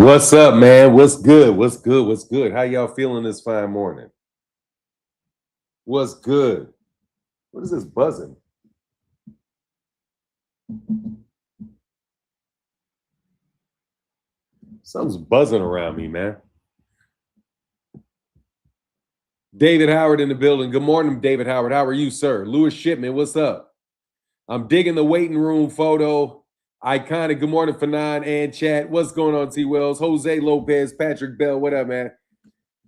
What's up, man? What's good? What's good? What's good? How y'all feeling this fine morning? What's good? What is this buzzing? Something's buzzing around me, man. David Howard in the building. Good morning, David Howard. How are you, sir? Louis Shipman, what's up? I'm digging the waiting room photo. Iconic. Good morning, Fanon and chat. What's going on, T. Wells? Jose Lopez, Patrick Bell. What up, man?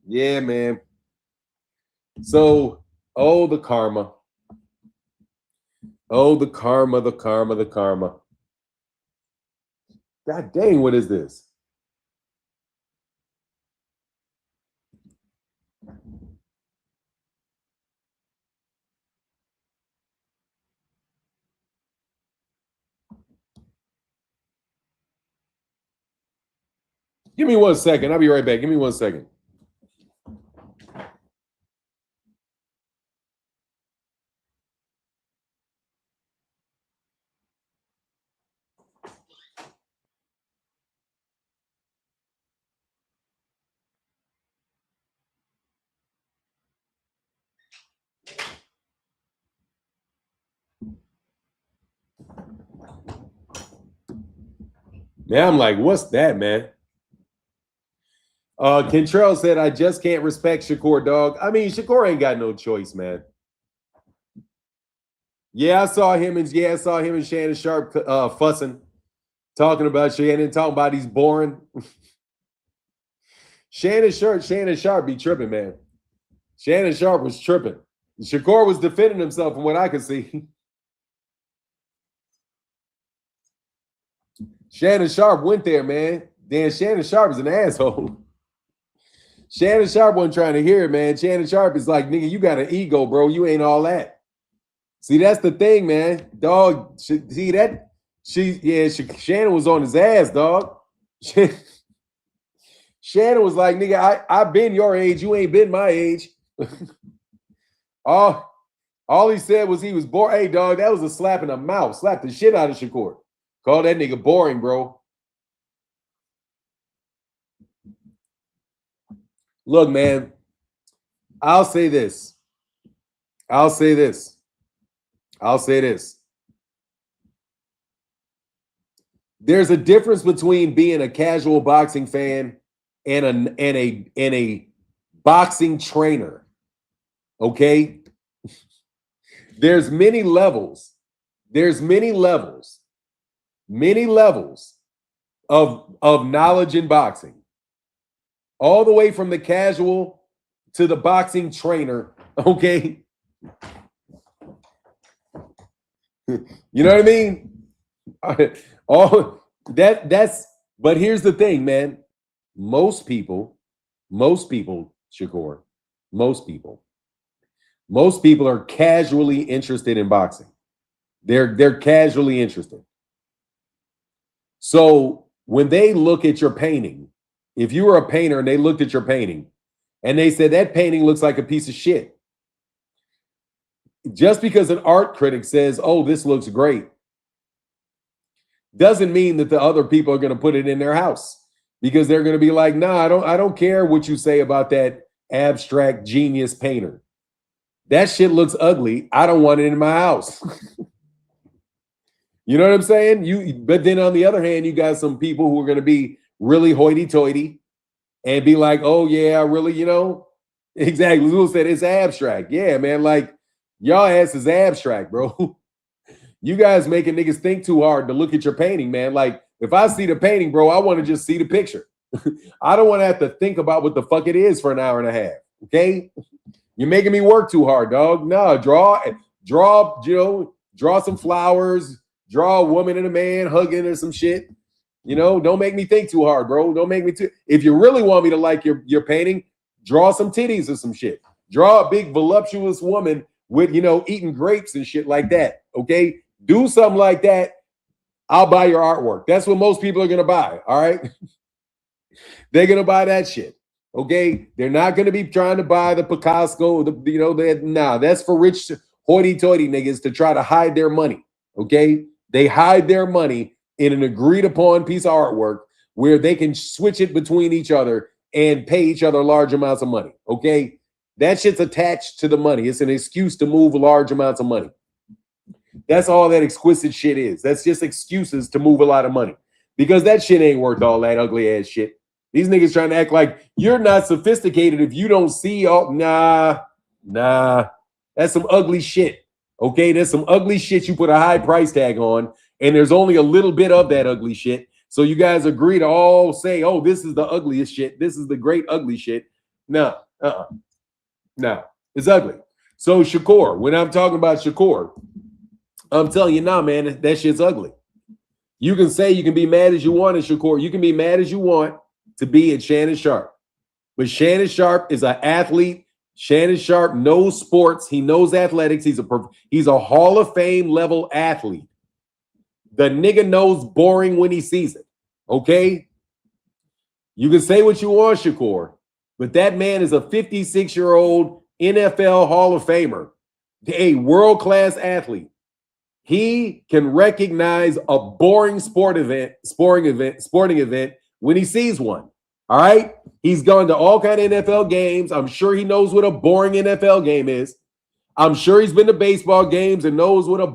Yeah, man. So, the karma. Oh, the karma, the karma, the karma. God dang, what is this? Give me 1 second. I'll be right back. Give me 1 second. Now I'm like, what's that, man? Kentrell said, I just can't respect Shakur, dog. I mean, Shakur ain't got no choice, man. Yeah, I saw him and Shannon Sharp fussing, talking about Shannon, talking about he's boring. Shannon Sharp be tripping, man. Shannon Sharp was tripping. Shakur was defending himself from what I could see. Shannon Sharp went there, man. Then Shannon Sharp is an asshole. Shannon Sharp wasn't trying to hear it, man. Shannon Sharp is like, nigga, you got an ego, bro. You ain't all that. See, that's the thing, man. Dog, see that? Shannon was on his ass, dog. Shannon was like, nigga, I've been your age. You ain't been my age. all he said was he was bored. Hey, dog, that was a slap in the mouth. Slap the shit out of Shakur. Call that nigga boring, bro. Look, man, I'll say this. There's a difference between being a casual boxing fan and a boxing trainer. Okay? There's many levels. Many levels of knowledge in boxing. All the way from the casual to the boxing trainer, okay? You know what I mean? But here's the thing, man. Most people, Shakur, most people are casually interested in boxing. They're casually interested. So when they look at your painting, if you were a painter and they looked at your painting and they said that painting looks like a piece of shit, just because an art critic says, oh, this looks great, doesn't mean that the other people are going to put it in their house, because they're going to be like, nah, I don't care what you say about that abstract genius painter. That shit looks ugly. I don't want it in my house. You know what I'm saying? But then on the other hand, you got some people who are going to be really hoity-toity and be like, oh, yeah, really, exactly. Lou said it's abstract. Yeah, man, like, y'all ass is abstract, bro. You guys making niggas think too hard to look at your painting, man. Like, if I see the painting, bro, I want to just see the picture. I don't want to have to think about what the fuck it is for an hour and a half, okay? You're making me work too hard, dog. No, draw some flowers, draw a woman and a man hugging or some shit. Don't make me think too hard, bro. Don't make me too. If you really want me to like your painting, draw some titties or some shit. Draw a big voluptuous woman with, eating grapes and shit like that. Okay? Do something like that. I'll buy your artwork. That's what most people are going to buy. All right? They're going to buy that shit. Okay? They're not going to be trying to buy the Picasso. That's for rich hoity-toity niggas to try to hide their money. Okay? They hide their money in an agreed upon piece of artwork where they can switch it between each other and pay each other large amounts of money. Okay. That shit's attached to the money. It's an excuse to move large amounts of money. That's all that exquisite shit is. That's just excuses to move a lot of money because that shit ain't worth all that ugly ass shit. These niggas trying to act like you're not sophisticated if you don't see all. Nah. That's some ugly shit. Okay. There's some ugly shit you put a high price tag on, and there's only a little bit of that ugly shit. So you guys agree to all say, oh, this is the ugliest shit. This is the great ugly shit. No. No, it's ugly. So Shakur, when I'm talking about Shakur, I'm telling you now, man, that shit's ugly. You can say you can be mad as you want at Shakur. You can be mad as you want to be at Shannon Sharp. But Shannon Sharp is an athlete. Shannon Sharp knows sports. He knows athletics. He's a Hall of Fame level athlete. The nigga knows boring when he sees it. Okay? You can say what you want, Shakur. But that man is a 56-year-old NFL Hall of Famer, a world-class athlete. He can recognize a boring sporting event when he sees one. All right? He's gone to all kind of NFL games. I'm sure he knows what a boring NFL game is. I'm sure he's been to baseball games and knows what a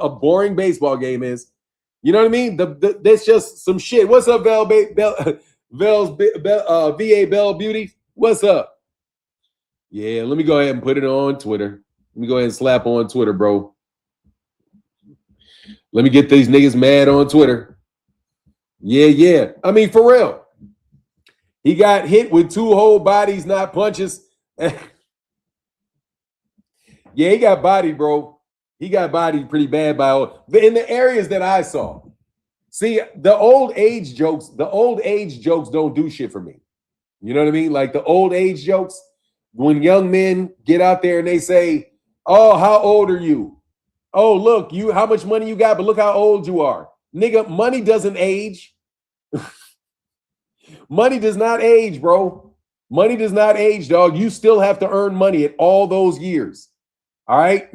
boring baseball game is. You know what I mean? That's just some shit. What's up, VA Bell Beauty? What's up? Yeah, let me go ahead and put it on Twitter. Let me go ahead and slap on Twitter, bro. Let me get these niggas mad on Twitter. Yeah. I mean, for real. He got hit with 2 whole bodies, not punches. Yeah, he got bodied, bro. He got bodied pretty bad in the areas that I saw. See, the old age jokes don't do shit for me. You know what I mean? Like the old age jokes, when young men get out there and they say, oh, how old are you? Oh, look, how much money you got, but look how old you are. Nigga, money doesn't age. Money does not age, bro. Money does not age, dog. You still have to earn money at all those years. All right?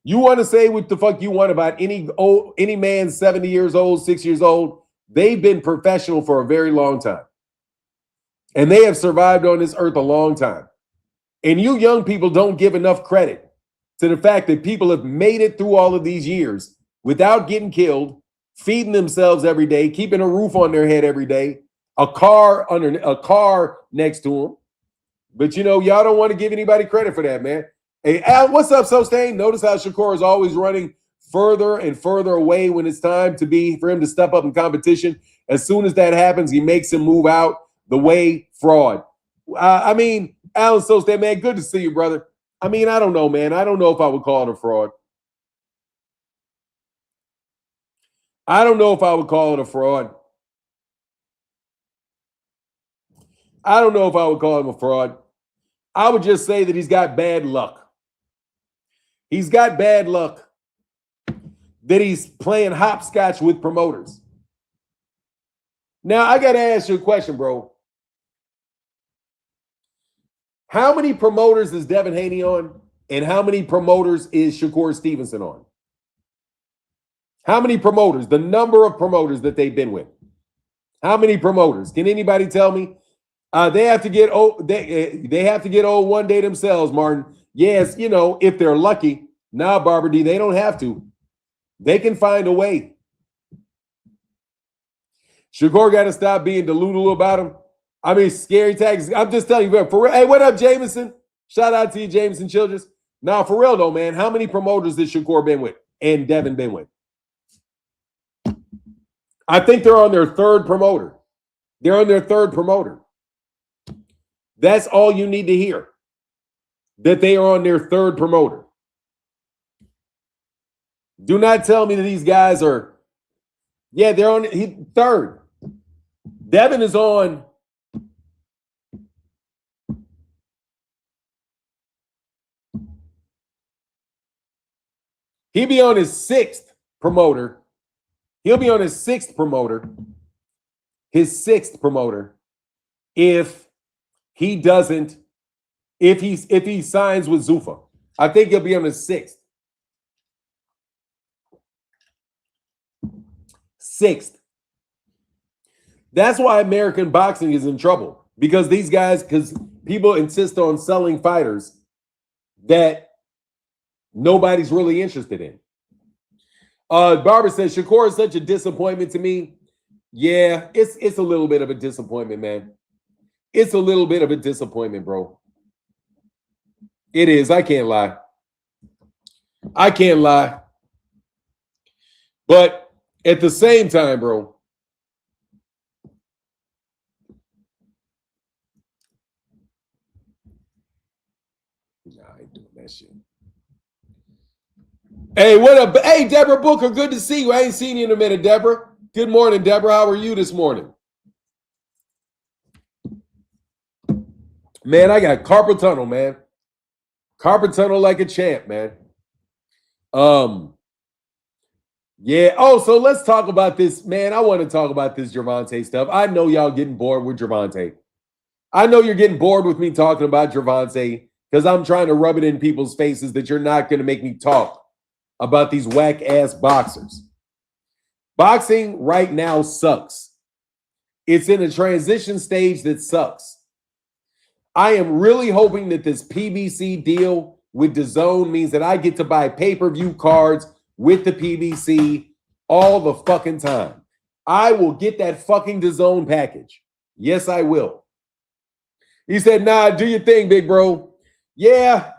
You want to say what the fuck you want about any man 70 years old, 6 years old. They've been professional for a very long time. And they have survived on this earth a long time. And you young people don't give enough credit to the fact that people have made it through all of these years without getting killed, feeding themselves every day, keeping a roof on their head every day, a car next to them. But y'all don't want to give anybody credit for that, man. Hey, Al, what's up, Sustain? Notice how Shakur is always running further and further away when it's time for him to step up in competition. As soon as that happens, he makes him move out the way. Fraud. I mean, Alan Sustain, man, good to see you, brother. I mean, I don't know, man. I don't know if I would call it a fraud. I don't know if I would call it a fraud. I don't know if I would call him a fraud. I would just say that he's got bad luck. He's got bad luck that he's playing hopscotch with promoters. Now, I got to ask you a question, bro. How many promoters is Devin Haney on? And how many promoters is Shakur Stevenson on? How many promoters? The number of promoters that they've been with. How many promoters? Can anybody tell me? They have to get old. They have to get old one day themselves, Martin. Yes, if they're lucky. Nah, Barbara D, they don't have to. They can find a way. Shakur got to stop being delulu about him. I mean, scary tactics. I'm just telling you, for real. Hey, what up, Jameson? Shout out to you, Jameson Childress. Now, for real though, man, how many promoters has Shakur been with and Devin been with? I think they're on their third promoter. They're on their third promoter. That's all you need to hear. That they are on their third promoter. Do not tell me that these guys are, they're on third. Devin is on. He'll be on his sixth promoter. He'll be on his sixth promoter. His sixth promoter. If he signs with Zuffa. I think he'll be on his sixth. Sixth. That's why American boxing is in trouble, because people insist on selling fighters that nobody's really interested in. Barbara says Shakur is such a disappointment to me. Yeah, it's a little bit of a disappointment, man. It's a little bit of a disappointment, bro. It is. I can't lie. I can't lie. But at the same time, bro, nah, I ain't doing that shit. Hey, what up? Hey, Deborah Booker, good to see you. I ain't seen you in a minute, Deborah. Good morning, Deborah. How are you this morning? Man, I got carpal tunnel, man. Carpal tunnel like a champ, man. Yeah. Oh, so let's talk about this, man. I want to talk about this Gervonta stuff. I know y'all getting bored with Gervonta. I know you're getting bored with me talking about Gervonta because I'm trying to rub it in people's faces that you're not going to make me talk about these whack ass boxers. Boxing right now sucks. It's in a transition stage that sucks. I am really hoping that this PBC deal with Dazn means that I get to buy pay-per-view cards with the PBC all the fucking time. I will get that fucking Dazn package. Yes, I will. He said, nah, do your thing, big bro. Yeah,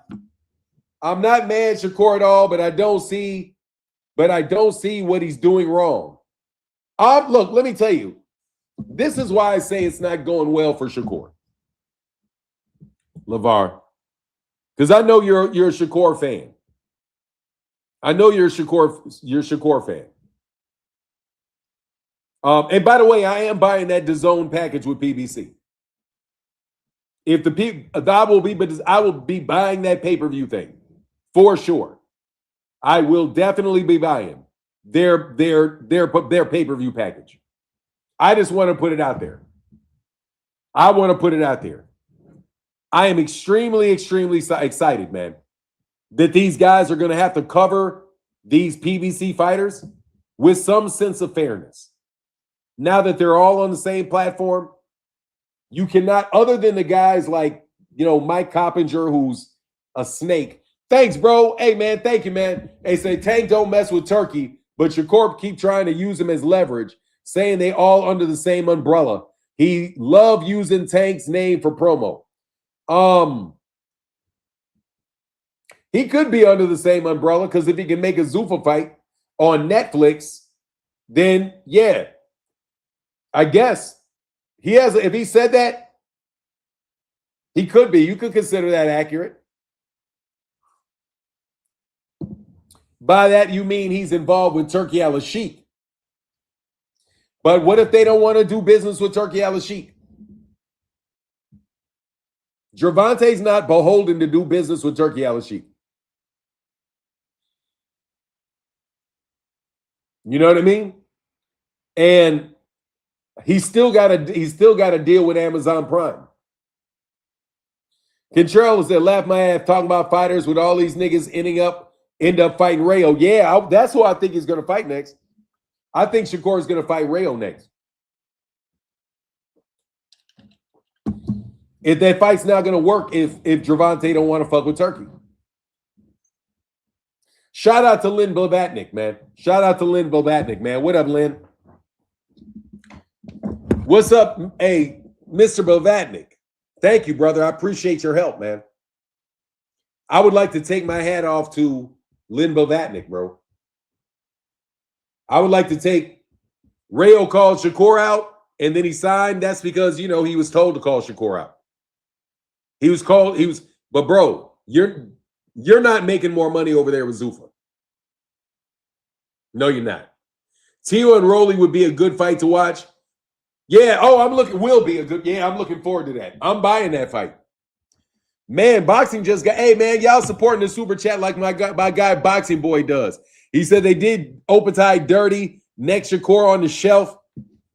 I'm not mad at Shakur at all, but I don't see what he's doing wrong. Look, let me tell you, this is why I say it's not going well for Shakur. LeVar, because I know you're a Shakur fan. I know you're a Shakur fan. And by the way, I am buying that Dazn package with PBC. I will be buying that pay-per-view thing for sure. I will definitely be buying their pay-per-view package. I just want to put it out there. I want to put it out there. I am extremely, extremely excited, man, that these guys are going to have to cover these PBC fighters with some sense of fairness. Now that they're all on the same platform, you cannot, other than the guys like, Mike Coppinger, who's a snake. Thanks, bro. Hey, man, thank you, man. Hey, say Tank don't mess with Turkey, but Shakur keep trying to use him as leverage, saying they all under the same umbrella. He loved using Tank's name for promo. He could be under the same umbrella because if he can make a Zuffa fight on Netflix, then yeah, I guess he has. If he said that, he could be. You could consider that accurate. By that you mean he's involved with Turkey Al-Sheikh. But what if they don't want to do business with Turkey Al-Sheikh? Gervonta's not beholden to do business with Turkey Al-Sheikh. You know what I mean? And he's still got to deal with Amazon Prime. Control said, laugh my ass talking about fighters with all these niggas end up fighting Rayo. Yeah, that's who I think he's going to fight next. I think Shakur is going to fight Rayo next. If that fight's not going to work, if Gervonta don't want to fuck with Turkey. Shout out to Lynn Blavatnik, man. Shout out to Lynn Blavatnik, man. What up, Lynn? What's up, hey, Mr. Blavatnik? Thank you, brother. I appreciate your help, man. I would like to take my hat off to Lynn Blavatnik, bro. I would like to take Rayo called Shakur out, and then he signed. That's because, he was told to call Shakur out. But bro, you're not making more money over there with Zuffa. No, you're not. Tio and Rolly would be a good fight to watch. Yeah, I'm looking forward to that. I'm buying that fight. Man, boxing just got, hey man, y'all supporting the super chat like my guy Boxing Boy does. He said they did Opetide dirty, next Shakur on the shelf.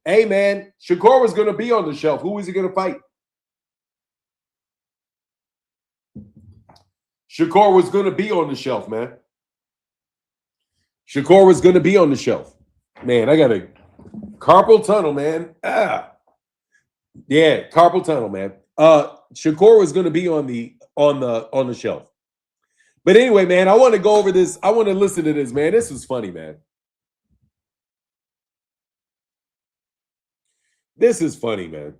Hey man, Shakur was going to be on the shelf. Who was he going to fight? Shakur was going to be on the shelf, man. Shakur was going to be on the shelf. Man, I got to Carpal tunnel, man. Yeah, carpal tunnel, man. Shakur was going to be on the shelf. But anyway, man, I want to go over this. I want to listen to this, man. This was funny, man. This is funny, man.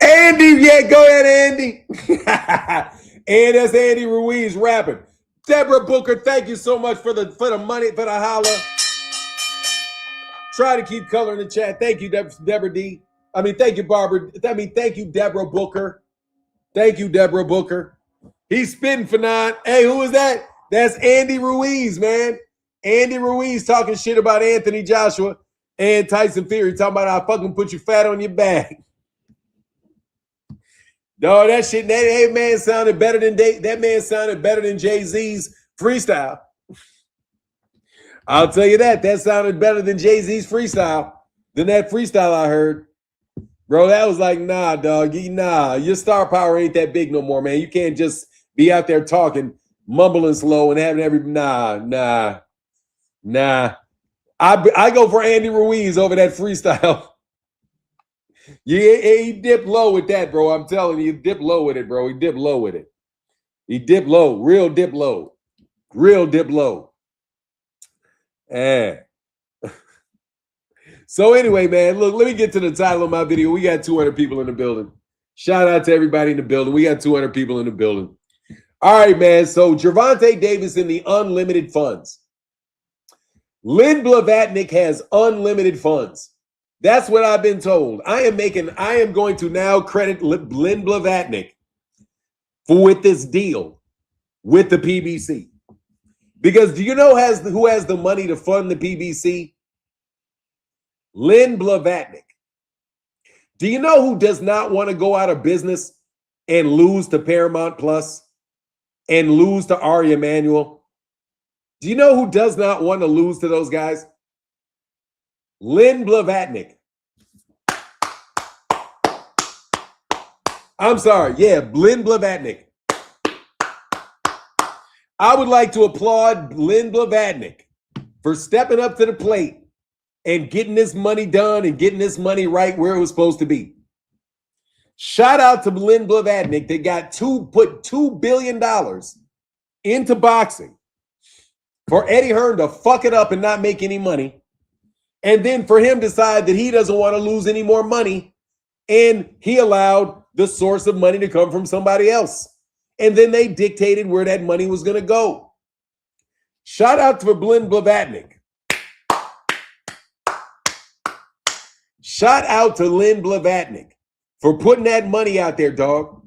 Andy, yeah, go ahead, Andy. And that's Andy Ruiz rapping. Deborah Booker, thank you so much for the money, for the holla. Try to keep color in the chat. Thank you, Deborah D. I mean, thank you, Barbara. I mean, thank you, Deborah Booker. Thank you, Deborah Booker. He's spitting for 9. Hey, who is that? That's Andy Ruiz, man. Andy Ruiz talking shit about Anthony Joshua and Tyson Fury, talking about I fucking put you fat on your back. Dog, that shit, that man sounded better than Jay-Z's freestyle. I'll tell you that. That sounded better than Jay-Z's freestyle, than that freestyle I heard. Bro, that was like, nah, dog. Nah, your star power ain't that big no more, man. You can't just be out there talking, mumbling slow and having nah. I go for Andy Ruiz over that freestyle. Yeah, he dipped low with that, bro. I'm telling you, he dipped low with it, bro. He dipped low with it. He dipped low, real dip low. Real dip low. So anyway, man, look, let me get to the title of my video. We got 200 people in the building. Shout out to everybody in the building. We got 200 people in the building. All right, man. So Gervonta Davis in the unlimited funds. Lynn Blavatnik has unlimited funds. That's what I've been told. I am going to now credit Lynn Blavatnik with this deal with the PBC. Because do you know who has the money to fund the PBC? Lynn Blavatnik. Do you know who does not want to go out of business and lose to Paramount Plus and lose to Ari Emanuel? Do you know who does not want to lose to those guys? Lynn Blavatnik. I'm sorry. Yeah, Lynn Blavatnik. I would like to applaud Lynn Blavatnik for stepping up to the plate and getting this money done and getting this money right where it was supposed to be. Shout out to Lynn Blavatnik that put $2 billion into boxing for Eddie Hearn to fuck it up and not make any money. And then for him to decide that he doesn't want to lose any more money. And he allowed the source of money to come from somebody else. And then they dictated where that money was going to go. Shout out to Lynn Blavatnik. Shout out to Lynn Blavatnik for putting that money out there, dog.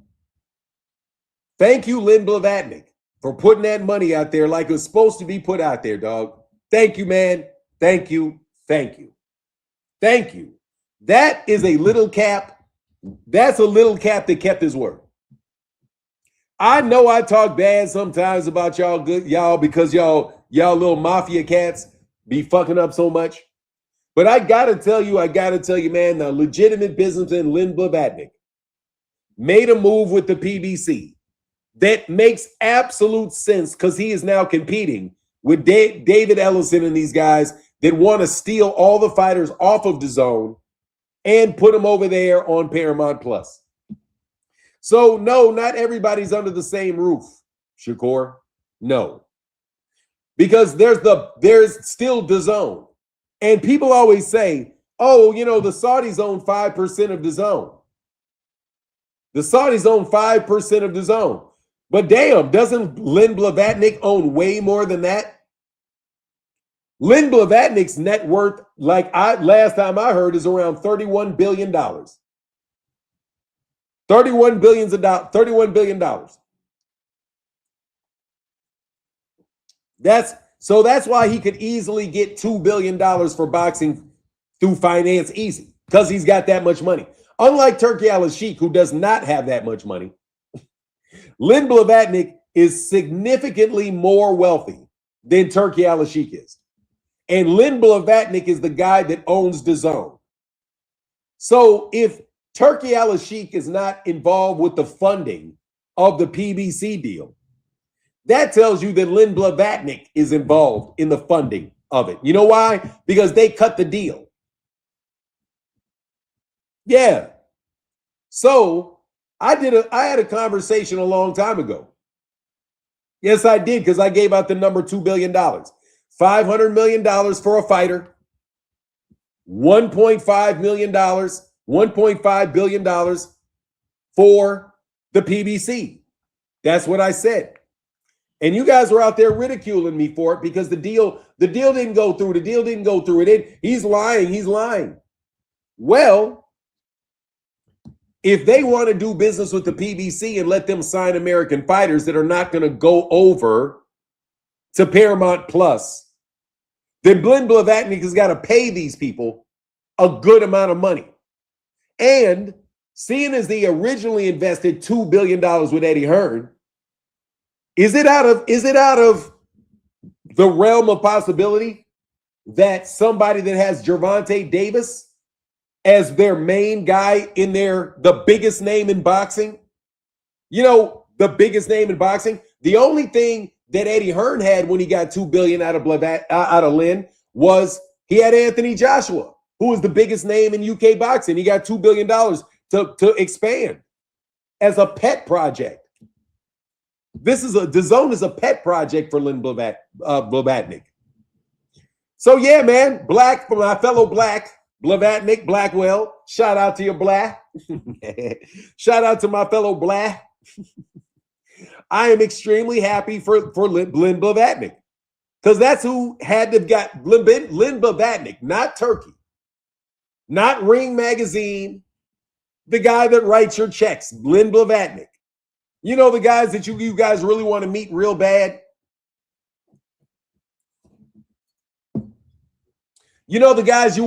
Thank you, Lynn Blavatnik, for putting that money out there like it was supposed to be put out there, dog. Thank you, man. Thank you. Thank you. Thank you. That is a little cap. That's a little cap that kept his word. I know I talk bad sometimes about y'all because y'all little mafia cats be fucking up so much. But I gotta tell you, man, the legitimate businessman Lynn Blavatnik made a move with the PBC that makes absolute sense because he is now competing with David Ellison and these guys that want to steal all the fighters off of Dazn and put them over there on Paramount Plus. So no, not everybody's under the same roof, Shakur. No. Because there's still Dazn. And people always say, oh, you know, the Saudis own 5% of Dazn. The Saudis own 5% of Dazn. But damn, doesn't Len Blavatnik own way more than that? Len Blavatnik's net worth, last time I heard, is around $31 billion. $31 billion. That's why he could easily get $2 billion for boxing through finance easy, because he's got that much money. Unlike Turki Al-Sheikh, who does not have that much money, Len Blavatnik is significantly more wealthy than Turki Al-Sheikh is. And Len Blavatnik is the guy that owns Dazn. So if Turki Al-Sheikh is not involved with the funding of the PBC deal, that tells you that Len Blavatnik is involved in the funding of it. You know why? Because they cut the deal. Yeah. So I had a conversation a long time ago. Yes, I did, because I gave out the number $2 billion. $500 million for a fighter. $1.5 million, $1.5 billion for the PBC. That's what I said. And you guys were out there ridiculing me for it because the deal didn't go through. The deal didn't go through. He's lying. Well, if they want to do business with the PBC and let them sign American fighters that are not going to go over to Paramount Plus, then Len Blavatnik has got to pay these people a good amount of money. And seeing as they originally invested $2 billion with Eddie Hearn, is it out of the realm of possibility that somebody that has Gervonta Davis as their main guy in the biggest name in boxing? You know, the biggest name in boxing. The only thing that Eddie Hearn had when he got $2 billion out of Len was he had Anthony Joshua, who was the biggest name in UK boxing. He got $2 billion to expand as a pet project. Dazn is a pet project for Len Blavatnik. So yeah, man, Black, my fellow Black, Blavatnik, Blackwell, shout out to your Black. Shout out to my fellow Black. I am extremely happy for Len Blavatnik, because that's who had to have got Len Blavatnik, not Turkey, not Ring Magazine, the guy that writes your checks, Len Blavatnik. You know, the guys that you guys really want to meet real bad. You know, the guys you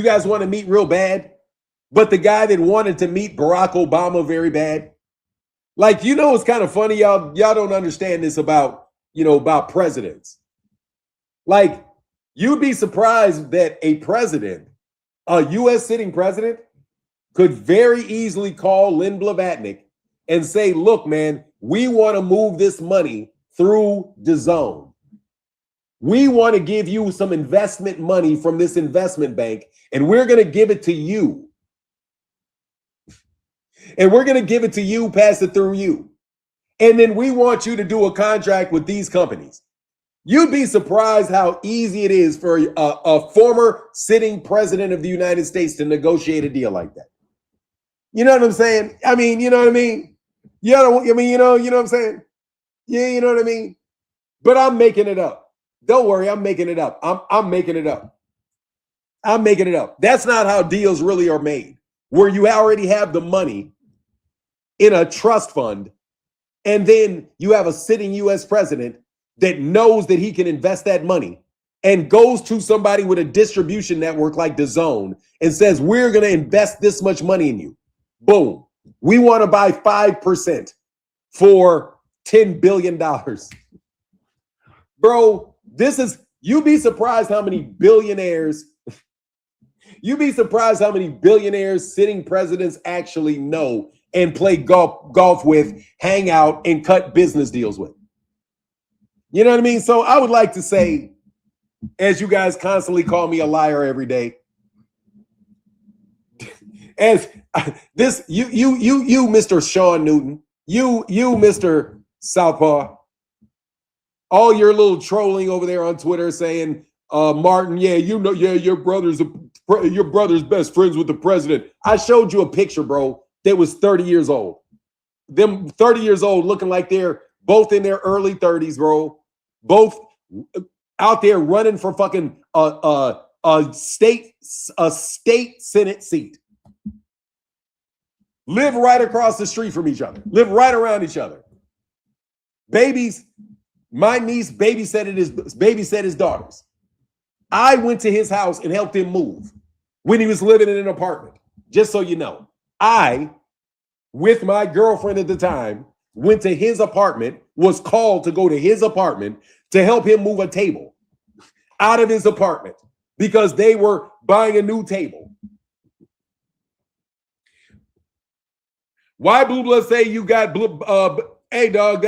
guys want to meet real bad, but the guy that wanted to meet Barack Obama very bad. Like, you know, it's kind of funny. Y'all don't understand this about presidents. Like, you'd be surprised that a president, a U.S. sitting president, could very easily call Len Blavatnik and say, look, man, we want to move this money through Dazn. We want to give you some investment money from this investment bank, and we're going to give it to you. And we're going to give it to you, pass it through you. And then we want you to do a contract with these companies. You'd be surprised how easy it is for a former sitting president of the United States to negotiate a deal like that. You know what I'm saying? I mean, you know what I mean? You know what I'm saying? Yeah, you know what I mean? But I'm making it up. Don't worry, I'm making it up. I'm making it up. I'm making it up. That's not how deals really are made, where you already have the money in a trust fund, and then you have a sitting U.S. president that knows that he can invest that money and goes to somebody with a distribution network like Dazn and says, we're going to invest this much money in you. Boom. We want to buy 5% for $10 billion. Bro, you'd be surprised how many billionaires sitting presidents actually know and play golf with, hang out, and cut business deals with. You know what I mean? So I would like to say, as you guys constantly call me a liar every day, as this, you, Mr. Sean Newton, you, Mr. Southpaw, all your little trolling over there on Twitter saying, Martin, yeah, your brother's best friends with the president. I showed you a picture, bro, that was 30 years old. them 30 years old looking like they're both in their early 30s, bro. Both out there running for fucking a state Senate seat. Live right across the street from each other. Live right around each other. Babies, my niece babysat his daughters. I went to his house and helped him move when he was living in an apartment. Just so you know, I, with my girlfriend at the time, went to his apartment, was called to go to his apartment to help him move a table out of his apartment because they were buying a new table. Why Blue Blood say you got blue? Hey, dog,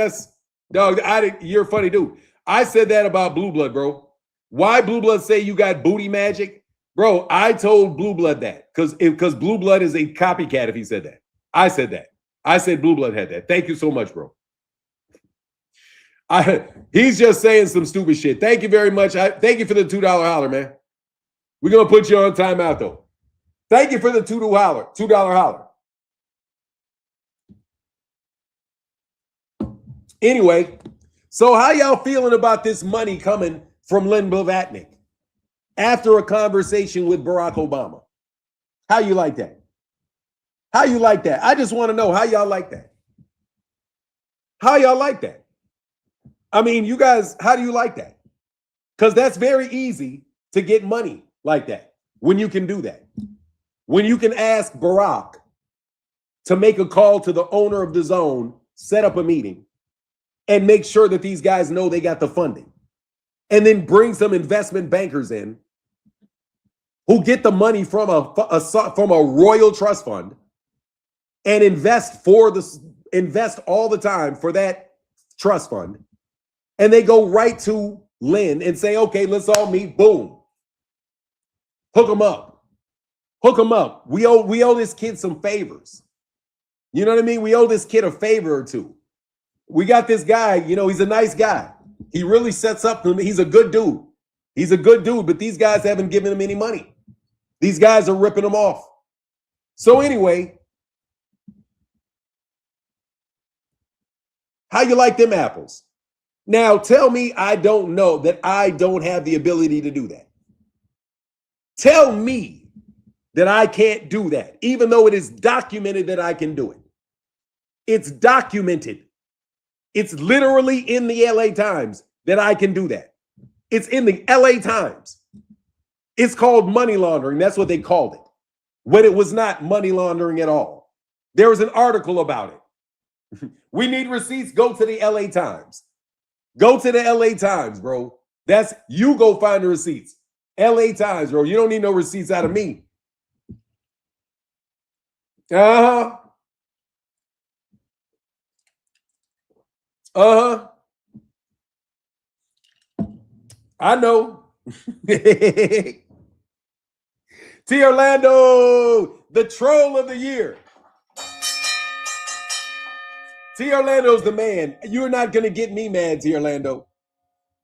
you're a funny dude. I said that about Blue Blood, bro. Why Blue Blood say you got booty magic? Bro, I told Blue Blood that because Blue Blood is a copycat if he said that. I said that. I said Blue Blood had that. Thank you so much, bro. He's just saying some stupid shit. Thank you very much. Thank you for the $2 holler, man. We're going to put you on timeout, though. Thank you for the $2 holler. Anyway, so how y'all feeling about this money coming from Len Blavatnik after a conversation with Barack Obama? How you like that? How you like that? I just want to know how y'all like that. How y'all like that? I mean, you guys, how do you like that? Because that's very easy to get money like that when you can do that. When you can ask Barack to make a call to the owner of Dazn, set up a meeting, and make sure that these guys know they got the funding. And then bring some investment bankers in who get the money from a royal trust fund and invest all the time for that trust fund. And they go right to Lynn and say, okay, let's all meet. Boom. Hook them up. Hook them up. We owe this kid some favors. You know what I mean? We owe this kid a favor or two. We got this guy, he's a nice guy. He really sets up. He's a good dude. He's a good dude, but these guys haven't given him any money. These guys are ripping him off. So anyway, how you like them apples? Now tell me I don't know that I don't have the ability to do that. Tell me that I can't do that, even though it is documented that I can do it. It's documented. It's literally in the LA Times that I can do that. It's in the LA Times. It's called money laundering. That's what they called it. When it was not money laundering at all. There was an article about it. We need receipts. Go to the LA Times. Go to the LA Times, bro. You go find the receipts. LA Times, bro. You don't need no receipts out of me. Uh-huh. I know. T. Orlando, the troll of the year. T. Orlando's the man. You're not going to get me mad, T. Orlando,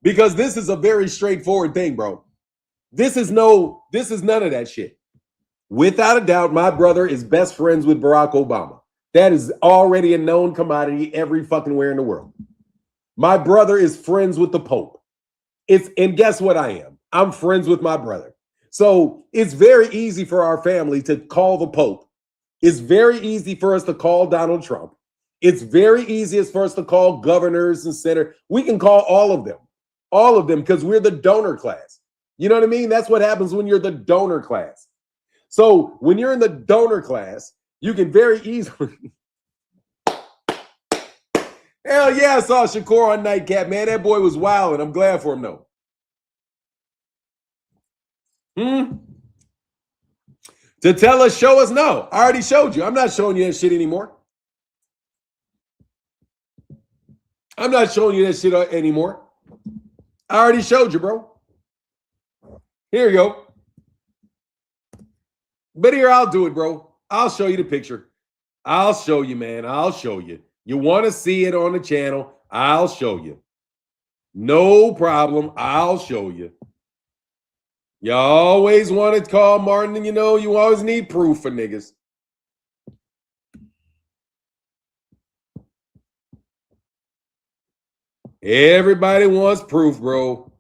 because this is a very straightforward thing, bro. This is none of that shit. Without a doubt, my brother is best friends with Barack Obama. That is already a known commodity every fucking where in the world. My brother is friends with the Pope. And guess what I am? I'm friends with my brother. So it's very easy for our family to call the Pope. It's very easy for us to call Donald Trump. It's very easy for us to call governors and senators. We can call all of them because we're the donor class. You know what I mean? That's what happens when you're the donor class. So when you're in the donor class, you can very easily. Hell yeah, I saw Shakur on Nightcap, man. That boy was wild, and I'm glad for him, though. To tell us, show us, no. I already showed you. I'm not showing you that shit anymore. I'm not showing you that shit anymore. I already showed you, bro. Here you go. But here, I'll do it, bro. I'll show you the picture. I'll show you, man. I'll show you. You want to see it on the channel? I'll show you. No problem. I'll show you. You always want to call Martin, and you always need proof for niggas. Everybody wants proof, bro.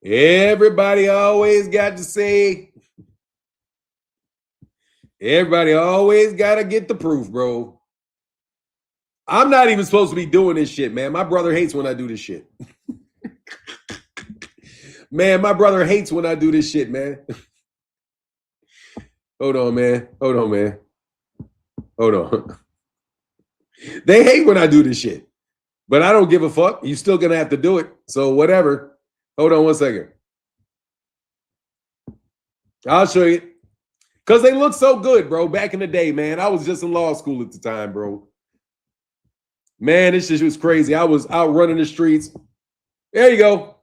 Everybody always got to say. Everybody always got to get the proof, bro. I'm not even supposed to be doing this shit, man. My brother hates when I do this shit. Man, my brother hates when I do this shit, man. Hold on, man. Hold on, man. Hold on. They hate when I do this shit. But I don't give a fuck. You're still going to have to do it. So whatever. Hold on one second. I'll show you. Because they look so good, bro. Back in the day, man. I was just in law school at the time, bro. Man, this shit was crazy. I was out running the streets. There you go.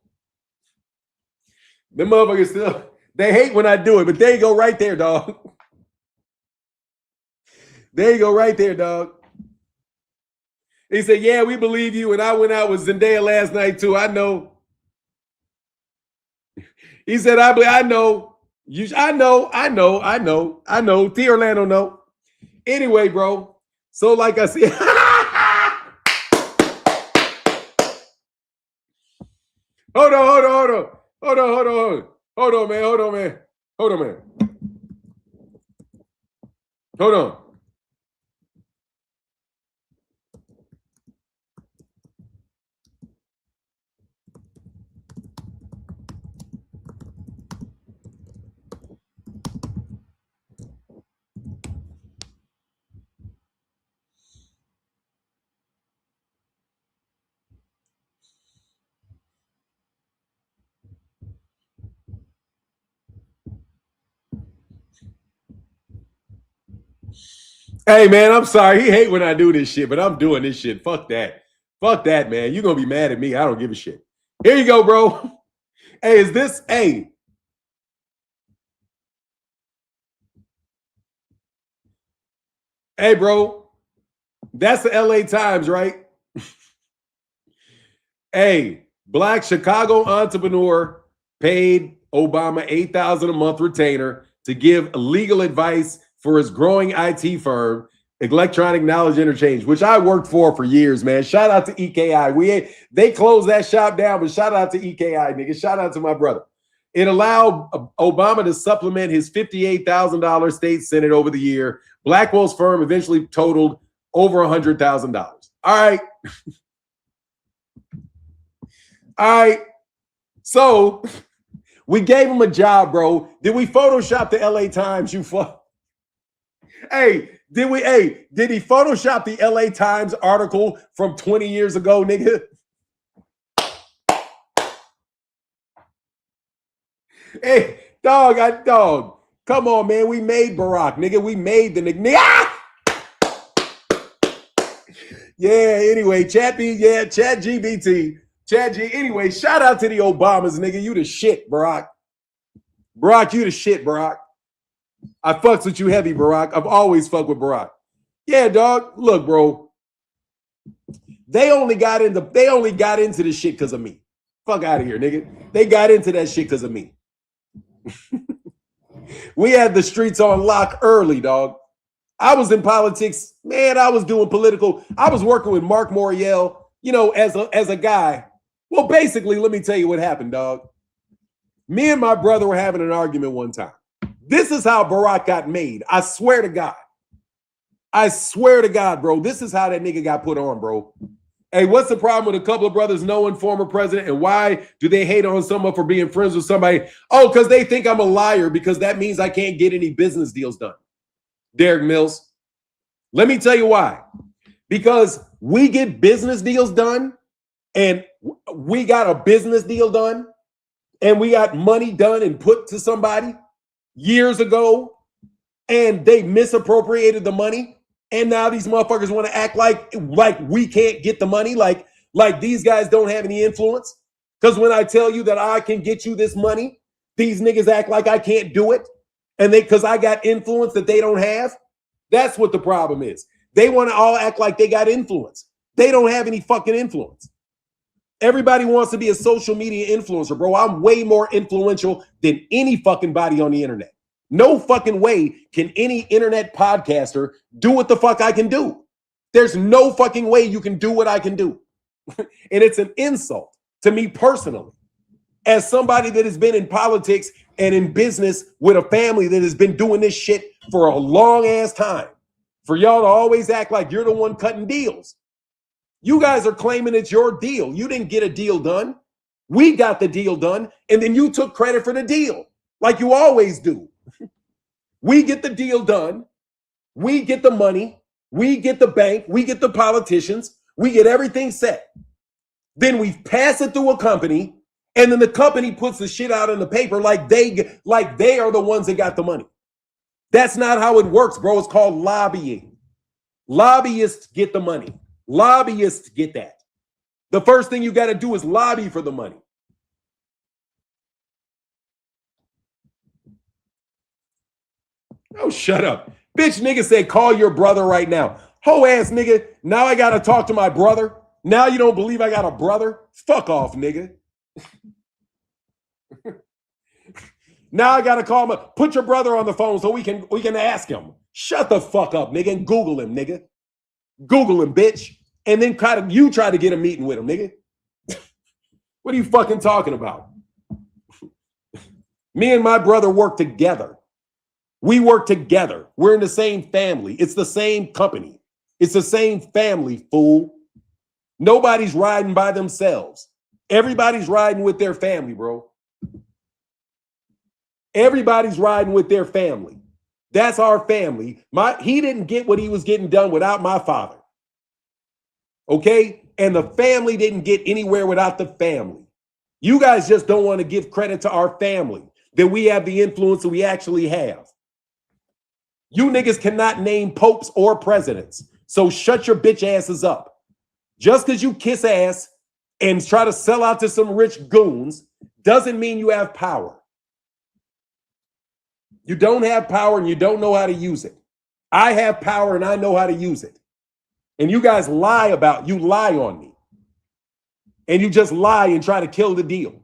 The motherfuckers still, they hate when I do it, but there you go right there, dog. There you go right there, dog. He said, yeah, we believe you. And I went out with Zendaya last night, too. I know. He said, I know. I know. T. Orlando know. Anyway, bro. So like I said, Hold on, man. Hold on. Hey, man, I'm sorry. He hate when I do this shit, but I'm doing this shit. Fuck that. Fuck that, man. You're going to be mad at me. I don't give a shit. Here you go, bro. Hey, is this, hey. Hey, bro. That's the LA Times, right? Hey, Black Chicago entrepreneur paid Obama $8,000 a month retainer to give legal advice for his growing IT firm, Electronic Knowledge Interchange, which I worked for years, man. Shout out to EKI. They closed that shop down, but shout out to EKI, nigga. Shout out to my brother. It allowed Obama to supplement his $58,000 state senate over the year. Blackwell's firm eventually totaled over $100,000. All right. All right. So we gave him a job, bro. Did we Photoshop the LA Times? You fuck. Hey, did he Photoshop the LA Times article from 20 years ago, nigga? Hey, dog. Come on, man. We made Barack, nigga. We made the nigga. Ah! Yeah, anyway, ChatGPT. Anyway, shout out to the Obamas, nigga. You the shit, Barack. Barack, you the shit, Barack. I fucks with you heavy, Barack. I've always fucked with Barack. Yeah, dog. Look, bro. They only got into this shit because of me. Fuck out of here, nigga. They got into that shit because of me. We had the streets on lock early, dog. I was in politics, man. I was doing political. I was working with Mark Morial, you know, as a guy. Well, basically, let me tell you what happened, dog. Me and my brother were having an argument one time. This is how Barack got made. I swear to God. I swear to God, bro. This is how that nigga got put on, bro. Hey, what's the problem with a couple of brothers knowing former president, and why do they hate on someone for being friends with somebody? Oh, because they think I'm a liar, because that means I can't get any business deals done. Derek Mills. Let me tell you why. Because we get business deals done, and we got a business deal done, and we got money done and put to somebody years ago, and they misappropriated the money. And now these motherfuckers want to act like we can't get the money, like these guys don't have any influence. Because when I tell you that I can get you this money, these niggas act like I can't do it. And because I got influence that they don't have. That's what the problem is. They want to all act like they got influence. They don't have any fucking influence. Everybody wants to be a social media influencer, bro. I'm way more influential than any fucking body on the internet. No fucking way can any internet podcaster do what the fuck I can do. There's no fucking way you can do what I can do. And it's an insult to me personally, as somebody that has been in politics and in business with a family that has been doing this shit for a long ass time. For y'all to always act like you're the one cutting deals. You guys are claiming it's your deal. You didn't get a deal done. We got the deal done, and then you took credit for the deal, like you always do. We get the deal done. We get the money. We get the bank. We get the politicians. We get everything set. Then we pass it through a company, and then the company puts the shit out in the paper like they are the ones that got the money. That's not how it works, bro. It's called lobbying. Lobbyists get the money. Lobbyists get that. The first thing you got to do is lobby for the money. Oh, shut up. Bitch, nigga said, call your brother right now. Ho ass nigga, now I got to talk to my brother. Now you don't believe I got a brother? Fuck off, nigga. Now I got to call him. Put your brother on the phone so we can ask him. Shut the fuck up, nigga, and Google him, nigga. Google him, bitch. And then try to get a meeting with him, nigga. What are you fucking talking about? Me and my brother work together. We work together. We're in the same family. It's the same company. It's the same family, fool. Nobody's riding by themselves. Everybody's riding with their family, bro. Everybody's riding with their family. That's our family. He didn't get what he was getting done without my father. Okay? And the family didn't get anywhere without the family. You guys just don't want to give credit to our family, that we have the influence that we actually have. You niggas cannot name popes or presidents. So shut your bitch asses up. Just because you kiss ass and try to sell out to some rich goons doesn't mean you have power. You don't have power and you don't know how to use it. I have power and I know how to use it. And you guys lie on me. And you just lie and try to kill the deal.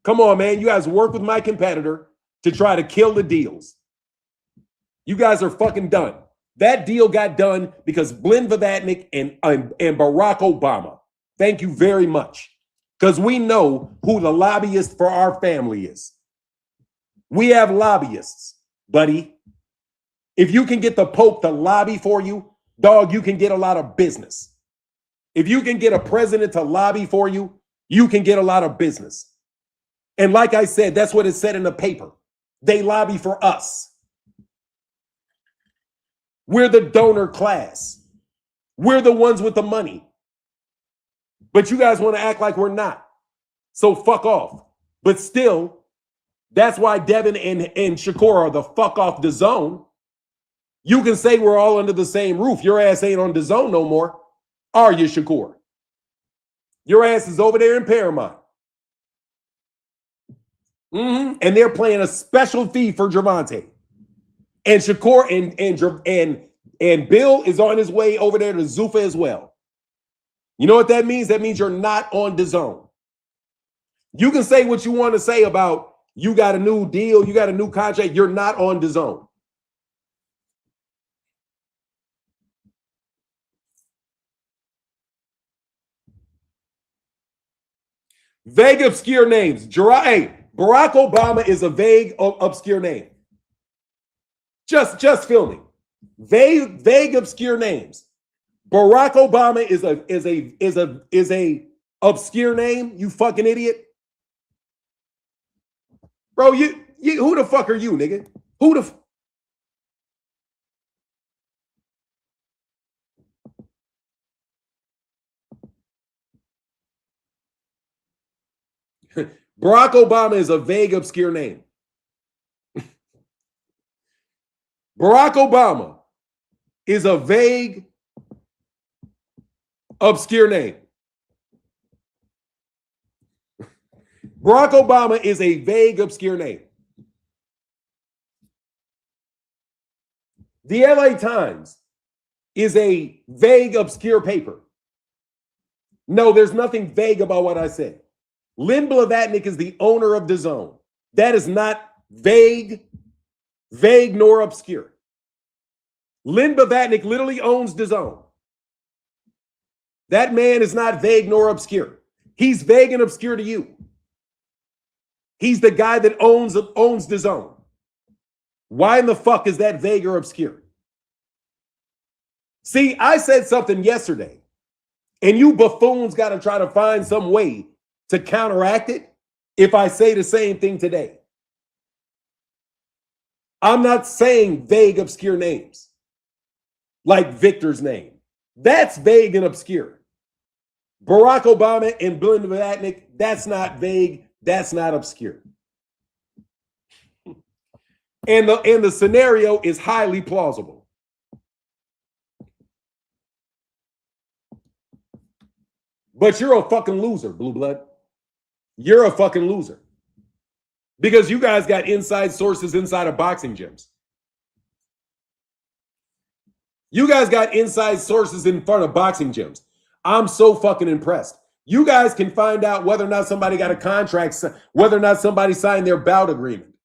Come on, man. You guys work with my competitor to try to kill the deals. You guys are fucking done. That deal got done because Glenn Vivatnik and Barack Obama. Thank you very much. Because we know who the lobbyist for our family is. We have lobbyists, buddy. If you can get the Pope to lobby for you, dog, you can get a lot of business. If you can get a president to lobby for you, you can get a lot of business. And like I said, that's what it said in the paper. They lobby for us. We're the donor class. We're the ones with the money. But you guys want to act like we're not. So fuck off. But still, that's why Devin and Shakur are the fuck off Dazn. You can say we're all under the same roof. Your ass ain't on Dazn no more. Are you, Shakur? Your ass is over there in Paramount. And they're playing a special fee for Gervonta. And Shakur and Bill is on his way over there to Zuffa as well. You know what that means? That means you're not on Dazn. You can say what you want to say about you got a new deal, you got a new contract. You're not on Dazn. Vague, obscure names. Barack Obama is a vague, obscure name. Just filming. Vague, obscure names. Barack Obama is a obscure name. You fucking idiot. Bro, you who the fuck are you, nigga? Who the Barack Obama is a vague, obscure name. Barack Obama is a vague, obscure name. Barack Obama is a vague, obscure name. The LA Times is a vague, obscure paper. No, there's nothing vague about what I said. Lynn Blavatnik is the owner of Dazn. That is not vague nor obscure. Lynn Blavatnik literally owns Dazn. That man is not vague nor obscure. He's vague and obscure to you. He's the guy that owns Dazn. Why in the fuck is that vague or obscure? See, I said something yesterday, and you buffoons got to try to find some way to counteract it if I say the same thing today. I'm not saying vague, obscure names like Victor's name. That's vague and obscure. Barack Obama and Belinda Vatnik, that's not vague. That's not obscure. And the scenario is highly plausible. But you're a fucking loser, Blue Blood. You're a fucking loser. Because you guys got inside sources inside of boxing gyms. You guys got inside sources in front of boxing gyms. I'm so fucking impressed. You guys can find out whether or not somebody got a contract, whether or not somebody signed their bout agreement.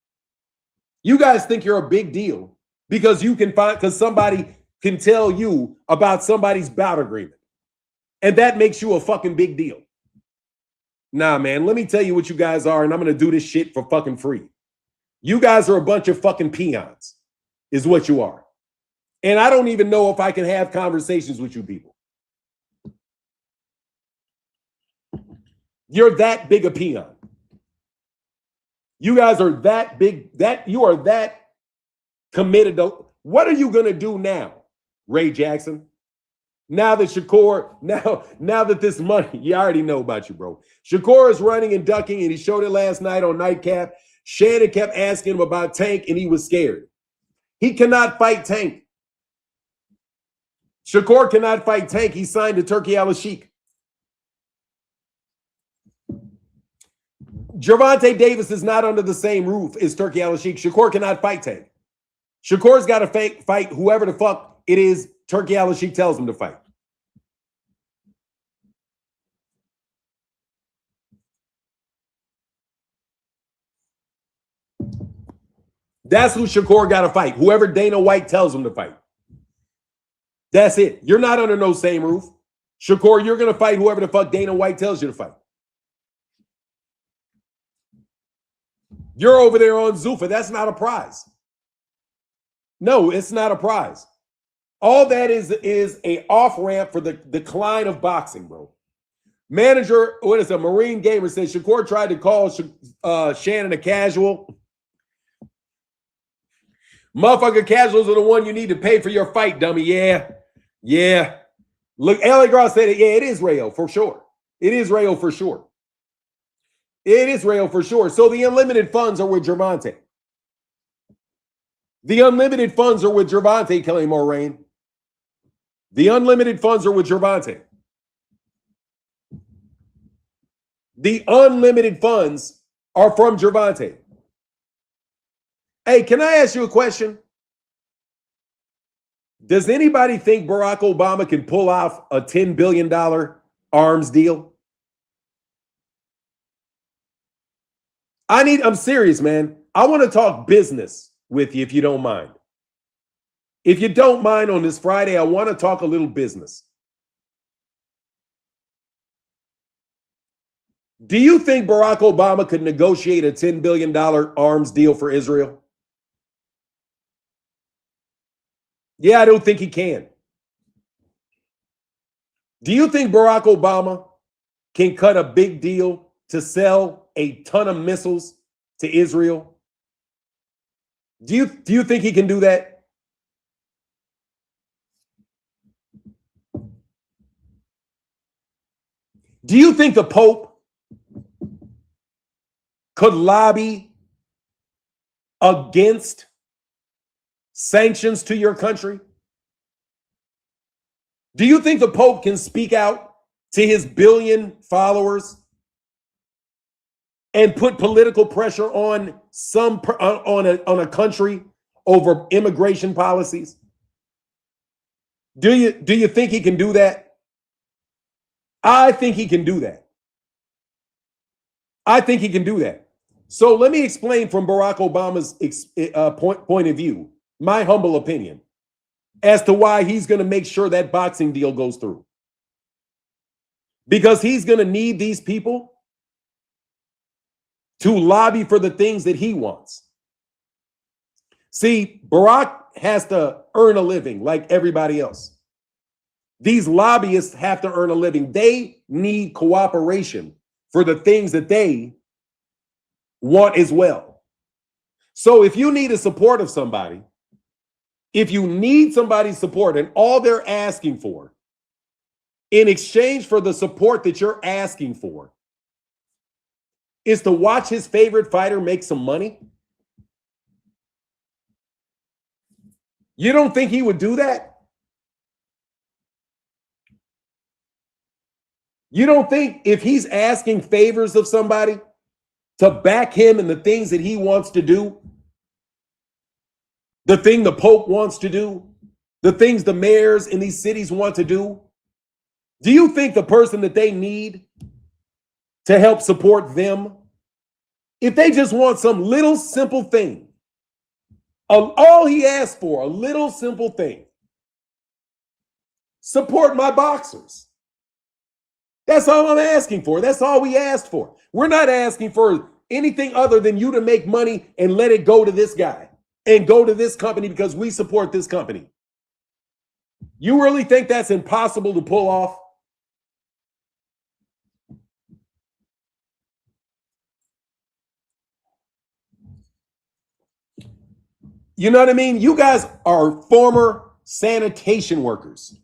You guys think you're a big deal because you can find, because somebody can tell you about somebody's bout agreement. And that makes you a fucking big deal. Nah, man, let me tell you what you guys are, and I'm going to do this shit for fucking free. You guys are a bunch of fucking peons, is what you are. And I don't even know if I can have conversations with you people. You're that big a peon. You guys are that big, that you are that committed to. What are you going to do now, Ray Jackson? Now that Shakur, now that this money, you already know about you, bro. Shakur is running and ducking, and he showed it last night on Nightcap. Shannon kept asking him about Tank, and he was scared. He cannot fight Tank. Shakur cannot fight Tank. He signed to Turki Al-Sheikh. Gervonta Davis is not under the same roof as Turki Al-Sheikh. Shakur cannot fight Tank. Shakur's got to fight whoever the fuck it is Turki Al-Sheikh tells him to fight. That's who Shakur got to fight. Whoever Dana White tells him to fight. That's it. You're not under no same roof. Shakur, you're going to fight whoever the fuck Dana White tells you to fight. You're over there on Zuffa. That's not a prize. No, it's not a prize. All that is a off-ramp for the decline of boxing, bro. Manager, what is a Marine Gamer says Shakur tried to call Shannon a casual. Motherfucker, casuals are the one you need to pay for your fight, dummy. Yeah. Yeah. Look, Ellie Gross said it. Yeah, it is Rayo for sure. It is Rayo for sure. It is Rayo for sure. So the unlimited funds are with Gervonta. The unlimited funds are with Gervonta, Kelly Moraine. The unlimited funds are with Gervonta. The unlimited funds are from Gervonta. Hey, can I ask you a question? Does anybody think Barack Obama can pull off a $10 billion arms deal? I'm serious, man. I want to talk business with you if you don't mind. If you don't mind on this Friday, I want to talk a little business. Do you think Barack Obama could negotiate a $10 billion arms deal for Israel? Yeah, I don't think he can. Do you think Barack Obama can cut a big deal to sell a ton of missiles to Israel? Do you think he can do that? Do you think the Pope could lobby against sanctions to your country? Do you think the Pope can speak out to his billion followers and put political pressure on a country over immigration policies? Do you think he can do that? I think he can do that. I think he can do that. So let me explain from Barack Obama's point of view, my humble opinion, as to why he's going to make sure that boxing deal goes through. because he's going to need these people to lobby for the things that he wants. See, Barack has to earn a living like everybody else. These lobbyists have to earn a living. They need cooperation for the things that they want as well. So if you need the support of somebody, if you need somebody's support and all they're asking for in exchange for the support that you're asking for is to watch his favorite fighter make some money, you don't think he would do that? You don't think if he's asking favors of somebody to back him in the things that he wants to do, the thing the Pope wants to do, the things the mayors in these cities want to do, do you think the person that they need to help support them, if they just want some little simple thing, all he asked for, a little simple thing, support my boxers. That's all I'm asking for. That's all we asked for. We're not asking for anything other than you to make money and let it go to this guy and go to this company because we support this company. You really think that's impossible to pull off? You know what I mean? You guys are former sanitation workers.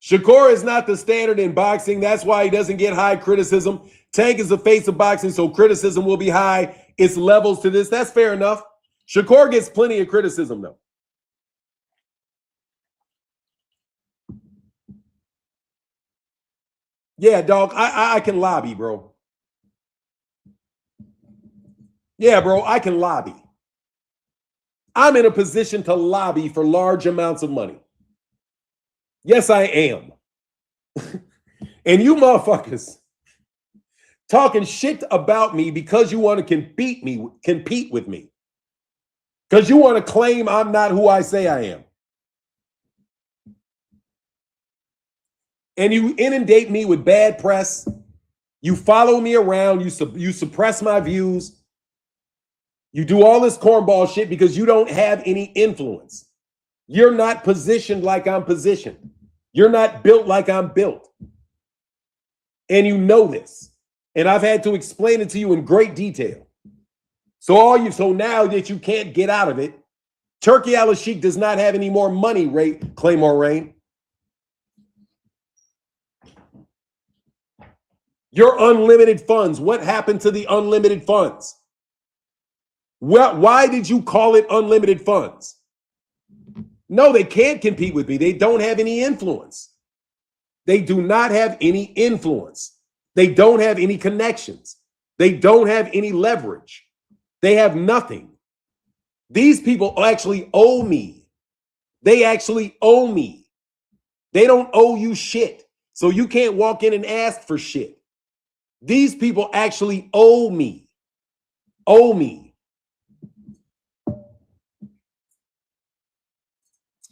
Shakur is not the standard in boxing. That's why he doesn't get high criticism. Tank is the face of boxing, so criticism will be high. It's levels to this. That's fair enough. Shakur gets plenty of criticism, though. Yeah, dog, I can lobby, bro. Yeah, bro, I can lobby. I'm in a position to lobby for large amounts of money. Yes, I am. And you motherfuckers talking shit about me because you want to compete with me. Because you want to claim I'm not who I say I am. And you inundate me with bad press. You follow me around. You suppress my views. You do all this cornball shit because you don't have any influence. You're not positioned like I'm positioned. You're not built like I'm built. And you know this. And I've had to explain it to you in great detail. So now that you can't get out of it, Turkey Al-Sheikh does not have any more money, Claymore Rain. Your unlimited funds. What happened to the unlimited funds? Why did you call it unlimited funds? No, they can't compete with me. They don't have any influence. They do not have any influence. They don't have any connections. They don't have any leverage. They have nothing. These people actually owe me. They actually owe me. They don't owe you shit. So you can't walk in and ask for shit. These people actually owe me. Owe me.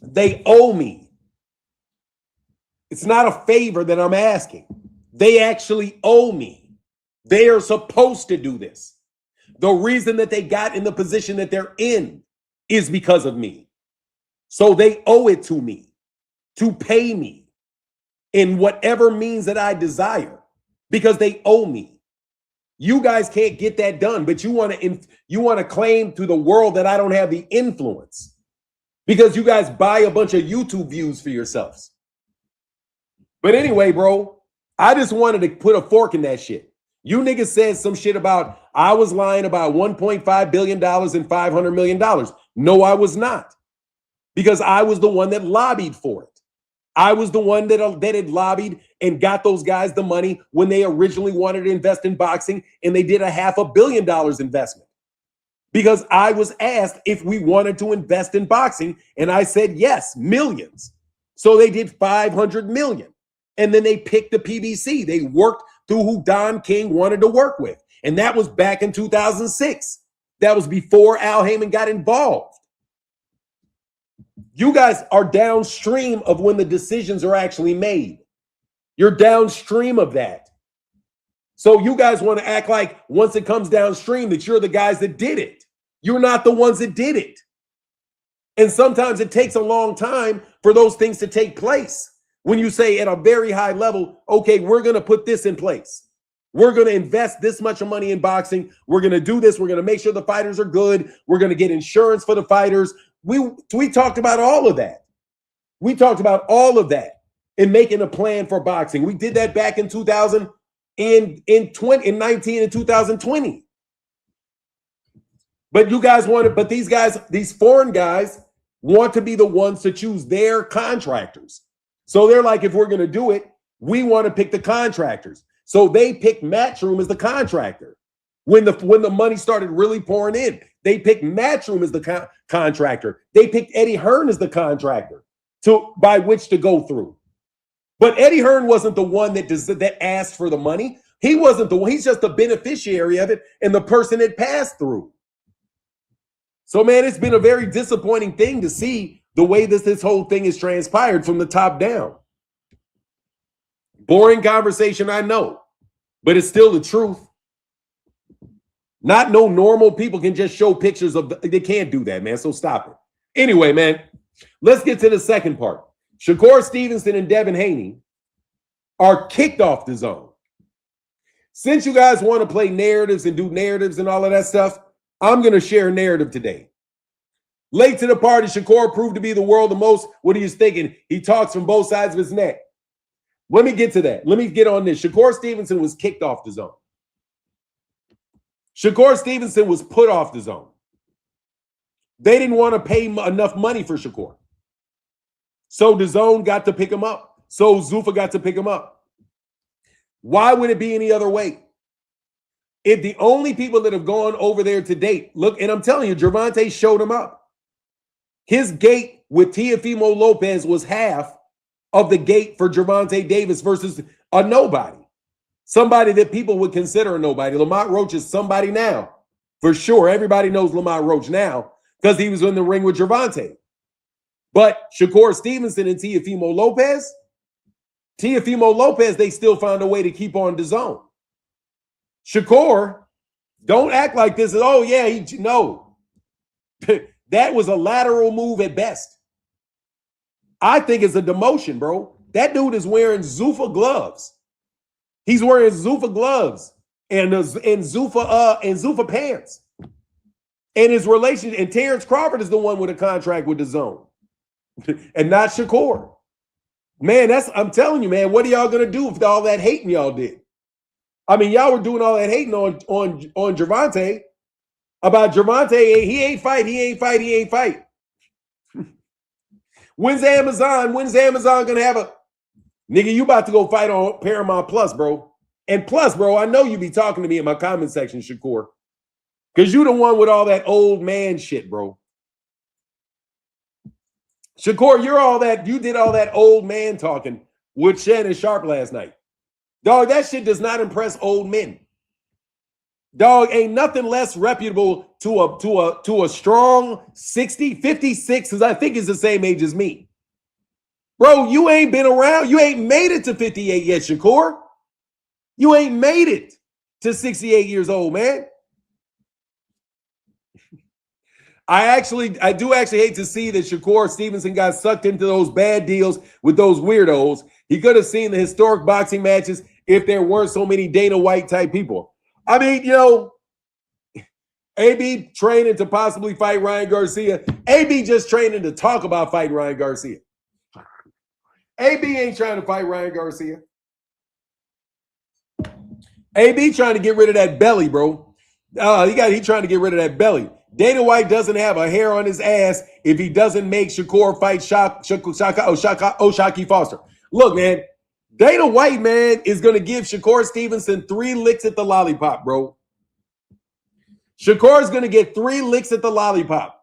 They owe me. It's not a favor that I'm asking. They actually owe me. They are supposed to do this. The reason that they got in the position that they're in is because of me. So they owe it to me to pay me in whatever means that I desire because they owe me. You guys can't get that done, but you want to claim to the world that I don't have the influence. Because you guys buy a bunch of YouTube views for yourselves. But anyway, bro, I just wanted to put a fork in that shit. You niggas said some shit about I was lying about $1.5 billion and $500 million. No, I was not. Because I was the one that lobbied for it. I was the one that had lobbied and got those guys the money when they originally wanted to invest in boxing, and they did a $500 million investment. Because I was asked if we wanted to invest in boxing, and I said yes, millions. So they did 500 million. And then they picked the PBC. They worked through who Don King wanted to work with. And that was back in 2006. That was before Al Heyman got involved. You guys are downstream of when the decisions are actually made. You're downstream of that. So you guys want to act like once it comes downstream that you're the guys that did it. You're not the ones that did it. And sometimes it takes a long time for those things to take place. When you say at a very high level, okay, we're going to put this in place. We're going to invest this much money in boxing. We're going to do this. We're going to make sure the fighters are good. We're going to get insurance for the fighters. We talked about all of that. We talked about all of that in making a plan for boxing. We did that back in 2000 in 19 and 2020. But you guys but these guys, these foreign guys want to be the ones to choose their contractors. So they're like, if we're going to do it, we want to pick the contractors. So they picked Matchroom as the contractor. When the money started really pouring in, they picked Matchroom as the contractor. They picked Eddie Hearn as the contractor by which to go through. But Eddie Hearn wasn't the one that asked for the money. He wasn't the one. He's just the beneficiary of it and the person it passed through. So, man, it's been a very disappointing thing to see the way this whole thing is transpired from the top down. Boring conversation, I know, but it's still the truth. Not no normal people can just show pictures of they can't do that, man. So stop it. Anyway, man, let's get to the second part. Shakur Stevenson and Devin Haney are kicked off the zone. Since you guys want to play narratives and do narratives and all of that stuff, I'm going to share a narrative today. Late to the party, Shakur proved to be the world the most. What are you thinking? He talks from both sides of his neck. Let me get to that. Let me get on this. Shakur Stevenson was kicked off the zone. Shakur Stevenson was put off the zone. They didn't want to pay enough money for Shakur. So DAZN got to pick him up. So Zuffa got to pick him up. Why would it be any other way? If the only people that have gone over there to date, look, and I'm telling you, Gervonta showed him up. His gate with Teofimo Lopez was half of the gate for Gervonta Davis versus a nobody. Somebody that people would consider a nobody. Lamont Roach is somebody now. For sure, everybody knows Lamont Roach now because he was in the ring with Gervonta. But Shakur Stevenson and Teofimo Lopez, they still found a way to keep on DAZN. Shakur, don't act like this. Oh, yeah, no. That was a lateral move at best. I think it's a demotion, bro. That dude is wearing Zuffa gloves. He's wearing Zuffa gloves and Zuffa pants. And his relation, and Terrence Crawford is the one with a contract with DAZN. And not Shakur. Man, I'm telling you, man, what are y'all gonna do with all that hating y'all did? I mean, y'all were doing all that hating on Gervonta about Gervonta. He ain't fight. When's Amazon gonna have a nigga? You about to go fight on Paramount Plus, bro? And plus, bro, I know you be talking to me in my comment section, Shakur, because you the one with all that old man shit, bro. Shakur, you did all that old man talking with Shannon Sharp last night. Dog, that shit does not impress old men. Dog, ain't nothing less reputable to a strong 56, because I think he's the same age as me. Bro, you ain't been around. You ain't made it to 58 yet, Shakur. You ain't made it to 68 years old, man. I do actually hate to see that Shakur Stevenson got sucked into those bad deals with those weirdos. He could have seen the historic boxing matches if there weren't so many Dana White type people. I mean, you know, AB training to possibly fight Ryan Garcia. AB just training to talk about fighting Ryan Garcia. AB ain't trying to fight Ryan Garcia. AB trying to get rid of that belly, bro. He trying to get rid of that belly. Dana White doesn't have a hair on his ass if he doesn't make Shakur fight O'Shaquie Foster. Look, man, Dana White, man, is going to give Shakur Stevenson 3 licks at the lollipop, bro. Shakur is going to get 3 licks at the lollipop.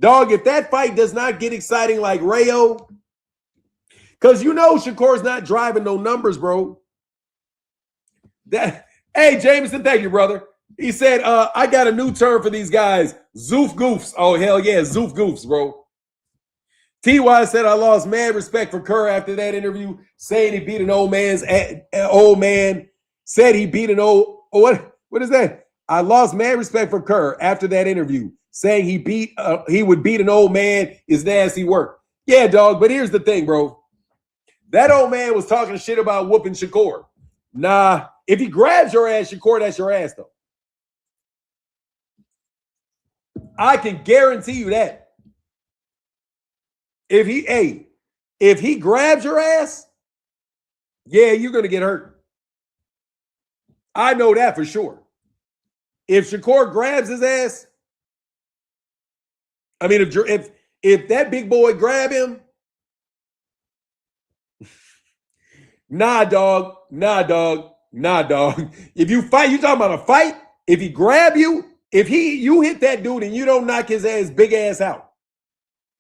Dog, if that fight does not get exciting like Rayo, because you know Shakur's not driving no numbers, bro. Hey, Jameson, thank you, brother. He said, I got a new term for these guys. Zoof goofs. Oh, hell yeah, zoof goofs, bro. Ty said I lost mad respect for Kerr after that interview, saying he beat an old man. Said he beat an old what is that? I lost mad respect for Kerr after that interview, saying he would beat an old man is nasty work. Yeah, dog. But here's the thing, bro. That old man was talking shit about whooping Shakur. Nah, if he grabs your ass, Shakur, that's your ass though. I can guarantee you that. If he grabs your ass, yeah, you're gonna get hurt. I know that for sure. If Shakur grabs his ass, I mean, if that big boy grab him, nah, dog. If you fight, you talking about a fight? If he grab you, you hit that dude and you don't knock his big ass out,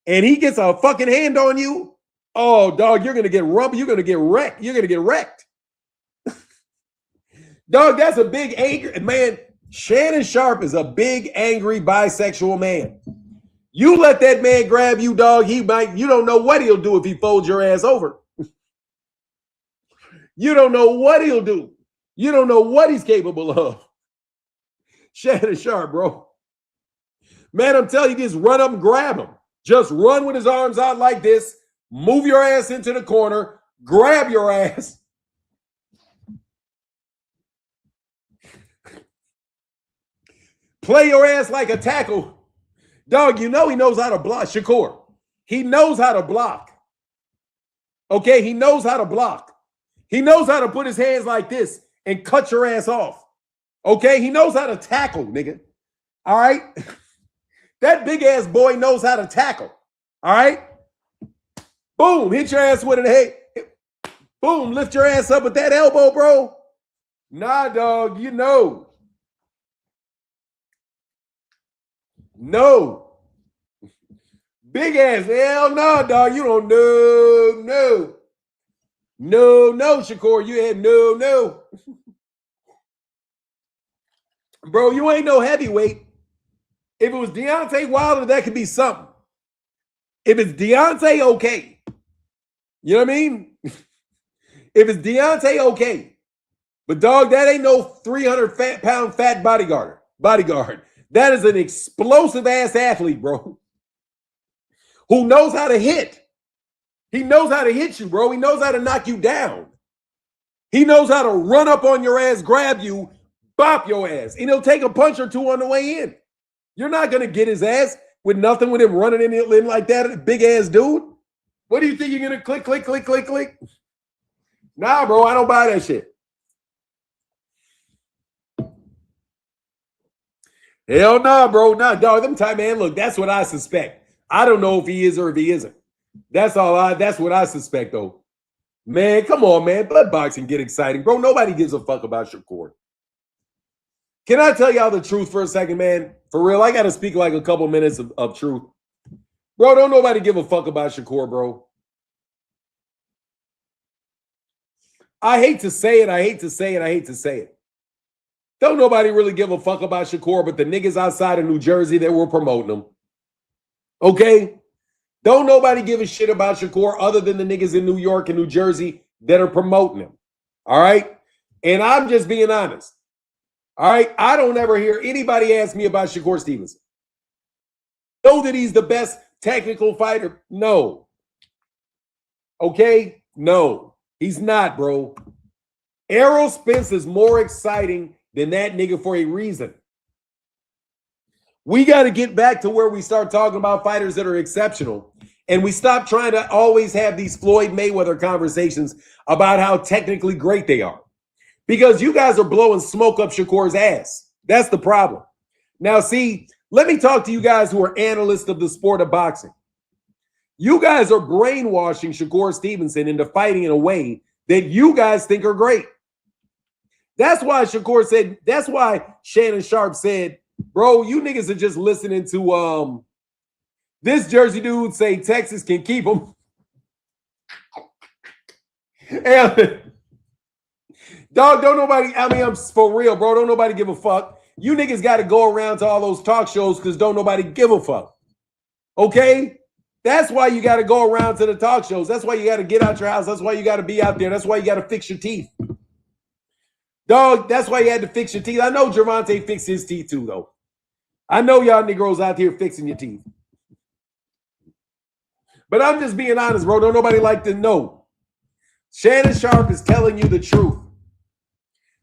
and he gets a fucking hand on you, oh, dog, you're gonna get rubbed. You're gonna get wrecked. You're gonna get wrecked. Dog, that's a big angry man. Shannon Sharp is a big, angry, bisexual man. You let that man grab you, dog, you don't know what he'll do if he folds your ass over. You don't know what he'll do. You don't know what he's capable of. Shannon Sharp, bro. Man, I'm telling you, just run up and grab him. Just run with his arms out like this. Move your ass into the corner. Grab your ass. Play your ass like a tackle. Dog, you know he knows how to block. Shakur. He knows how to block. Okay, he knows how to block. He knows how to put his hands like this and cut your ass off. Okay, he knows how to tackle, nigga. All right? That big ass boy knows how to tackle. All right? Boom, hit your ass with it. Hey, boom, lift your ass up with that elbow, bro. Nah, dog, you know. No. Big ass. Hell no, dog. You don't know. No, Shakur. You had no. Bro, you ain't no heavyweight. If it was Deontay Wilder, that could be something. If it's Deontay, okay. You know what I mean? If it's Deontay, okay. But dog, that ain't no 300-pound fat bodyguard. That is an explosive ass athlete, bro. Who knows how to hit. He knows how to hit you, bro. He knows how to knock you down. He knows how to run up on your ass, grab you, bop your ass. And he'll take a punch or two on the way in. You're not going to get his ass with nothing with him running in like that, big ass dude. What do you think you're going to click? Nah, bro, I don't buy that shit. Hell nah, bro. Nah, dog. Them type, man, look, that's what I suspect. I don't know if he is or if he isn't. That's what I suspect, though. Man, come on, man. Let boxing get exciting. Bro, nobody gives a fuck about Shakur. Can I tell y'all the truth for a second, man? For real, I got to speak like a couple minutes of truth. Bro, don't nobody give a fuck about Shakur, bro. I hate to say it. Don't nobody really give a fuck about Shakur but the niggas outside of New Jersey that were promoting him. Okay? Don't nobody give a shit about Shakur other than the niggas in New York and New Jersey that are promoting him. All right? And I'm just being honest. All right? I don't ever hear anybody ask me about Shakur Stevenson. Know that he's the best technical fighter? No. Okay? No. He's not, bro. Errol Spence is more exciting than that nigga for a reason. We got to get back to where we start talking about fighters that are exceptional. And we stop trying to always have these Floyd Mayweather conversations about how technically great they are. Because you guys are blowing smoke up Shakur's ass. That's the problem. Now, see, let me talk to you guys who are analysts of the sport of boxing. You guys are brainwashing Shakur Stevenson into fighting in a way that you guys think are great. That's why that's why Shannon Sharp said, bro, you niggas are just listening to this Jersey dude say Texas can keep him. And, dog, don't nobody, I mean, I'm for real, bro. Don't nobody give a fuck. You niggas got to go around to all those talk shows because don't nobody give a fuck. Okay? That's why you got to go around to the talk shows. That's why you got to get out your house. That's why you got to be out there. That's why you got to fix your teeth. Dog, that's why you had to fix your teeth. I know Gervonta fixed his teeth too, though. I know y'all Negroes out here fixing your teeth. But I'm just being honest, bro. Don't nobody like to know. Shannon Sharpe is telling you the truth.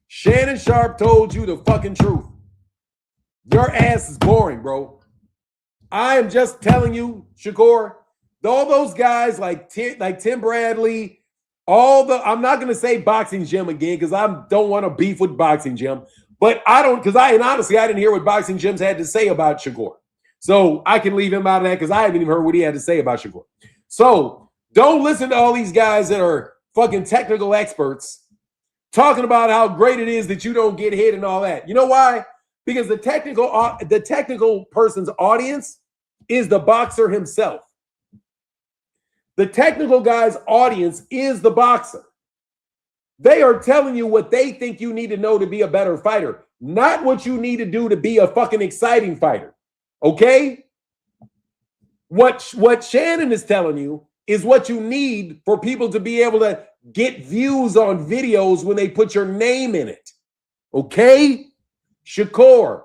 Shannon Sharpe told you the fucking truth. Your ass is boring, bro. I am just telling you, Shakur, all those guys like Tim Bradley, I'm not going to say Boxing Gym again because I don't want to beef with Boxing Gym. But honestly, I didn't hear what Boxing Gyms had to say about Shakur. So I can leave him out of that because I haven't even heard what he had to say about Shakur. So don't listen to all these guys that are fucking technical experts talking about how great it is that you don't get hit and all that. You know why? Because the technical person's audience is the boxer himself. The technical guy's audience is the boxer. They are telling you what they think you need to know to be a better fighter, not what you need to do to be a fucking exciting fighter. Okay? What Shannon is telling you is what you need for people to be able to get views on videos when they put your name in it. Okay? Shakur,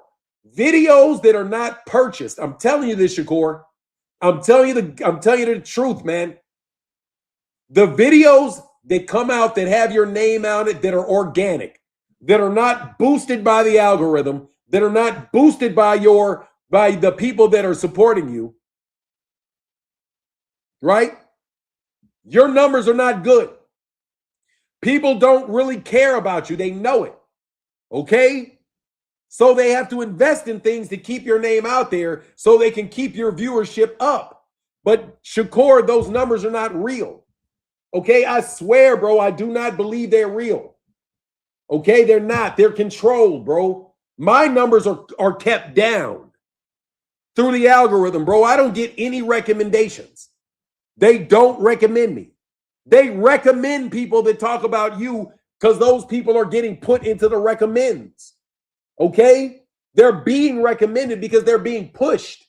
videos that are not purchased. I'm telling you this, Shakur. I'm telling you the truth, man. The videos that come out that have your name on it that are organic, that are not boosted by the algorithm, that are not boosted by the people that are supporting you, right? Your numbers are not good. People don't really care about you. They know it. Okay? So they have to invest in things to keep your name out there so they can keep your viewership up. But Shakur, those numbers are not real. Okay? I swear, bro, I do not believe they're real. Okay? They're not. They're controlled, bro. My numbers are kept down through the algorithm, bro. I don't get any recommendations. They don't recommend me. They recommend people that talk about you because those people are getting put into the recommends. Okay? They're being recommended because they're being pushed.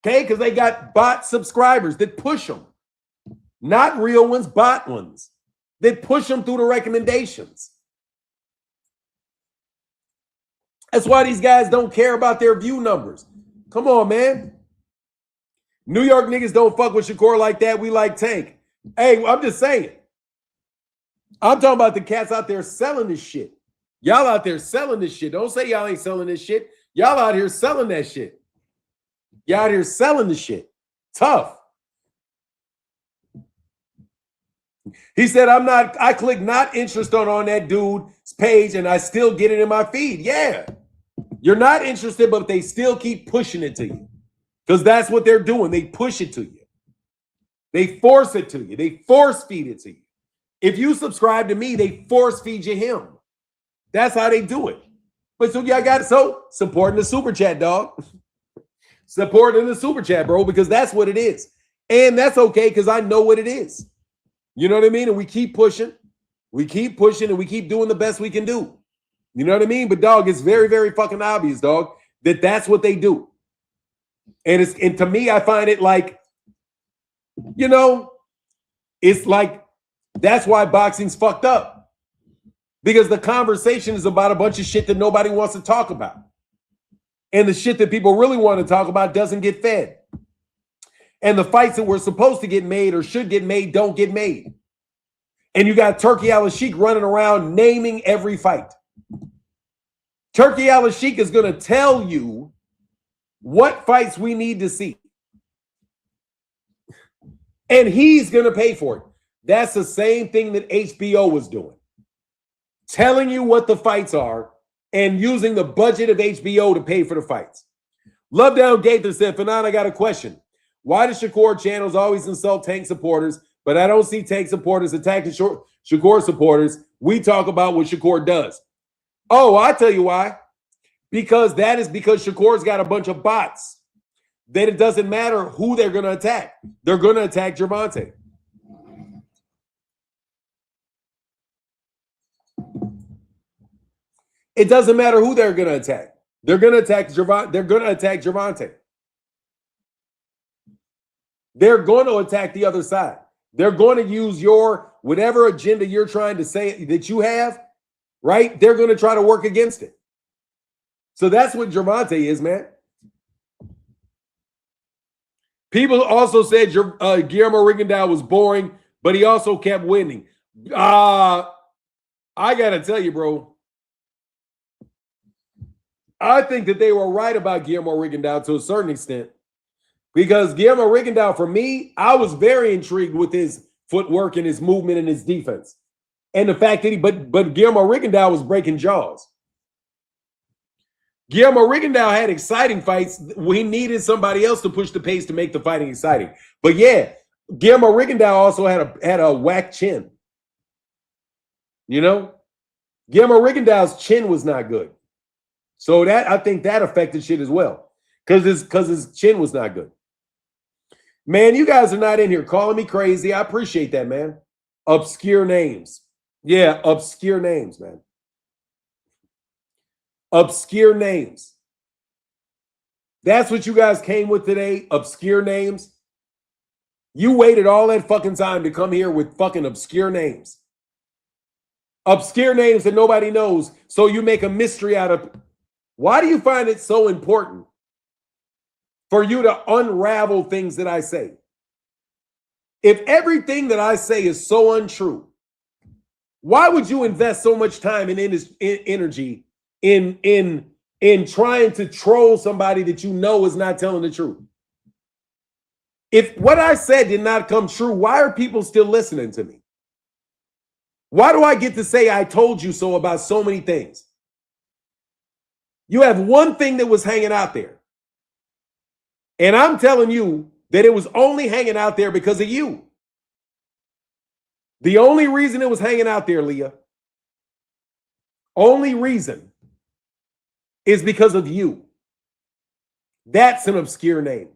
Okay? Because they got bot subscribers that push them. Not real ones, bot ones that push them through the recommendations. That's why these guys don't care about their view numbers. Come on, man. New York niggas don't fuck with Shakur like that. We like Tank. Hey, I'm just saying. I'm talking about the cats out there selling this shit. Y'all out there selling this shit. Don't say y'all ain't selling this shit. Y'all out here selling that shit. Y'all out here selling the shit. Tough. He said, I click not interested on that dude's page and I still get it in my feed. Yeah. You're not interested, but they still keep pushing it to you. Because that's what they're doing. They push it to you. They force it to you. They force feed it to you. If you subscribe to me, they force feed you him. That's how they do it. But so y'all got supporting the super chat, dog. Supporting the super chat, bro, because that's what it is. And that's okay because I know what it is. You know what I mean? And we keep pushing. We keep pushing and we keep doing the best we can do. You know what I mean? But dog, it's very, very fucking obvious, dog, that that's what they do. And to me, I find it like, you know, it's like that's why boxing's fucked up. Because the conversation is about a bunch of shit that nobody wants to talk about. And the shit that people really want to talk about doesn't get fed. And the fights that were supposed to get made or should get made don't get made. And you got Turkey Al-Sheikh running around naming every fight. Turkey Al-Sheikh is going to tell you what fights we need to see. And he's going to pay for it. That's the same thing that HBO was doing. Telling you what the fights are and using the budget of HBO to pay for the fights. Love Down Gaither said, Fanon, I got a question. Why do Shakur channels always insult Tank supporters, but I don't see Tank supporters attacking Shakur supporters? We talk about what Shakur does. Oh, I'll tell you why. Because Shakur's got a bunch of bots. That it doesn't matter who they're going to attack. They're going to attack Gervonta. It doesn't matter who they're going to attack. They're going to attack Gervonta. They're going to attack Gervonta. they're going to attack the other side. They're going to use your whatever agenda you're trying to say that you have, right? They're going to try to work against it. So that's what Gervonta is, man. People also said Guillermo Rigondeaux was boring, but he also kept winning. I got to tell you, bro, I think that they were right about Guillermo Rigondeaux to a certain extent. Because Guillermo Rigondeaux, for me, I was very intrigued with his footwork and his movement and his defense. And the fact that but Guillermo Rigondeaux was breaking jaws. Guillermo Rigondeaux had exciting fights. We needed somebody else to push the pace to make the fighting exciting. But yeah, Guillermo Rigondeaux also had a whack chin. You know? Guillermo Rigondeaux's chin was not good. So I think that affected shit as well. Because his chin was not good. Man, you guys are not in here calling me crazy. I appreciate that, man. Obscure names. Yeah, obscure names, man. Obscure names. That's what you guys came with today, obscure names. You waited all that fucking time to come here with fucking obscure names. Obscure names that nobody knows, so you make a mystery out of. Why do you find it so important for you to unravel things that I say? If everything that I say is so untrue, why would you invest so much time and energy in trying to troll somebody that you know is not telling the truth? If what I said did not come true, why are people still listening to me? Why do I get to say I told you so about so many things? You have one thing that was hanging out there. And I'm telling you that it was only hanging out there because of you. The only reason it was hanging out there, Leah, only reason is because of you. That's an obscure name.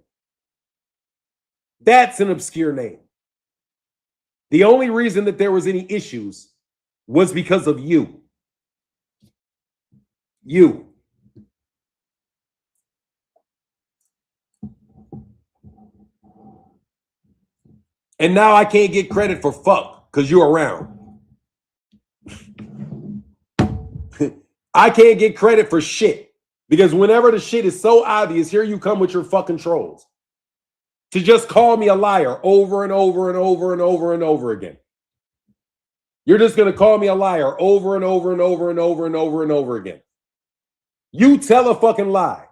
That's an obscure name. The only reason that there was any issues was because of you. You. And now I can't get credit for fuck because you're around. I can't get credit for shit because whenever the shit is so obvious, here you come with your fucking trolls to just call me a liar over and over and over and over and over again. You're just going to call me a liar over and over and over and over and over and over again. You tell a fucking lie.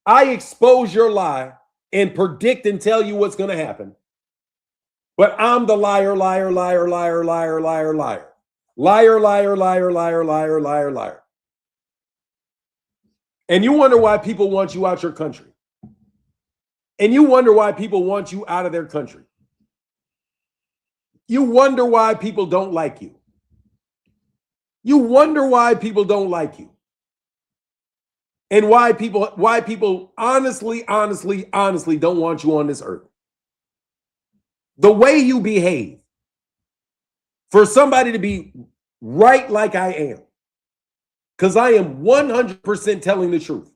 I expose your lie and predict and tell you what's going to happen. But I'm the liar, liar, liar, liar, liar, liar, liar. Liar, liar, liar, liar, liar, liar, liar. And you wonder why people want you out your country. And you wonder why people want you out of their country. You wonder why people don't like you. You wonder why people don't like you. And why people honestly don't want you on this earth. The way you behave, for somebody to be right like I am, because I am 100% telling the truth.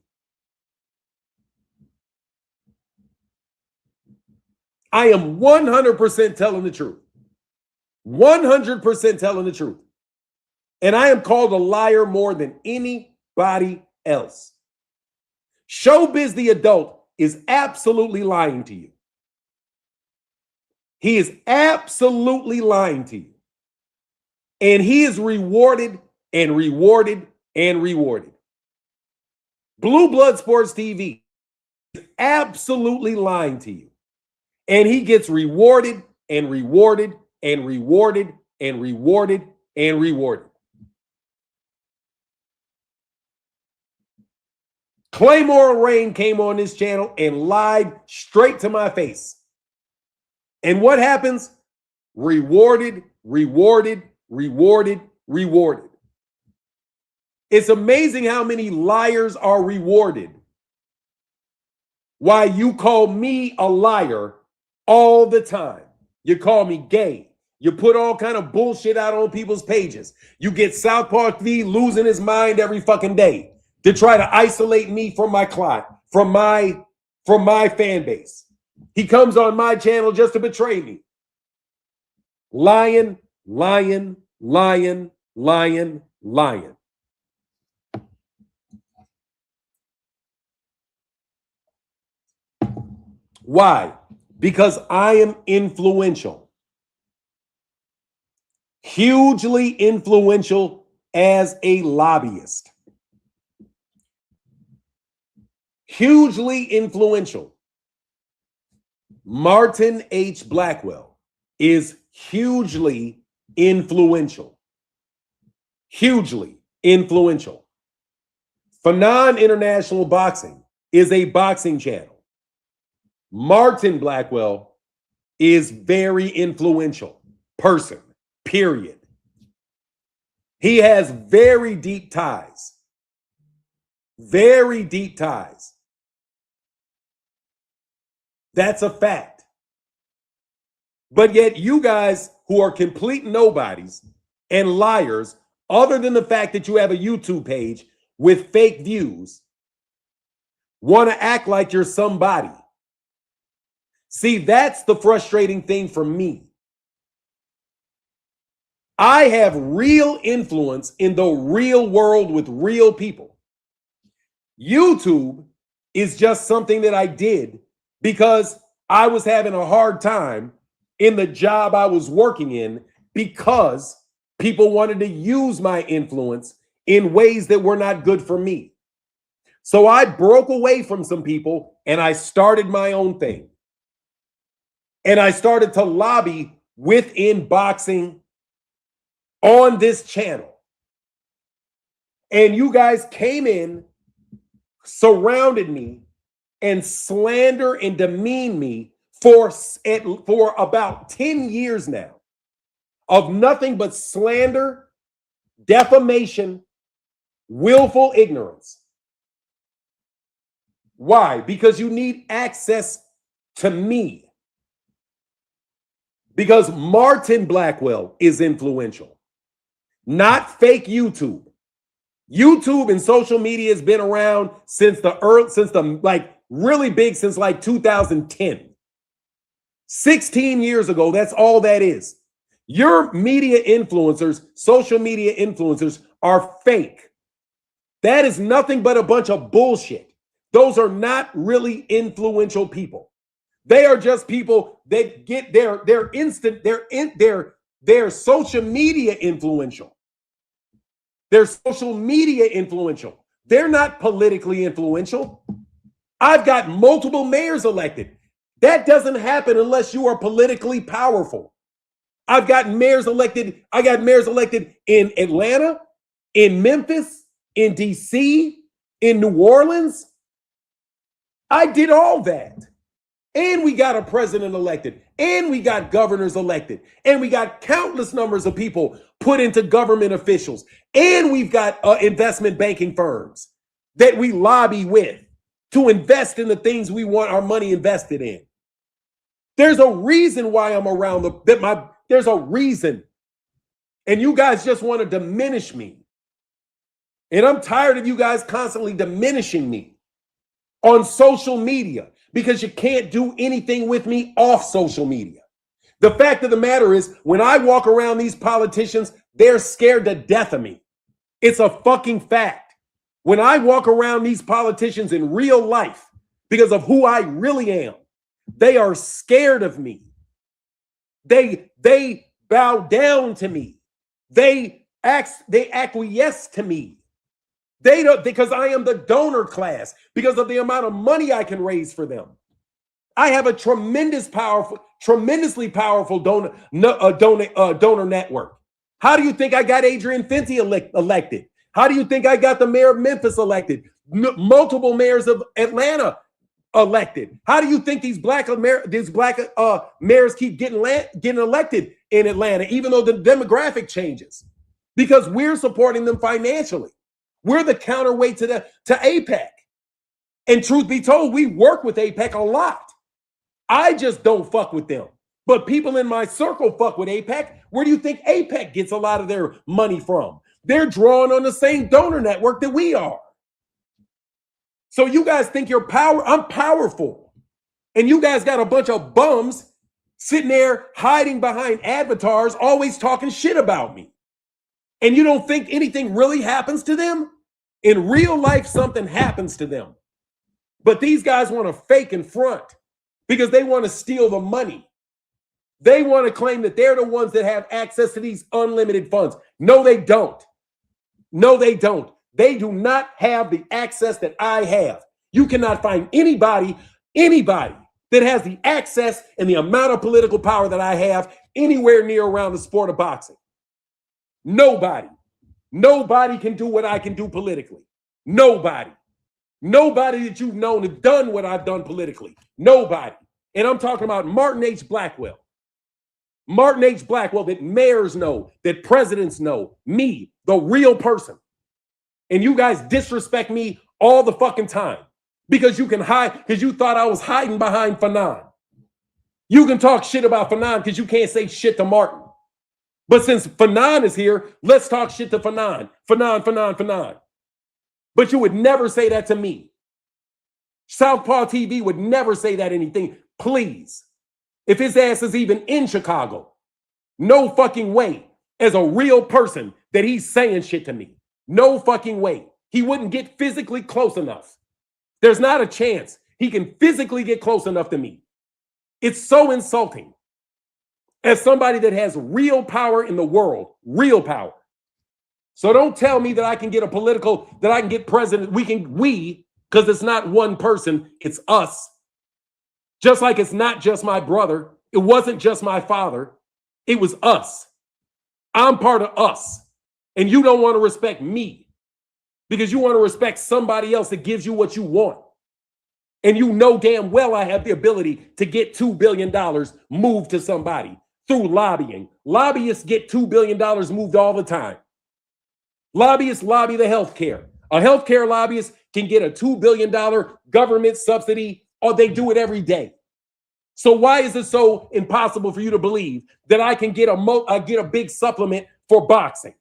I am 100% telling the truth. 100% telling the truth. And I am called a liar more than anybody else. Showbiz the adult is absolutely lying to you. He is absolutely lying to you. And he is rewarded and rewarded and rewarded. Blue Blood Sports TV is absolutely lying to you. And he gets rewarded and rewarded and rewarded and rewarded and rewarded. Claymore Rain came on this channel and lied straight to my face. And what happens? Rewarded, rewarded, rewarded, rewarded. It's amazing how many liars are rewarded. Why you call me a liar all the time. You call me gay. You put all kind of bullshit out on people's pages. You get Southpaw TV losing his mind every fucking day to try to isolate me from my client, from my fan base. He comes on my channel just to betray me. Lying, lying, lying, lying, lying. Why? Because I am influential. Hugely influential as a lobbyist. Hugely influential. Martin H. Blackwell is hugely influential. Hugely influential. Fanon International Boxing is a boxing channel. Martin Blackwell is very influential person, period. He has very deep ties. Very deep ties. That's a fact. But yet you guys who are complete nobodies and liars, other than the fact that you have a YouTube page with fake views, want to act like you're somebody. See, that's the frustrating thing for me. I have real influence in the real world with real people. YouTube is just something that I did because I was having a hard time in the job I was working in because people wanted to use my influence in ways that were not good for me. So I broke away from some people and I started my own thing. And I started to lobby within boxing on this channel. And you guys came in, surrounded me, and slander and demean me for about 10 years now of nothing but slander, defamation, willful ignorance. Why? Because you need access to me. Because Martin Blackwell is influential, not fake YouTube. YouTube and social media has been around since really big since like 2010. 16 years ago, that's all that is. Your media influencers, social media influencers are fake. That is nothing but a bunch of bullshit. Those are not really influential people. They are just people that get their social media influential. They're social media influential. They're not politically influential. I've got multiple mayors elected. That doesn't happen unless you are politically powerful. I've got mayors elected. I got mayors elected in Atlanta, in Memphis, in DC, in New Orleans. I did all that. And we got a president elected, and we got governors elected, and we got countless numbers of people put into government officials, and we've got investment banking firms that we lobby with to invest in the things we want our money invested in. There's a reason why I'm around there's a reason. And you guys just want to diminish me. And I'm tired of you guys constantly diminishing me on social media. Because you can't do anything with me off social media. The fact of the matter is, when I walk around these politicians, they're scared to death of me. It's a fucking fact. When I walk around these politicians in real life, because of who I really am, they are scared of me. They bow down to me. They acquiesce to me. They don't, because I am the donor class, because of the amount of money I can raise for them. I have a tremendously powerful donor network. How do you think I got Adrian Fenty elected? How do you think I got the mayor of Memphis elected? Multiple mayors of Atlanta elected. How do you think these black mayors keep getting elected in Atlanta, even though the demographic changes? Because we're supporting them financially. We're the counterweight to AIPAC. And truth be told, we work with AIPAC a lot. I just don't fuck with them. But people in my circle fuck with AIPAC. Where do you think AIPAC gets a lot of their money from? They're drawing on the same donor network that we are. So you guys think you're I'm powerful. And you guys got a bunch of bums sitting there hiding behind avatars, always talking shit about me. And you don't think anything really happens to them? In real life, something happens to them. But these guys want to fake and front because they want to steal the money. They want to claim that they're the ones that have access to these unlimited funds. No, they don't. No, they don't. They do not have the access that I have. You cannot find anybody that has the access and the amount of political power that I have anywhere near around the sport of boxing. Nobody. Nobody can do what I can do politically. Nobody. Nobody that you've known has done what I've done politically. Nobody. And I'm talking about Martin H. Blackwell. Martin H. Blackwell that mayors know, that presidents know, me, the real person. And you guys disrespect me all the fucking time because you can hide, because you thought I was hiding behind Fanon. You can talk shit about Fanon because you can't say shit to Martin. But since Fanon is here, let's talk shit to Fanon. Fanon. But you would never say that to me. Southpaw TV would never say that anything. Please. If his ass is even in Chicago, no fucking way as a real person that he's saying shit to me. No fucking way. He wouldn't get physically close enough. There's not a chance he can physically get close enough to me. It's so insulting. As somebody that has real power in the world, real power. So don't tell me that I can get a political, that I can get president. We, because it's not one person, it's us. Just like it's not just my brother. It wasn't just my father. It was us. I'm part of us. And you don't want to respect me because you want to respect somebody else that gives you what you want. And you know damn well I have the ability to get $2 billion moved to somebody through lobbying. Lobbyists get $2 billion moved all the time. Lobbyists lobby the healthcare. A healthcare lobbyist can get a $2 billion government subsidy, or they do it every day. So why is it so impossible for you to believe that I can get a big supplement for boxing?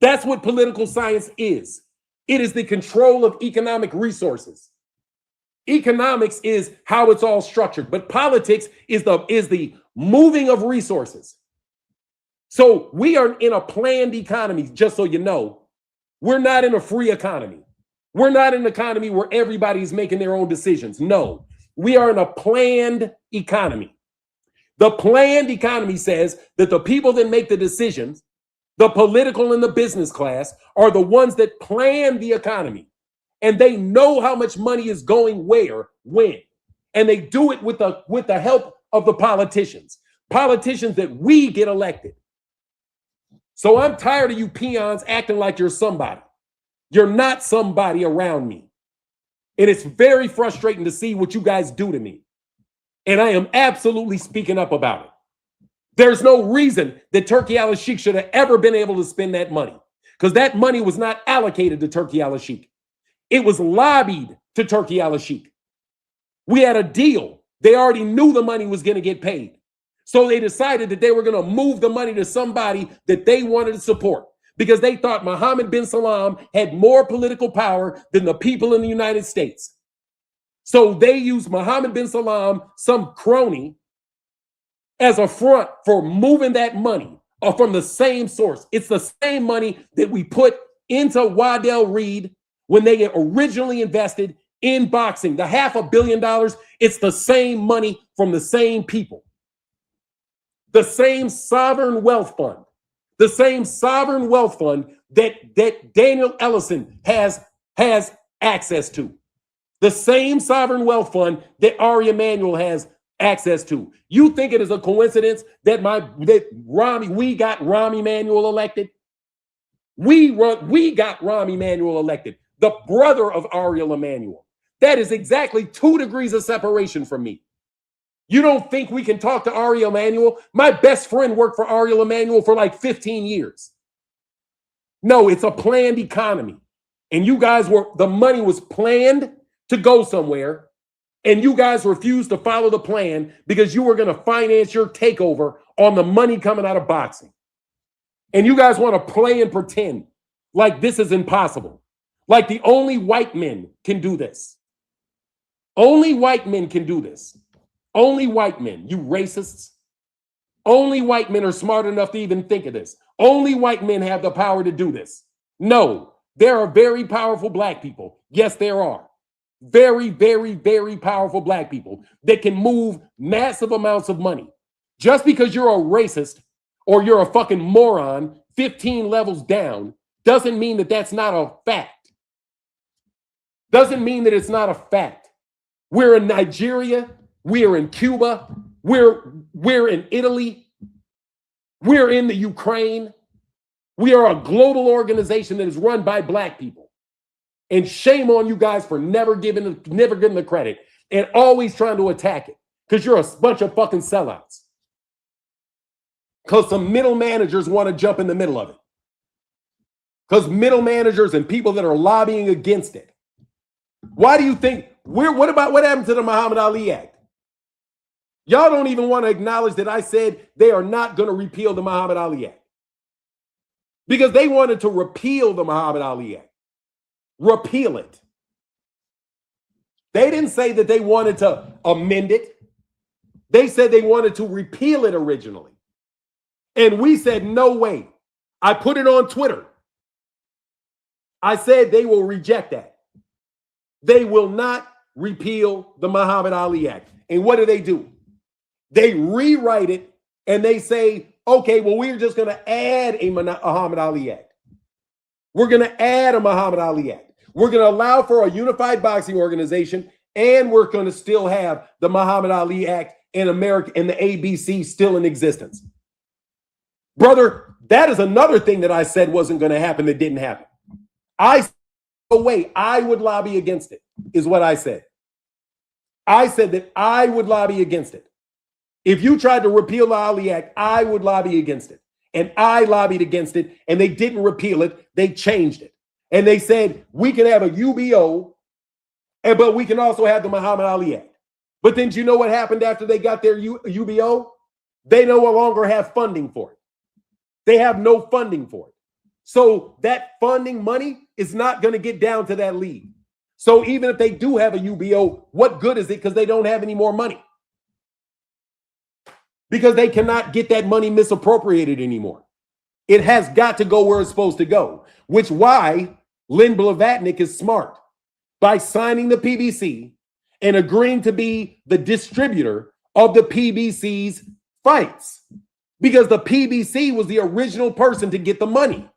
That's what political science is. It is the control of economic resources. Economics is how it's all structured, but politics is the moving of resources. So we are in a planned economy, just so you know. We're not in a free economy. We're not in an economy where everybody's making their own decisions. No, we are in a planned economy. The planned economy says that the people that make the decisions, the political and the business class, are the ones that plan the economy. And they know how much money is going where, when. And they do it with the help of the politicians that we get elected. So I'm tired of you peons acting like you're somebody. You're not somebody around me. And it's very frustrating to see what you guys do to me. And I am absolutely speaking up about it. There's no reason that Turki al-Sheikh should have ever been able to spend that money, because that money was not allocated to Turki al-Sheikh. It was lobbied to Turki al-Sheikh. We had a deal. They already knew the money was going to get paid. So they decided that they were going to move the money to somebody that they wanted to support because they thought Mohammed bin Salman had more political power than the people in the United States. So they used Mohammed bin Salman, some crony, as a front for moving that money from the same source. It's the same money that we put into Waddell Reed when they originally invested in boxing. The $500 million, it's the same money from the same people. The same sovereign wealth fund. The same sovereign wealth fund that Daniel Ellison has access to. The same sovereign wealth fund that Ari Emanuel has access to. You think it is a coincidence that we got Rahm Emanuel elected? We got Rahm Emanuel elected, the brother of Ariel Emanuel. That is exactly 2 degrees of separation from me. You don't think we can talk to Ariel Emanuel? My best friend worked for Ariel Emanuel for like 15 years. No, it's a planned economy. And you guys the money was planned to go somewhere. And you guys refused to follow the plan because you were going to finance your takeover on the money coming out of boxing. And you guys want to play and pretend like this is impossible. Like the only white men can do this. Only white men can do this. Only white men, you racists. Only white men are smart enough to even think of this. Only white men have the power to do this. No, there are very powerful black people. Yes, there are. Very, very, very powerful black people that can move massive amounts of money. Just because you're a racist or you're a fucking moron 15 levels down doesn't mean that that's not a fact. Doesn't mean that it's not a fact. We're in Nigeria. We're in Cuba. We're in Italy. We're in the Ukraine. We are a global organization that is run by black people. And shame on you guys for never giving the credit and always trying to attack it because you're a bunch of fucking sellouts. Because some middle managers want to jump in the middle of it. Because middle managers and people that are lobbying against it. Why do you think what happened to the Muhammad Ali Act? Y'all don't even want to acknowledge that I said they are not going to repeal the Muhammad Ali Act. Because they wanted to repeal the Muhammad Ali Act. Repeal it. They didn't say that they wanted to amend it. They said they wanted to repeal it originally. And we said, no way. I put it on Twitter. I said they will reject that. They will not repeal the Muhammad Ali Act. And what do? They rewrite it and they say, okay, well, we're just going to add a Muhammad Ali Act. We're going to add a Muhammad Ali Act. We're going to allow for a unified boxing organization, and we're going to still have the Muhammad Ali Act in America and the ABC still in existence. Brother, that is another thing that I said wasn't going to happen that didn't happen. I said, no way, I would lobby against it, is what I said. I said that I would lobby against it. If you tried to repeal the Ali Act, I would lobby against it. And I lobbied against it, and they didn't repeal it. They changed it. And they said, we can have a UBO, but we can also have the Muhammad Ali Act. But then do you know what happened after they got their UBO? They no longer have funding for it. They have no funding for it. So that funding money is not going to get down to that league. So even if they do have a UBO, what good is it? Because they don't have any more money. Because they cannot get that money misappropriated anymore. It has got to go where it's supposed to go, which why Len Blavatnik is smart by signing the PBC and agreeing to be the distributor of the PBC's fights, because the PBC was the original person to get the money.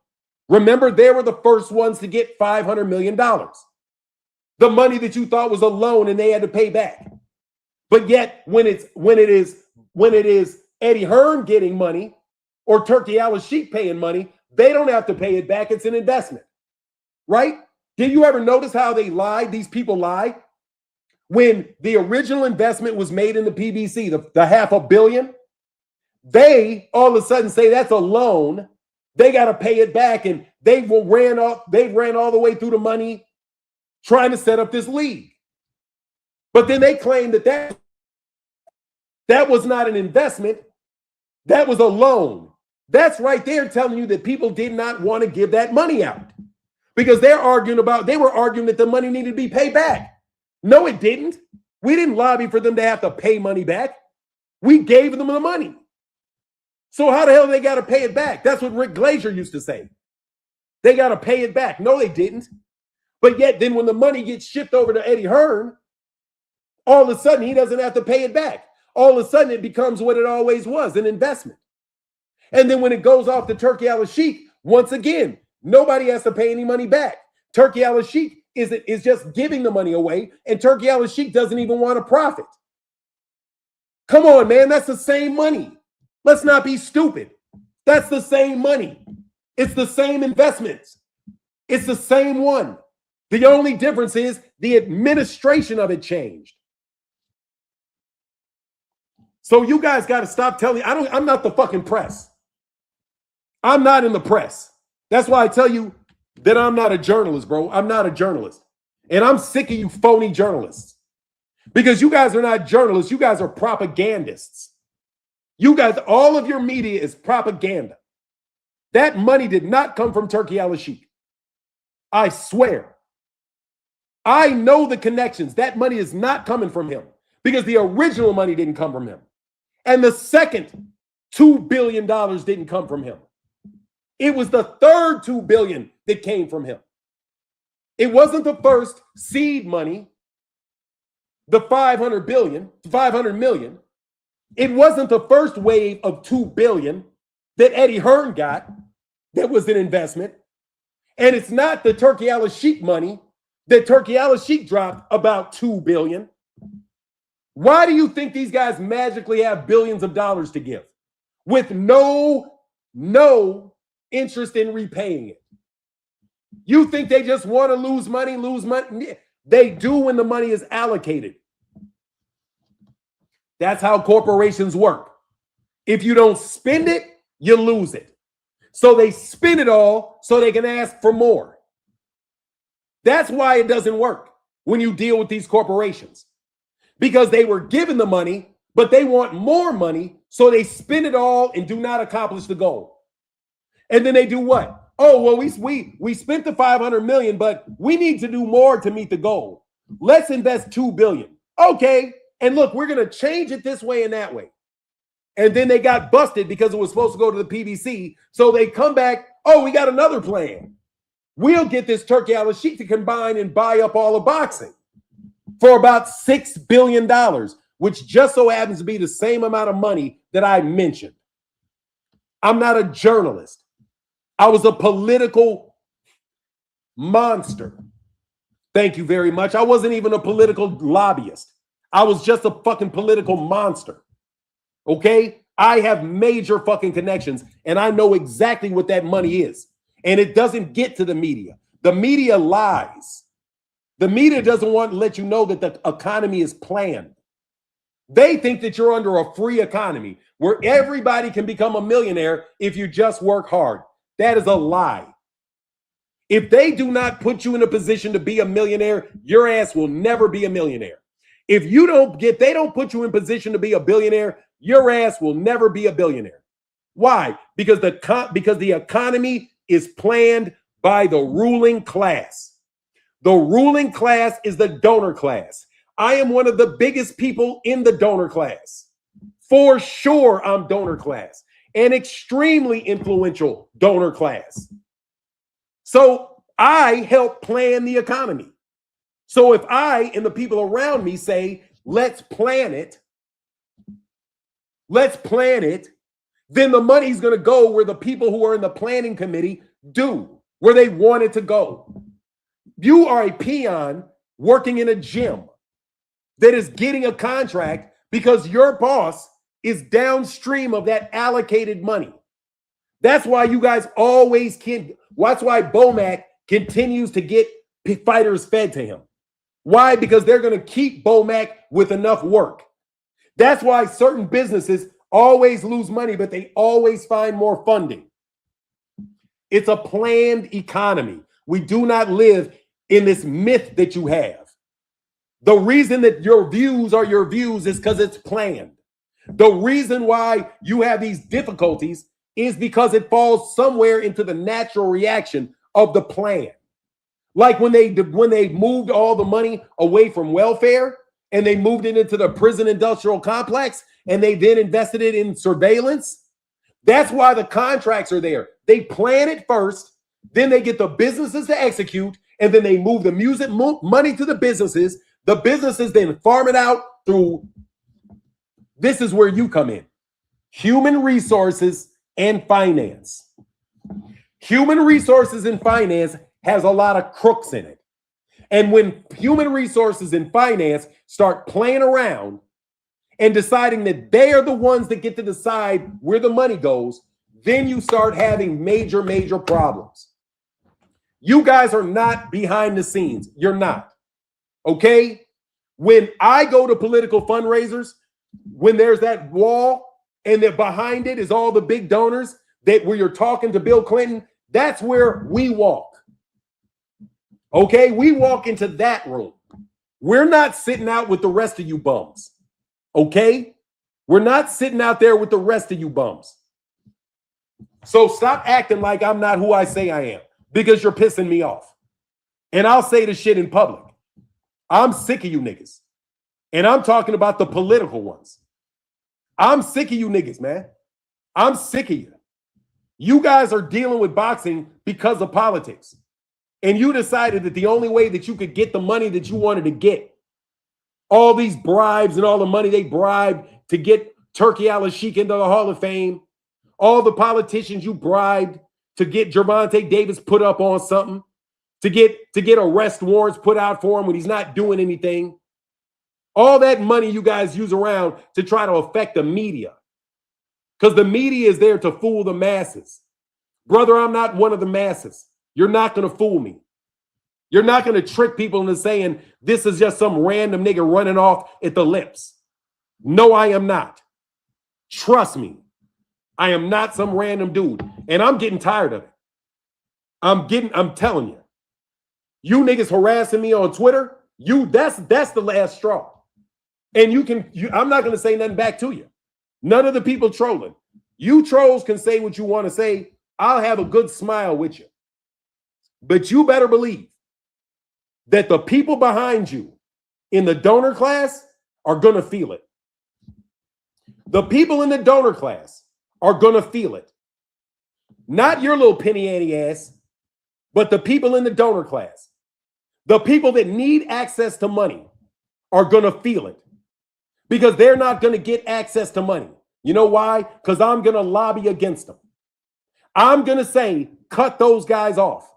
Remember, they were the first ones to get $500 million. The money that you thought was a loan and they had to pay back. But yet when it is Eddie Hearn getting money or Turki Al-Sheikh paying money, they don't have to pay it back. It's an investment, right? Did you ever notice how they lied? These people lie. When the original investment was made in the PBC, the $500 million, they all of a sudden say that's a loan. They got to pay it back, and they ran all the way through the money trying to set up this league. But then they claim that was not an investment. That was a loan. That's right there telling you that people did not want to give that money out because they were arguing that the money needed to be paid back. No, it didn't. We didn't lobby for them to have to pay money back. We gave them the money. So how the hell they got to pay it back? That's what Rick Glazier used to say. They got to pay it back. No, they didn't. But yet then when the money gets shipped over to Eddie Hearn, all of a sudden he doesn't have to pay it back. All of a sudden it becomes what it always was, an investment. And then when it goes off to Turki Al-Sheikh, once again, nobody has to pay any money back. Turki Al-Sheikh is just giving the money away, and Turki Al-Sheikh doesn't even want a profit. Come on, man, that's the same money. Let's not be stupid. That's the same money. It's the same investments. It's the same one. The only difference is the administration of it changed. So you guys got to stop telling me. I'm not the fucking press. I'm not in the press. That's why I tell you that I'm not a journalist, bro. I'm not a journalist. And I'm sick of you phony journalists. Because you guys are not journalists. You guys are propagandists. You guys, all of your media is propaganda. That money did not come from Turki Al-Sheikh. I swear. I know the connections. That money is not coming from him because the original money didn't come from him. And the second $2 billion didn't come from him. It was the third $2 billion that came from him. It wasn't the first seed money, the 500 million. It wasn't the first wave of $2 billion that Eddie Hearn got that was an investment. And it's not the Turkey al-Sheikh money that Turkey al-Sheikh dropped about $2 billion. Why do you think these guys magically have billions of dollars to give with no interest in repaying it? You think they just want to lose money? They do when the money is allocated. That's how corporations work. If you don't spend it, you lose it. So they spend it all so they can ask for more. That's why it doesn't work when you deal with these corporations. Because they were given the money, but they want more money, so they spend it all and do not accomplish the goal. And then they do what? Oh, well, we spent the 500 million, but we need to do more to meet the goal. Let's invest 2 billion. Okay. And look, we're going to change it this way and that way. And then they got busted because it was supposed to go to the PBC. So they come back. Oh, we got another plan. We'll get this Turkey al-Sheikh to combine and buy up all of boxing for about $6 billion, which just so happens to be the same amount of money that I mentioned. I'm not a journalist. I was a political monster. Thank you very much. I wasn't even a political lobbyist. I was just a fucking political monster. Okay? I have major fucking connections, and I know exactly what that money is. And it doesn't get to the media. The media lies. The media doesn't want to let you know that the economy is planned. They think that you're under a free economy where everybody can become a millionaire if you just work hard. That is a lie. If they do not put you in a position to be a millionaire, your ass will never be a millionaire. If they don't put you in position to be a billionaire, your ass will never be a billionaire. Why? Because the economy is planned by the ruling class. The ruling class is the donor class. I am one of the biggest people in the donor class. For sure, I'm donor class. An extremely influential donor class. So I help plan the economy. So if I and the people around me say, let's plan it, then the money's going to go where the people who are in the planning committee do, where they want it to go. You are a peon working in a gym that is getting a contract because your boss is downstream of that allocated money. That's why you guys always can. That's why Bomac continues to get fighters fed to him. Why? Because they're going to keep Bomac with enough work. That's why certain businesses always lose money, but they always find more funding. It's a planned economy. We do not live in this myth that you have. The reason that your views are your views is because it's planned. The reason why you have these difficulties is because it falls somewhere into the natural reaction of the plan. Like when they moved all the money away from welfare and they moved it into the prison industrial complex and they then invested it in surveillance. That's why the contracts are there. They plan it first, then they get the businesses to execute, and then they move the music money to the businesses. The businesses then farm it out through. This is where you come in. Human resources and finance. Human resources and finance has a lot of crooks in it. And when human resources and finance start playing around and deciding that they are the ones that get to decide where the money goes, then you start having major, major problems. You guys are not behind the scenes. You're not. Okay? When I go to political fundraisers, when there's that wall and that behind it is all the big donors that where you're talking to Bill Clinton, that's where we walk. Okay? We walk into that room. We're not sitting out with the rest of you bums. Okay? We're not sitting out there with the rest of you bums. So stop acting like I'm not who I say I am, because you're pissing me off. And I'll say the shit in public. I'm sick of you niggas. And I'm talking about the political ones. I'm sick of you niggas, man. I'm sick of you. You guys are dealing with boxing because of politics. And you decided that the only way that you could get the money that you wanted to get, all these bribes and all the money they bribed to get Turkey Al-Sheikh into the Hall of Fame, all the politicians you bribed to get Gervonta Davis put up on something, to get arrest warrants put out for him when he's not doing anything. All that money you guys use around to try to affect the media. Because the media is there to fool the masses. Brother, I'm not one of the masses. You're not going to fool me. You're not going to trick people into saying this is just some random nigga running off at the lips. No, I am not. Trust me. I am not some random dude. And I'm getting tired of it. I'm telling you. You niggas harassing me on Twitter, that's the last straw. And I'm not going to say nothing back to you. None of the people trolling. You trolls can say what you want to say. I'll have a good smile with you. But you better believe that the people behind you in the donor class are going to feel it. The people in the donor class are going to feel it. Not your little penny ante ass, but the people in the donor class. The people that need access to money are going to feel it because they're not going to get access to money. You know why? Because I'm going to lobby against them. I'm going to say, cut those guys off.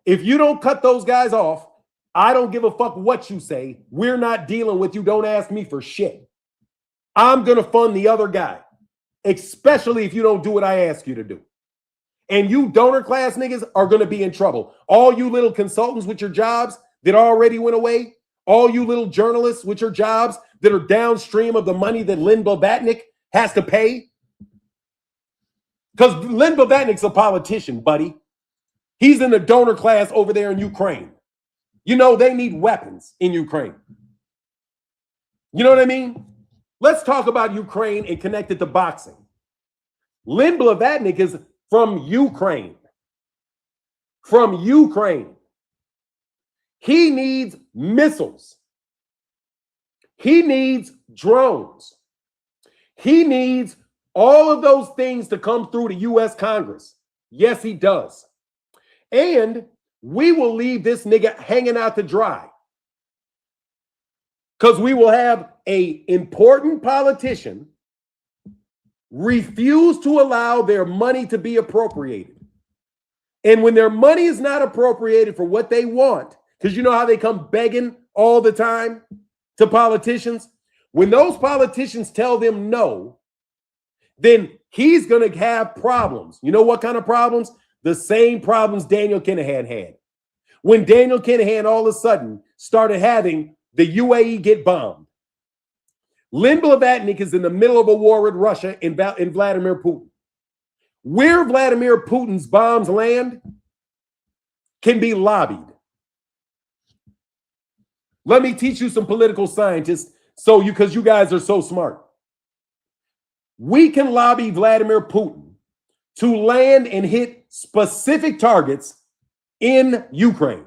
If you don't cut those guys off, I don't give a fuck what you say. We're not dealing with you. Don't ask me for shit. I'm going to fund the other guy, especially if you don't do what I ask you to do. And you donor class niggas are going to be in trouble. All you little consultants with your jobs that already went away, all you little journalists with your jobs that are downstream of the money that Len Blavatnik has to pay. Because Len Blavatnik's a politician, buddy. He's in the donor class over there in Ukraine. You know, they need weapons in Ukraine. You know what I mean? Let's talk about Ukraine and connect it to boxing. Len Blavatnik is from Ukraine. From Ukraine. He needs missiles. He needs drones. He needs all of those things to come through the U.S. Congress. Yes, he does. And we will leave this nigga hanging out to dry. Because we will have an important politician refuse to allow their money to be appropriated. And when their money is not appropriated for what they want, because you know how they come begging all the time to politicians, when those politicians tell them no, then he's going to have problems. You know what kind of problems? The same problems Daniel Kinahan had. When Daniel Kinahan all of a sudden started having the UAE get bombed. Len Blavatnik is in the middle of a war with Russia and Vladimir Putin. Where Vladimir Putin's bombs land can be lobbied. Let me teach you some political scientists because you guys are so smart. We can lobby Vladimir Putin to land and hit specific targets in Ukraine.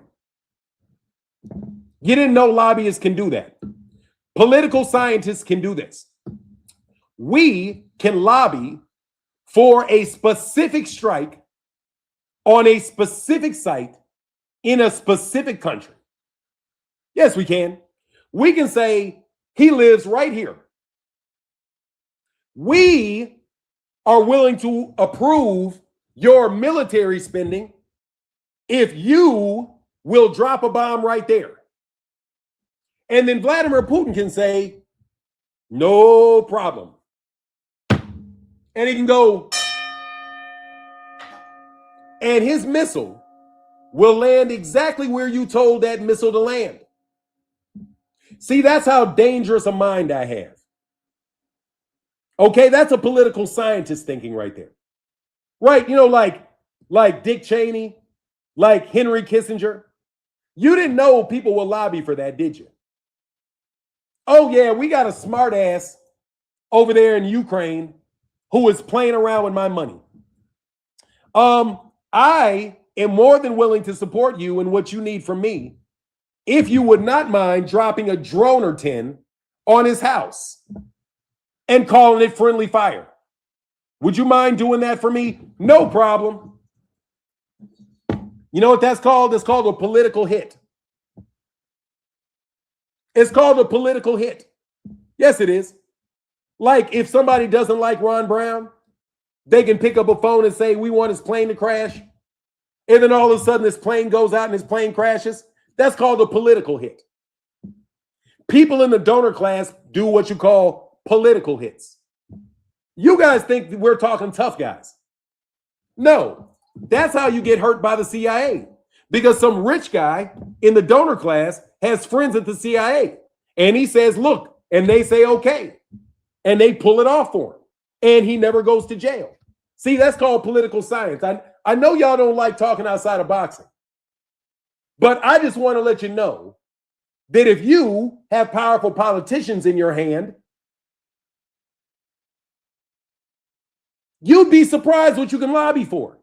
You didn't know lobbyists can do that. Political scientists can do this. We can lobby for a specific strike on a specific site in a specific country. Yes, we can. We can say he lives right here. We are willing to approve your military spending if you will drop a bomb right there. And then Vladimir Putin can say, no problem. And he can go, and his missile will land exactly where you told that missile to land. See, that's how dangerous a mind I have. Okay, that's a political scientist thinking right there. Right, you know, like Dick Cheney, like Henry Kissinger. You didn't know people will lobby for that, did you? Oh, yeah, we got a smart ass over there in Ukraine who is playing around with my money. I am more than willing to support you in what you need from me if you would not mind dropping a drone or 10 on his house and calling it friendly fire. Would you mind doing that for me? No problem. You know what that's called? It's called a political hit. It's called a political hit. Yes, it is. Like if somebody doesn't like Ron Brown, they can pick up a phone and say, we want his plane to crash. And then all of a sudden his plane goes out and his plane crashes. That's called a political hit. People in the donor class do what you call political hits. You guys think we're talking tough guys. No, that's how you get hurt by the CIA. Because some rich guy in the donor class has friends at the CIA. And he says, look, and they say, okay. And they pull it off for him. And he never goes to jail. See, that's called political science. I know y'all don't like talking outside of boxing. But I just want to let you know that if you have powerful politicians in your hand, you'd be surprised what you can lobby for.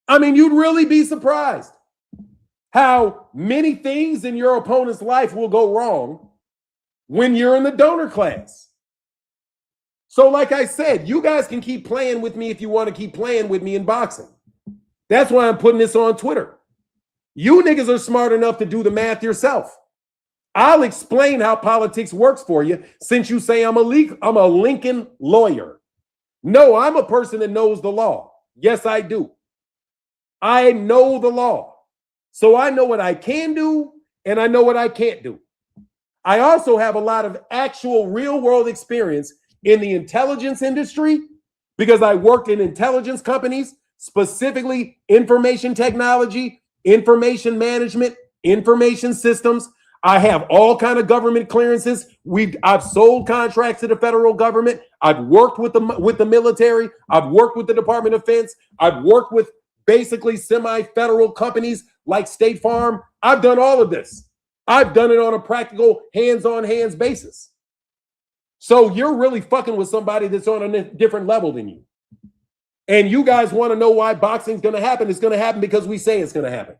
I mean, you'd really be surprised how many things in your opponent's life will go wrong when you're in the donor class. So like I said, you guys can keep playing with me if you want to keep playing with me in boxing. That's why I'm putting this on Twitter. You niggas are smart enough to do the math yourself. I'll explain how politics works for you since you say I'm a Lincoln lawyer. No, I'm a person that knows the law. Yes, I do. I know the law. So I know what I can do and I know what I can't do. I also have a lot of actual real world experience in the intelligence industry because I worked in intelligence companies, specifically information technology, information management, information systems. I have all kind of government clearances. I've sold contracts to the federal government. I've worked with the military. I've worked with the Department of Defense. I've worked with basically semi-federal companies like State Farm. I've done all of this. I've done it on a practical hands-on-hands basis. So you're really fucking with somebody that's on a different level than you. And you guys want to know why boxing's going to happen. It's going to happen because we say it's going to happen.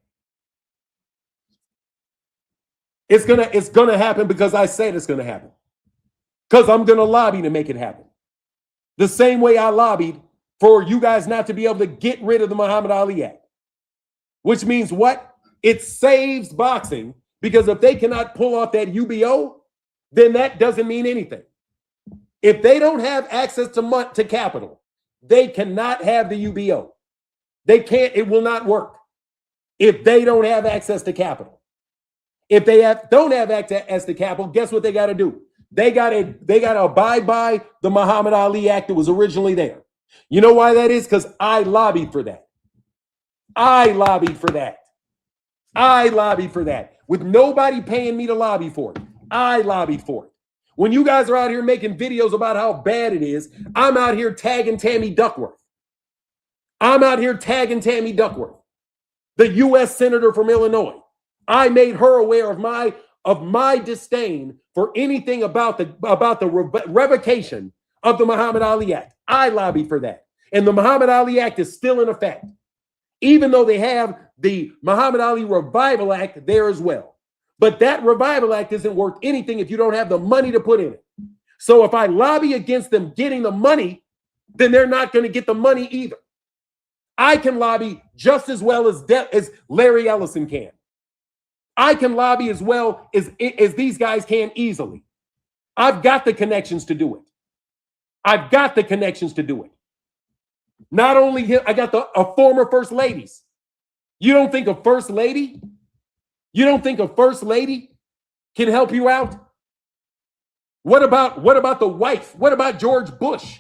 It's gonna happen because I said it's gonna happen. Because I'm gonna lobby to make it happen. The same way I lobbied for you guys not to be able to get rid of the Muhammad Ali Act. Which means what? It saves boxing because if they cannot pull off that UBO, then that doesn't mean anything. If they don't have access to capital, they cannot have the UBO. They can't, it will not work if they don't have access to capital. If they don't have access to capital, guess what they got to do? They got to abide by the Muhammad Ali Act that was originally there. You know why that is? Because I lobbied for that. I lobbied for that. I lobbied for that. With nobody paying me to lobby for it. I lobbied for it. When you guys are out here making videos about how bad it is, I'm out here tagging Tammy Duckworth. I'm out here tagging Tammy Duckworth, the U.S. Senator from Illinois. I made her aware of my disdain for anything about the revocation of the Muhammad Ali Act. I lobbied for that. And the Muhammad Ali Act is still in effect, even though they have the Muhammad Ali Revival Act there as well. But that Revival Act isn't worth anything if you don't have the money to put in it. So if I lobby against them getting the money, then they're not going to get the money either. I can lobby just as well as Larry Ellison can. I can lobby as well as these guys can easily. I've got the connections to do it. I've got the connections to do it. Not only him, I got a former first ladies. You don't think a first lady? You don't think a first lady can help you out? What about the wife? What about George Bush?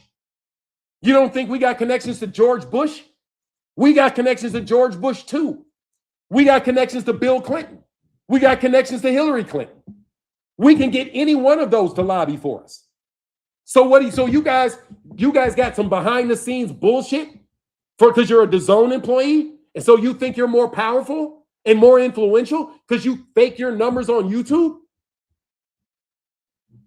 You don't think we got connections to George Bush? We got connections to George Bush too. We got connections to Bill Clinton. We got connections to Hillary Clinton. We can get any one of those to lobby for us. So you guys got some behind the scenes bullshit because you're a Dazn employee, and so you think you're more powerful and more influential because you fake your numbers on YouTube?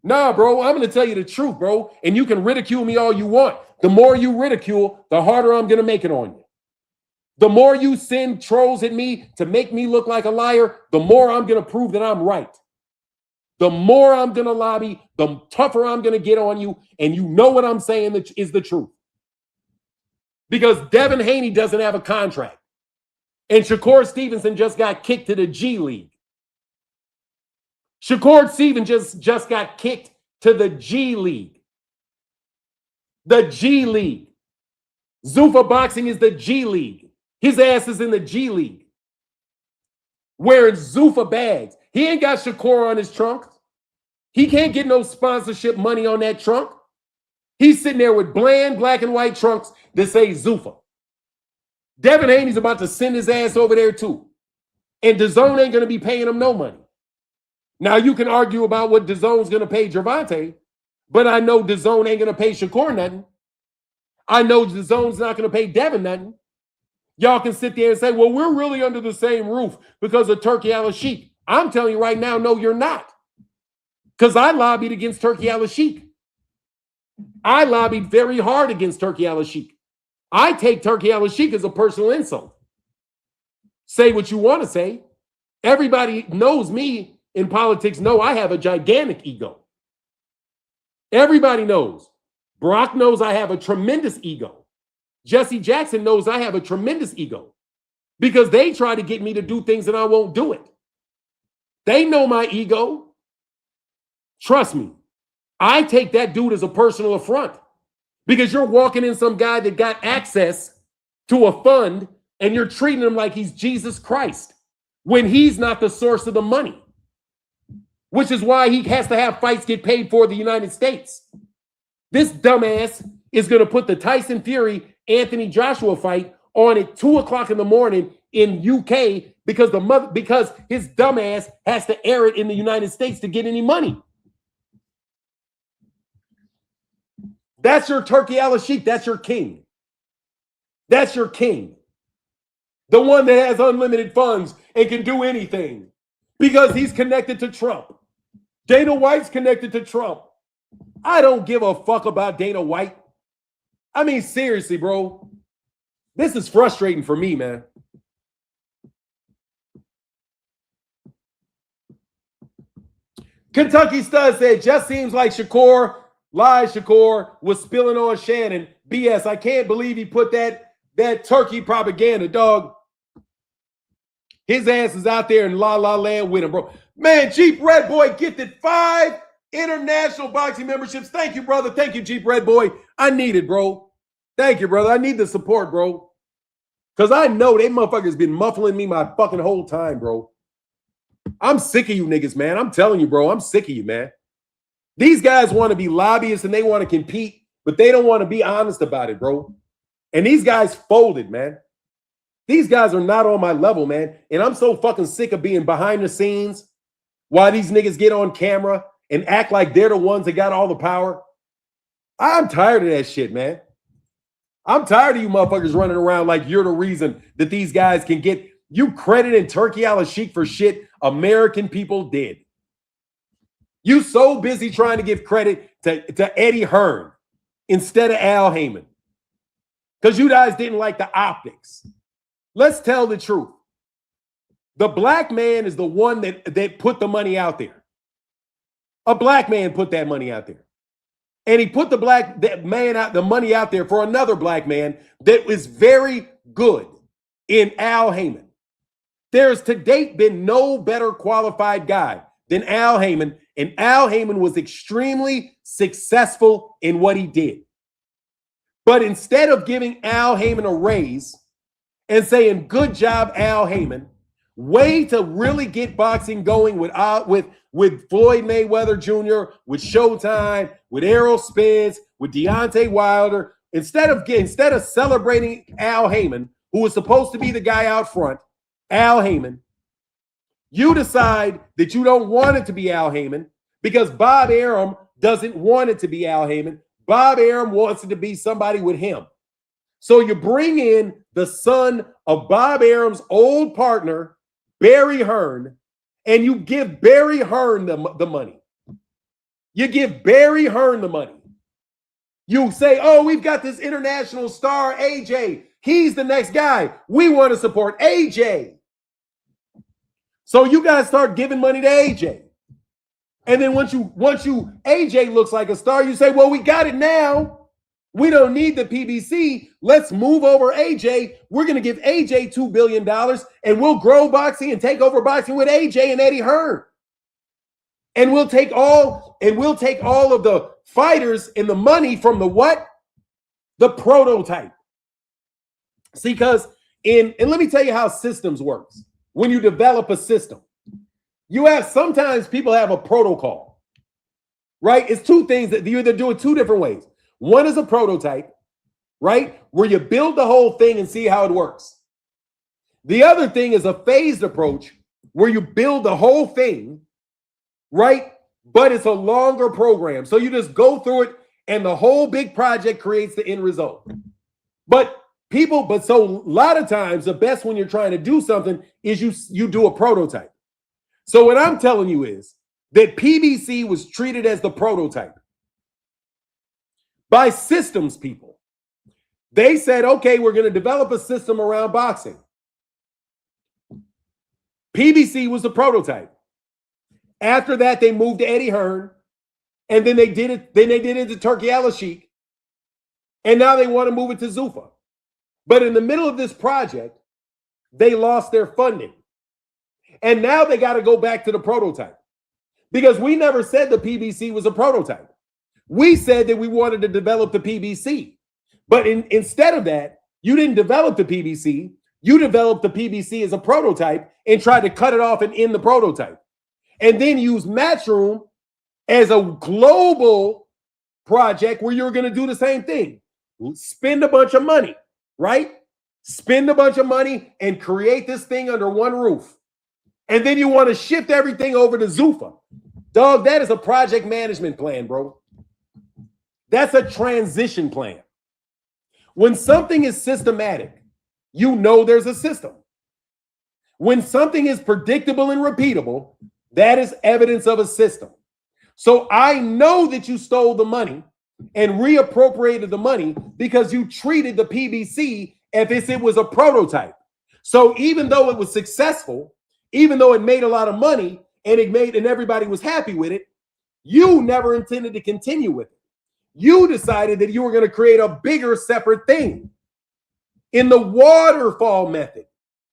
Nah, bro, I'm going to tell you the truth, bro, and you can ridicule me all you want. The more you ridicule, the harder I'm going to make it on you. The more you send trolls at me to make me look like a liar, the more I'm going to prove that I'm right. The more I'm going to lobby, the tougher I'm going to get on you. And you know what I'm saying that is the truth. Because Devin Haney doesn't have a contract. And Shakur Stevenson just got kicked to the G League. Shakur Stevenson just got kicked to the G League. The G League. Zuffa Boxing is the G League. His ass is in the G League. Wearing Zuffa bags. He ain't got Shakur on his trunk. He can't get no sponsorship money on that trunk. He's sitting there with bland black and white trunks that say Zuffa. Devin Haney's about to send his ass over there too. And Dazn ain't going to be paying him no money. Now, you can argue about what Dazon's going to pay Gervonta, but I know Dazn ain't going to pay Shakur nothing. I know Dazon's not going to pay Devin nothing. Y'all can sit there and say, well, we're really under the same roof because of Turki Al-Sheikh. I'm telling you right now, no, you're not. Because I lobbied against Turki Al-Sheikh. I lobbied very hard against Turki Al-Sheikh. I take Turki Al-Sheikh as a personal insult. Say what you want to say. Everybody knows me in politics. Know I have a gigantic ego. Everybody knows. Brock knows I have a tremendous ego. Jesse Jackson knows I have a tremendous ego because they try to get me to do things and I won't do it. They know my ego. Trust me. I take that dude as a personal affront because you're walking in some guy that got access to a fund and you're treating him like he's Jesus Christ when he's not the source of the money, which is why he has to have fights get paid for the United States. This dumbass is going to put the Tyson Fury Anthony Joshua fight on at 2 o'clock in the morning in UK because his dumbass has to air it in the United States to get any money. That's your Turki Al-Sheikh. That's your king. That's your king. The one that has unlimited funds and can do anything because he's connected to Trump. Dana White's connected to Trump. I don't give a fuck about Dana White. I mean, seriously, bro. This is frustrating for me, man. Kentucky Stud said, just seems like Shakur was spilling on Shannon. BS. I can't believe he put that turkey propaganda, dog. His ass is out there in La La Land with him, bro. Man, Jeep Red Boy gifted 5 international boxing memberships. Thank you, brother. Thank you, Jeep Red Boy. I need it, bro. Thank you, brother. I need the support, bro. Because I know they motherfuckers been muffling me my fucking whole time, bro. I'm sick of you niggas, man. I'm telling you, bro. I'm sick of you, man. These guys want to be lobbyists and they want to compete, but they don't want to be honest about it, bro. And these guys folded, man. These guys are not on my level, man. And I'm so fucking sick of being behind the scenes while these niggas get on camera and act like they're the ones that got all the power. I'm tired of that shit, man. I'm tired of you motherfuckers running around like you're the reason that these guys can get you crediting Turki Al-Sheikh for shit American people did. You so busy trying to give credit to Eddie Hearn instead of Al Heyman because you guys didn't like the optics. Let's tell the truth. The black man is the one that put the money out there. A black man put that money out there. And he put the money out there for another black man that was very good in Al Heyman. There's to date been no better qualified guy than Al Heyman, and Al Heyman was extremely successful in what he did. But instead of giving Al Heyman a raise and saying, good job, Al Heyman, way to really get boxing going with Floyd Mayweather Jr., with Showtime, with Errol Spence, with Deontay Wilder, instead of celebrating Al Heyman, who was supposed to be the guy out front, Al Heyman, you decide that you don't want it to be Al Heyman because Bob Arum doesn't want it to be Al Heyman. Bob Arum wants it to be somebody with him. So you bring in the son of Bob Arum's old partner, Barry Hearn, and you give Barry Hearn the money. You give Barry Hearn the money. You say, oh, we've got this international star, AJ. He's the next guy. We want to support AJ. So you guys start giving money to AJ. And then once you AJ looks like a star, you say, well, we got it now. We don't need the PBC. Let's move over AJ. We're going to give AJ $2 billion and we'll grow boxing and take over boxing with AJ and Eddie Hearn. And we'll take all of the fighters and the money from the what? The prototype. See, because and let me tell you how systems works. When you develop a system, sometimes people have a protocol, right? It's two things that you either do it two different ways. One is a prototype, right? Where you build the whole thing and see how it works. The other thing is a phased approach where you build the whole thing, right? But it's a longer program. So you just go through it and the whole big project creates the end result. But so a lot of times the best when you're trying to do something is you do a prototype. So what I'm telling you is that PBC was treated as the prototype by systems people. They said, okay, we're going to develop a system around boxing. PBC was the prototype. After that, they moved to Eddie Hearn, and then they did it to Turkey Al-Sheikh, and now they want to move it to Zuffa. But in the middle of this project, they lost their funding. And now they got to go back to the prototype. Because we never said the PBC was a prototype. We said that we wanted to develop the PBC. But instead of that, you didn't develop the PBC. You developed the PBC as a prototype and tried to cut it off and end the prototype. And then use Matchroom as a global project where you're going to do the same thing. Spend a bunch of money, right? Spend a bunch of money and create this thing under one roof. And then you want to shift everything over to Zuffa. Dog, that is a project management plan, bro. That's a transition plan. When something is systematic, you know there's a system. When something is predictable and repeatable, that is evidence of a system. So I know that you stole the money and reappropriated the money because you treated the PBC as if it was a prototype. So even though it was successful, even though it made a lot of money and everybody was happy with it, you never intended to continue with it. You decided that you were going to create a bigger separate thing in the waterfall method.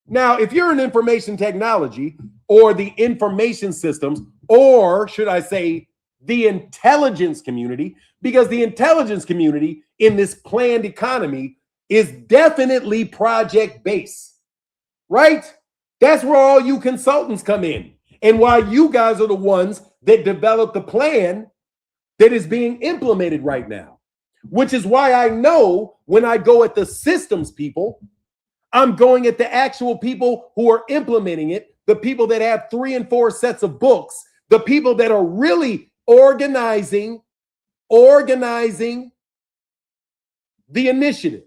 Now, if you're in information technology or the information systems, or should I say the intelligence community, because the intelligence community in this planned economy is definitely project-based, right? That's where all you consultants come in, and why you guys are the ones that develop the plan that is being implemented right now, which is why I know when I go at the systems people, I'm going at the actual people who are implementing it, the people that have 3 and 4 sets of books, the people that are really organizing the initiative.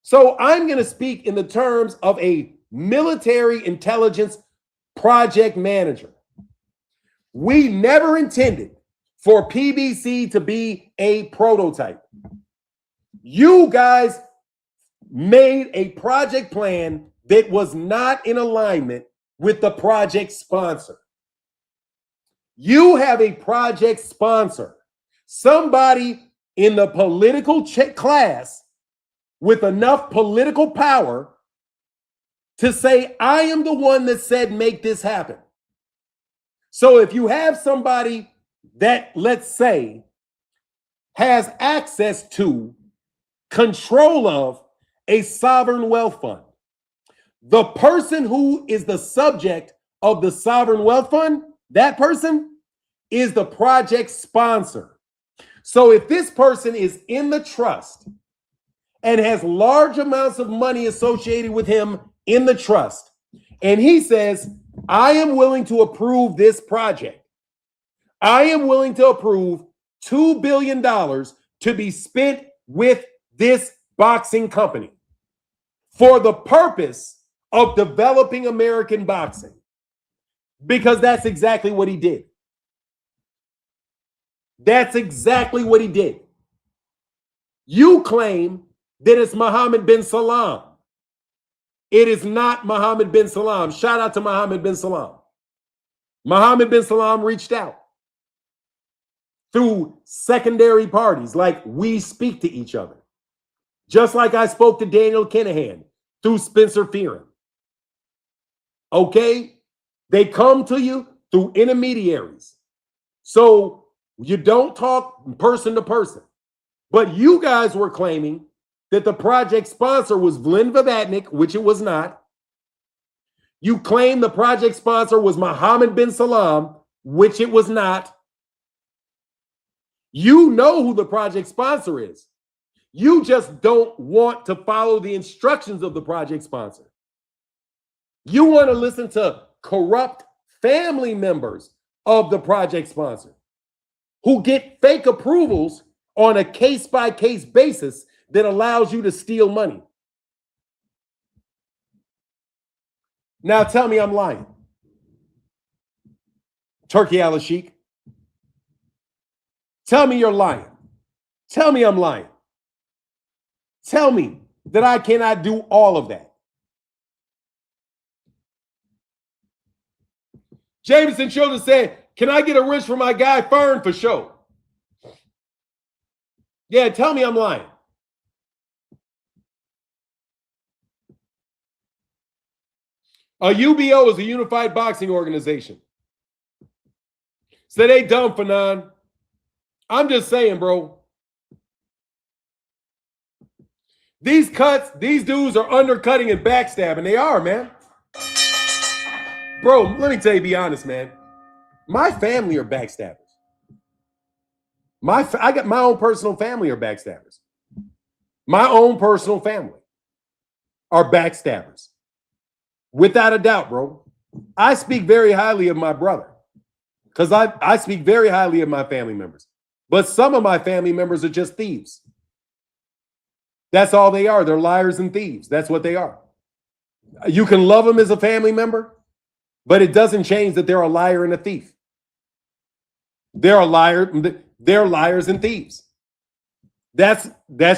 So I'm going to speak in the terms of a military intelligence project manager. We never intended for PBC to be a prototype. You guys made a project plan that was not in alignment with the project sponsor. You have a project sponsor, somebody in the political class with enough political power to say, I am the one that said, make this happen. So if you have somebody that, let's say, has access to, control of a sovereign wealth fund, the person who is the subject of the sovereign wealth fund, that person is the project sponsor. So if this person is in the trust and has large amounts of money associated with him in the trust, and he says, I am willing to approve this project. I am willing to approve $2 billion to be spent with this boxing company for the purpose of developing American boxing, because that's exactly what he did. That's exactly what he did. You claim then it's Mohammed bin Salam. It is not Mohammed bin Salam. Shout out to Mohammed bin Salam. Mohammed bin Salam reached out through secondary parties, like we speak to each other. Just like I spoke to Daniel Kinahan through Spencer Fearon. Okay? They come to you through intermediaries. So you don't talk person to person. But you guys were claiming that the project sponsor was Vlyn Vivatnik, which it was not. You claim the project sponsor was Mohammed bin Salam, which it was not. You know who the project sponsor is. You just don't want to follow the instructions of the project sponsor. You want to listen to corrupt family members of the project sponsor who get fake approvals on a case-by-case basis that allows you to steal money. Now tell me I'm lying. Turkey al-Sheikh. Tell me you're lying. Tell me I'm lying. Tell me that I cannot do all of that. Jameson Children said, can I get a wrench for my guy Fern for sure? Yeah, tell me I'm lying. A UBO is a unified boxing organization. So they dumb, Fanon. I'm just saying, bro. These cuts, these dudes are undercutting and backstabbing. They are, man. Bro, let me tell you, be honest, man. My family are backstabbers. I got my own personal family are backstabbers. My own personal family are backstabbers. Without a doubt, bro. I speak very highly of my brother because I speak very highly of my family members. But some of my family members are just thieves. That's all they are. They're liars and thieves. That's what they are. You can love them as a family member, but it doesn't change that they're a liar and a thief. They're a liar. They're liars and thieves. That's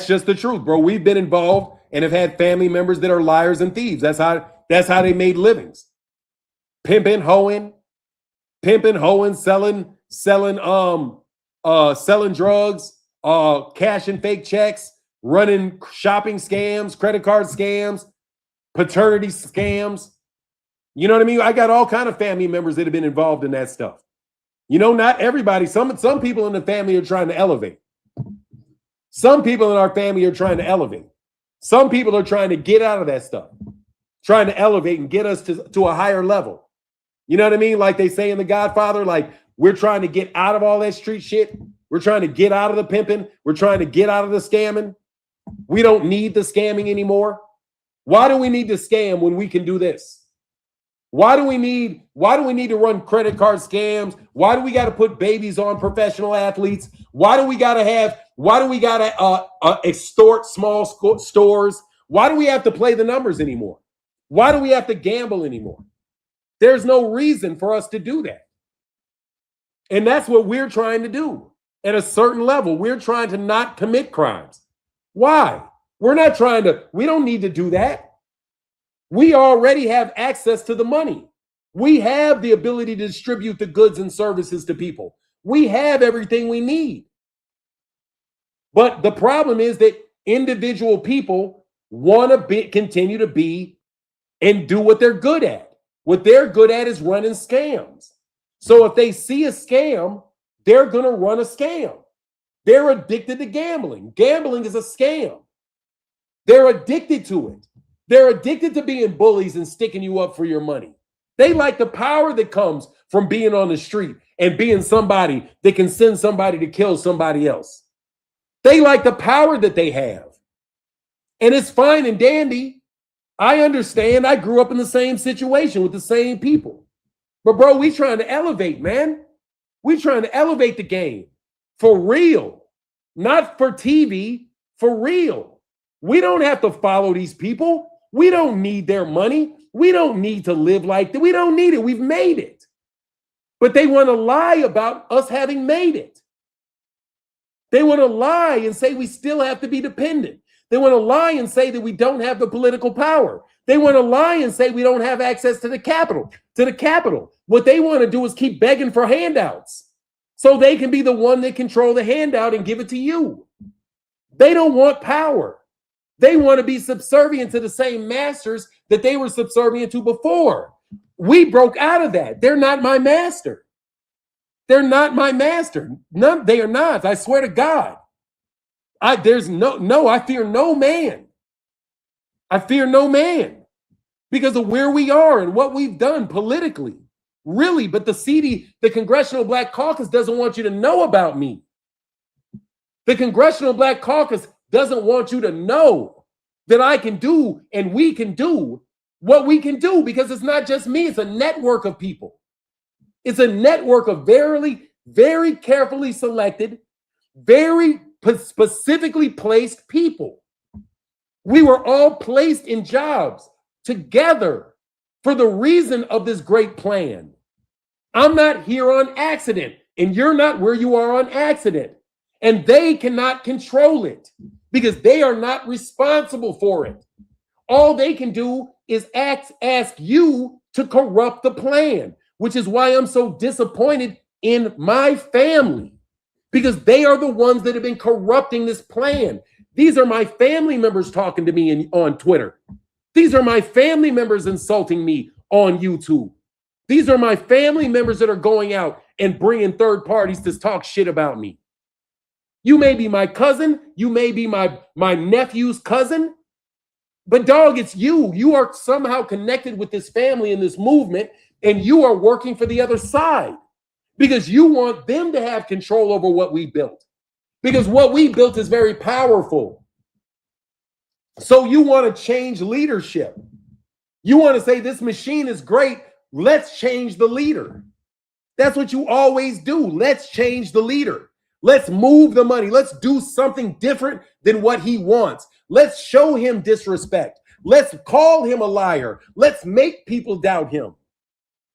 just the truth, bro. We've been involved and have had family members that are liars and thieves. That's how they made livings. Pimping, hoeing, selling drugs, cashing fake checks, running shopping scams, credit card scams, paternity scams. You know what I mean? I got all kind of family members that have been involved in that stuff. You know, not everybody. Some people in the family are trying to elevate. Some people in our family are trying to elevate. Some people are trying to get out of that stuff, trying to elevate and get us to a higher level. You know what I mean? Like they say in The Godfather, like we're trying to get out of all that street shit. We're trying to get out of the pimping. We're trying to get out of the scamming. We don't need the scamming anymore. Why do we need to scam when we can do this? Why do we need to run credit card scams? Why do we got to put babies on professional athletes? Why do we got to extort small stores? Why do we have to play the numbers anymore? Why do we have to gamble anymore? There's no reason for us to do that. And that's what we're trying to do. At a certain level, we're trying to not commit crimes. Why? We don't need to do that. We already have access to the money. We have the ability to distribute the goods and services to people. We have everything we need. But the problem is that individual people want to continue to be and do what they're good at. What they're good at is running scams. So if they see a scam, they're going to run a scam. They're addicted to gambling. Gambling is a scam. They're addicted to it. They're addicted to being bullies and sticking you up for your money. They like the power that comes from being on the street and being somebody that can send somebody to kill somebody else. They like the power that they have. And it's fine and dandy. I understand. I grew up in the same situation with the same people. But bro, we trying to elevate, man. We trying to elevate the game for real, not for TV, for real. We don't have to follow these people. We don't need their money. We don't need to live like that. We don't need it. We've made it. But they want to lie about us having made it. They want to lie and say we still have to be dependent. They want to lie and say that we don't have the political power. They want to lie and say we don't have access to the capital. What they want to do is keep begging for handouts so they can be the one that control the handout and give it to you. They don't want power. They want to be subservient to the same masters that they were subservient to before. We broke out of that. They're not my master. They're not my master. No, they are not. I swear to God. I fear no man. I fear no man because of where we are and what we've done politically. Really, but the Congressional Black Caucus doesn't want you to know about me. The Congressional Black Caucus doesn't want you to know that I can do and we can do what we can do, because it's not just me, it's a network of people. It's a network of very carefully selected, very specifically placed people. We were all placed in jobs together for the reason of this great plan. I'm not here on accident, and you're not where you are on accident. And they cannot control it because they are not responsible for it. All they can do is ask you to corrupt the plan, which is why I'm so disappointed in my family, because they are the ones that have been corrupting this plan. These are my family members talking to me on Twitter. These are my family members insulting me on YouTube. These are my family members that are going out and bringing third parties to talk shit about me. You may be my cousin. You may be my nephew's cousin. But dog, it's you. You are somehow connected with this family and this movement, and you are working for the other side because you want them to have control over what we built. Because what we built is very powerful. So you want to change leadership. You want to say this machine is great. Let's change the leader. That's what you always do. Let's change the leader. Let's move the money. Let's do something different than what he wants. Let's show him disrespect. Let's call him a liar. Let's make people doubt him.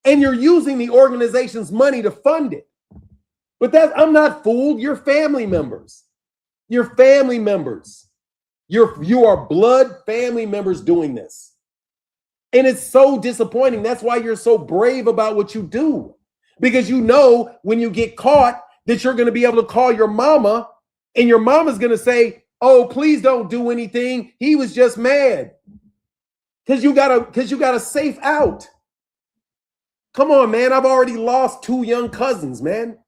And you're using the organization's money to fund it. But I'm not fooled. You're family members. You're family members. You are blood family members doing this. And it's so disappointing. That's why you're so brave about what you do. Because you know when you get caught that you're going to be able to call your mama, and your mama's going to say, oh, please don't do anything. He was just mad. Because you got a safe out. Come on, man. I've already lost 2 young cousins, man.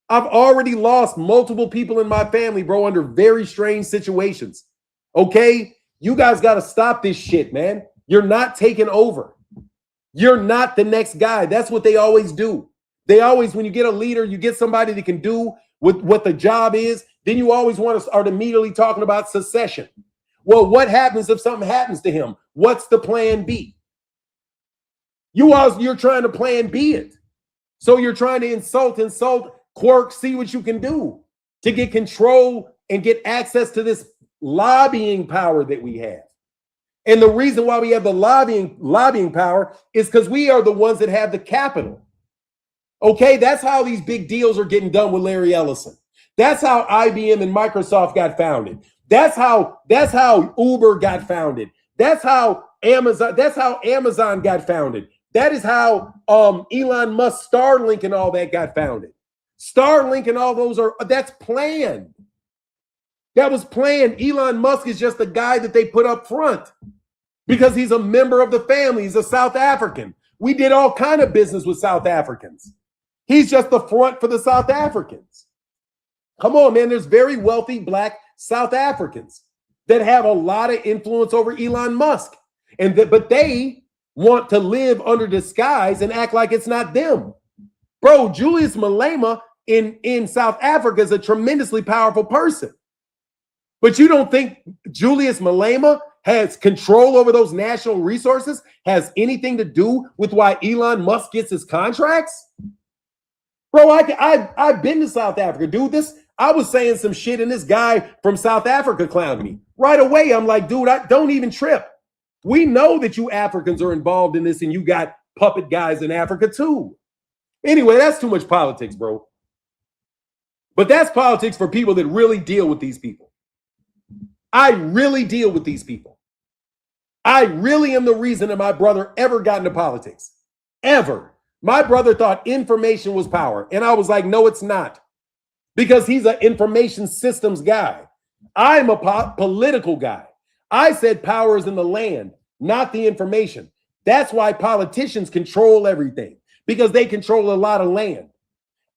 I've already lost multiple people in my family, bro, under very strange situations. Okay? You guys got to stop this shit, man. You're not taking over. You're not the next guy. That's what they always do. They always, when you get a leader, you get somebody that can do what the job is, then you always want to start immediately talking about secession. Well, what happens if something happens to him? What's the plan B? You're trying to plan B it. So you're trying to insult, quirk, see what you can do to get control and get access to this lobbying power that we have. And the reason why we have the lobbying power is because we are the ones that have the capital. Okay, that's how these big deals are getting done with Larry Ellison. That's how IBM and Microsoft got founded. That's how Uber got founded. That's how Amazon got founded. That is how Elon Musk, Starlink, and all that got founded. Starlink and all those that's planned. That was planned. Elon Musk is just the guy that they put up front because he's a member of the family. He's a South African. We did all kind of business with South Africans. He's just the front for the South Africans. Come on, man. There's very wealthy Black South Africans that have a lot of influence over Elon Musk. But they want to live under disguise and act like it's not them. Bro, Julius Malema in South Africa is a tremendously powerful person. But you don't think Julius Malema has control over those national resources, has anything to do with why Elon Musk gets his contracts? Bro, I've been to South Africa, dude. I was saying some shit and this guy from South Africa clowned me. Right away, I'm like, dude, don't even trip. We know that you Africans are involved in this and you got puppet guys in Africa too. Anyway, that's too much politics, bro. But that's politics for people that really deal with these people. I really deal with these people. I really am the reason that my brother ever got into politics. Ever. My brother thought information was power. And I was like, no, it's not. Because he's an information systems guy. I'm a political guy. I said power is in the land, not the information. That's why politicians control everything, because they control a lot of land.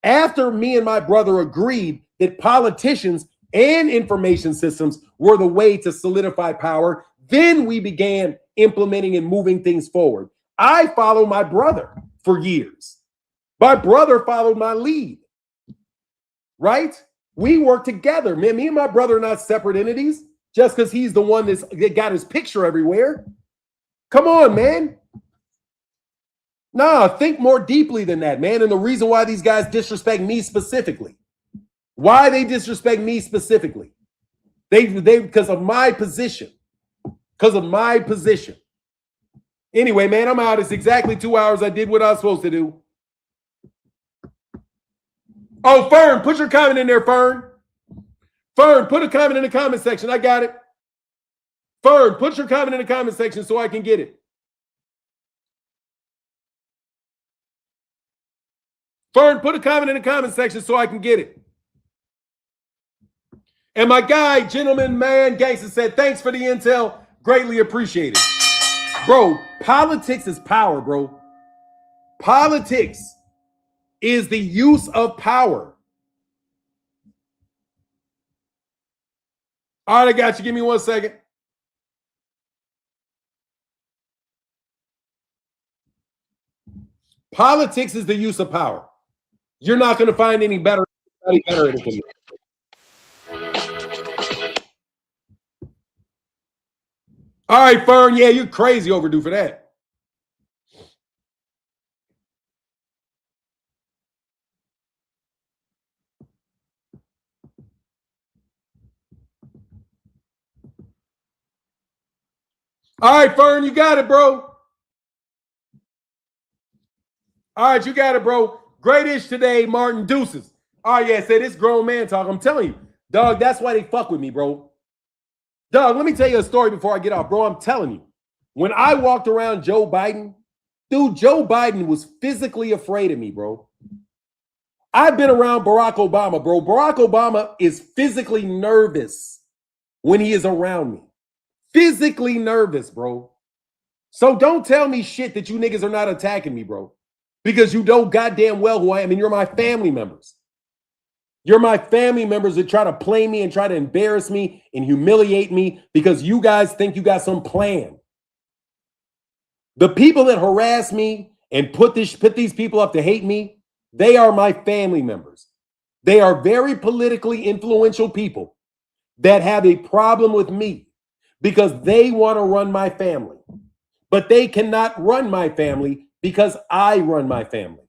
After me and my brother agreed that politicians and information systems were the way to solidify power, then we began implementing and moving things forward. I followed my brother for years. My brother followed my lead, right? We work together. Man, me and my brother are not separate entities just because he's the one that got his picture everywhere. Come on, man. Nah, think more deeply than that, man. And the reason why these guys disrespect me specifically, why they disrespect me specifically, they because of my position, because of my position. Anyway, man, I'm out. It's exactly 2 hours. I did what I was supposed to do. Oh, Fern, put your comment in there, Fern. Fern, put a comment in the comment section. I got it. Fern, put your comment in the comment section so I can get it. Fern, put a comment in the comment section so I can get it. And my guy, gentleman, man, gangster said, thanks for the intel. Greatly appreciated. Bro, politics is power, bro. Politics is the use of power. All right, I got you. Give me 1 second. Politics is the use of power. You're not going to find any better at it than me. All right, Fern. Yeah, you're crazy overdue for that. All right, Fern, you got it, bro. All right, you got it, bro. Great ish today, Martin. Deuces. All right, yeah, say this grown man talk. I'm telling you, dog, that's why they fuck with me, bro. Dog, let me tell you a story before I get off, bro. I'm telling you, when I walked around Joe Biden, dude, Joe Biden was physically afraid of me, bro. I've been around Barack Obama, bro. Barack Obama is physically nervous when he is around me. Physically nervous, bro. So don't tell me shit that you niggas are not attacking me, bro. Because you know goddamn well who I am, and you're my family members. You're my family members that try to play me and try to embarrass me and humiliate me because you guys think you got some plan. The people that harass me and put these people up to hate me, they are my family members. They are very politically influential people that have a problem with me because they want to run my family. But they cannot run my family because I run my family.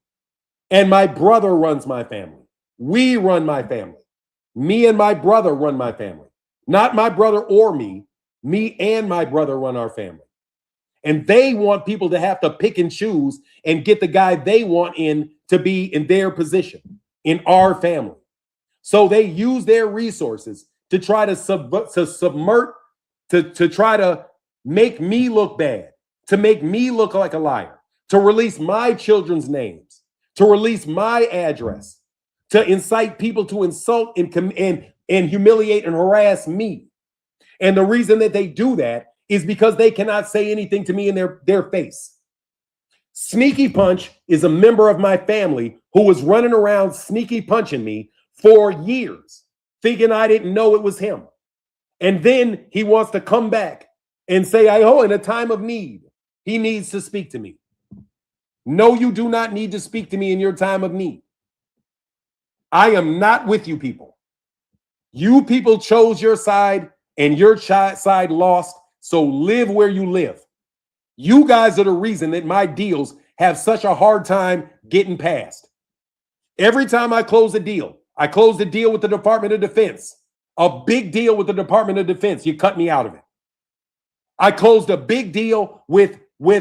And my brother runs my family. We run my family. Me and my brother run my family. Not my brother or me. Me and my brother run our family. And they want people to have to pick and choose and get the guy they want in to be in their position in our family. So they use their resources to try to subvert, to try to make me look bad, to make me look like a liar, to release my children's names, to release my address, to incite people to insult and humiliate and harass me. And the reason that they do that is because they cannot say anything to me in their face. Sneaky Punch is a member of my family who was running around sneaky punching me for years, thinking I didn't know it was him. And then he wants to come back and say, oh, in a time of need, he needs to speak to me. No, you do not need to speak to me in your time of need. I am not with you people. You people chose your side and your side lost. So live where you live. You guys are the reason that my deals have such a hard time getting passed. Every time I close a deal, I close the deal with the Department of Defense, a big deal with the Department of Defense. You cut me out of it. I closed a big deal with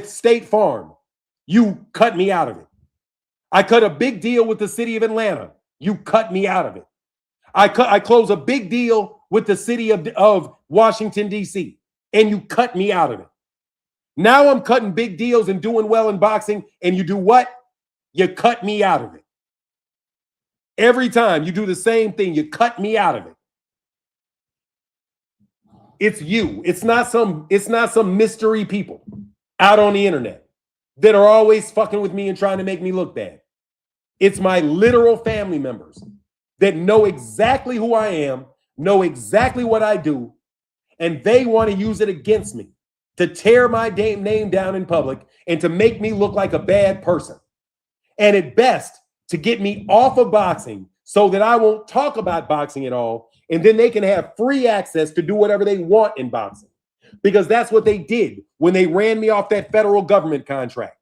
State Farm. You cut me out of it. I cut a big deal with the city of Atlanta. You cut me out of it. I closed a big deal with the city of Washington, D.C., and you cut me out of it. Now I'm cutting big deals and doing well in boxing, and you do what? You cut me out of it. Every time you do the same thing, you cut me out of it. It's you. It's not some mystery people out on the internet that are always fucking with me and trying to make me look bad. It's my literal family members that know exactly who I am, know exactly what I do, and they want to use it against me to tear my name down in public and to make me look like a bad person. And at best, to get me off of boxing so that I won't talk about boxing at all, and then they can have free access to do whatever they want in boxing. Because that's what they did when they ran me off that federal government contract.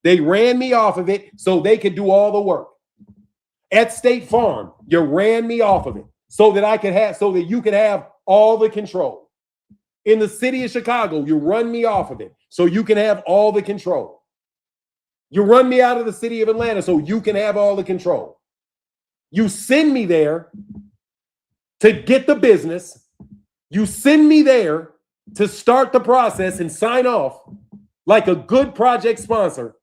They ran me off of it so they could do all the work. At State Farm, you ran me off of it so that you could have all the control. In the city of Chicago, you run me off of it so you can have all the control. You run me out of the city of Atlanta so you can have all the control. You send me there to get the business. You send me there to start the process and sign off like a good project sponsor.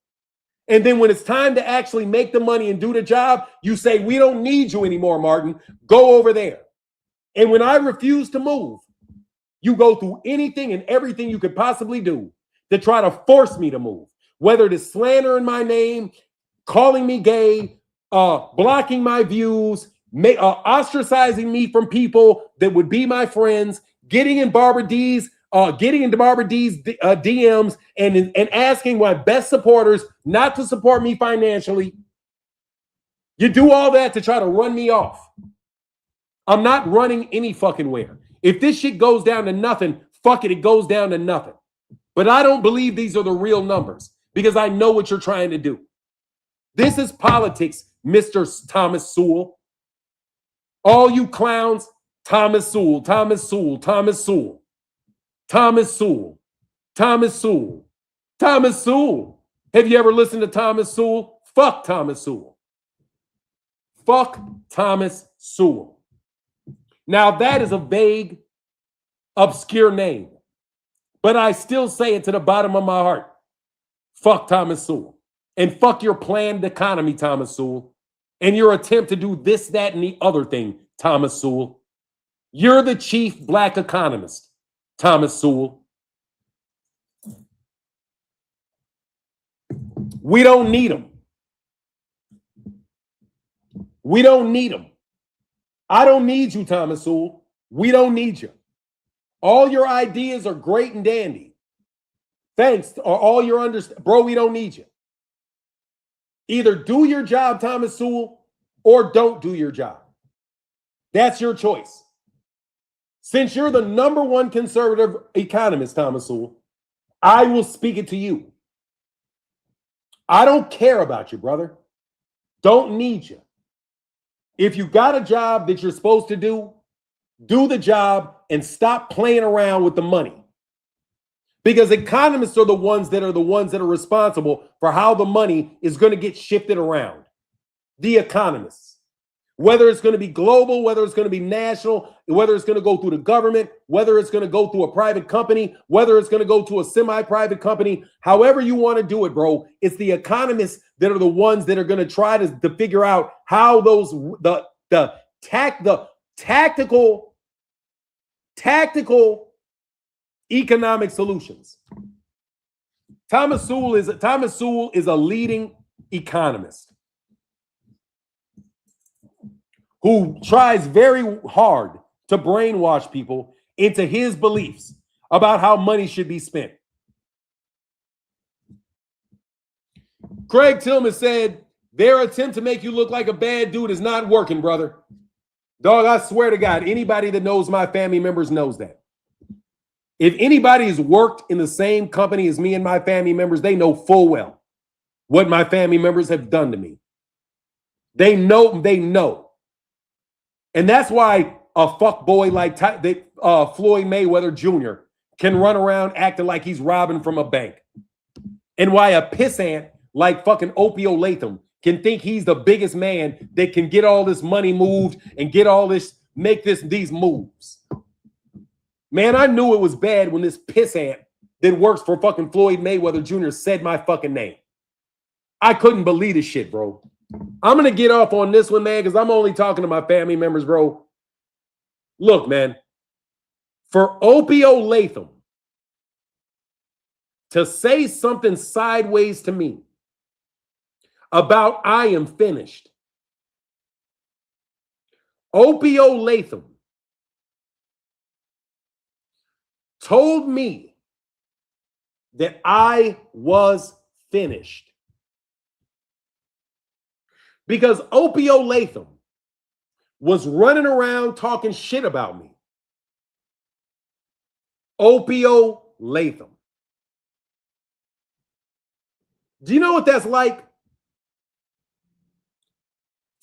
And then when it's time to actually make the money and do the job, you say, we don't need you anymore, Martin. Go over there. And when I refuse to move, you go through anything and everything you could possibly do to try to force me to move, whether it is slandering my name, calling me gay, blocking my views, ostracizing me from people that would be my friends, getting into Barbara D's DMs and asking my best supporters not to support me financially. You do all that to try to run me off. I'm not running any fucking where. If this shit goes down to nothing, fuck it, it goes down to nothing. But I don't believe these are the real numbers because I know what you're trying to do. This is politics, Mr. Thomas Sewell. All you clowns, Thomas Sewell, Thomas Sewell, Thomas Sewell. Thomas Sewell, Thomas Sewell, Thomas Sewell. Have you ever listened to Thomas Sewell? Fuck Thomas Sewell. Fuck Thomas Sewell. Now that is a vague, obscure name, but I still say it to the bottom of my heart. Fuck Thomas Sewell. And fuck your planned economy, Thomas Sewell. And your attempt to do this, that, and the other thing, Thomas Sewell. You're the chief black economist, Thomas Sewell. We don't need him. We don't need him. I don't need you, Thomas Sewell. We don't need you. All your ideas are great and dandy. Thanks, or all your bro, we don't need you. Either do your job, Thomas Sewell, or don't do your job. That's your choice. Since you're the number one conservative economist, Thomas Sewell, I will speak it to you. I don't care about you, brother. Don't need you. If you got a job that you're supposed to do the job and stop playing around with the money. Because economists are the ones that are responsible for how the money is going to get shifted around. The economists. Whether it's going to be global, whether it's going to be national, whether it's going to go through the government, whether it's going to go through a private company, whether it's going to go to a semi-private company, however you want to do it, bro, it's the economists that are the ones that are going to try to figure out how the tactical economic solutions. Thomas Sewell is a leading economist who tries very hard to brainwash people into his beliefs about how money should be spent. Craig Tillman said, their attempt to make you look like a bad dude is not working, brother. Dog, I swear to God, anybody that knows my family members knows that. If anybody has worked in the same company as me and my family members, they know full well what my family members have done to me. They know. And that's why a fuckboy like Floyd Mayweather Jr. can run around acting like he's robbing from a bank. And why a pissant like fucking Opio Latham can think he's the biggest man that can get all this money moved and get all this make these moves. Man, I knew it was bad when this pissant that works for fucking Floyd Mayweather Jr. said my fucking name. I couldn't believe this shit, bro. I'm going to get off on this one, man, because I'm only talking to my family members, bro. Look, man, for Opio Latham to say something sideways to me about I am finished. Opio Latham told me that I was finished. Because Opio Latham was running around talking shit about me. Opio Latham. Do you know what that's like?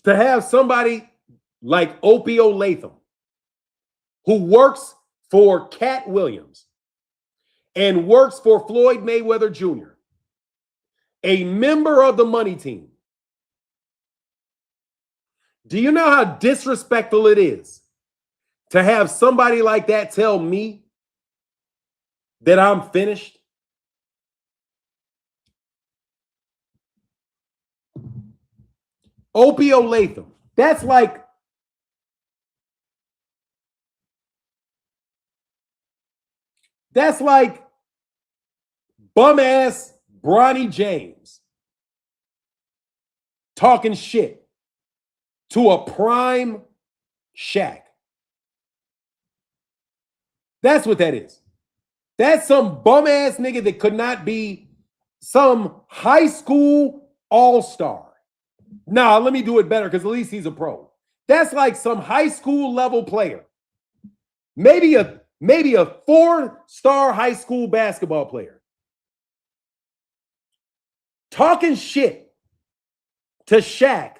To have somebody like Opio Latham, who works for Cat Williams and works for Floyd Mayweather Jr., a member of the money team. Do you know how disrespectful it is to have somebody like that tell me that I'm finished? Opio Latham. That's like bum ass Bronny James talking shit to a prime Shaq. That's what that is. That's some bum ass nigga that could not be some high school all-star. Nah, let me do it better because at least he's a pro. That's like some high school level player. Maybe a 4-star high school basketball player. Talking shit to Shaq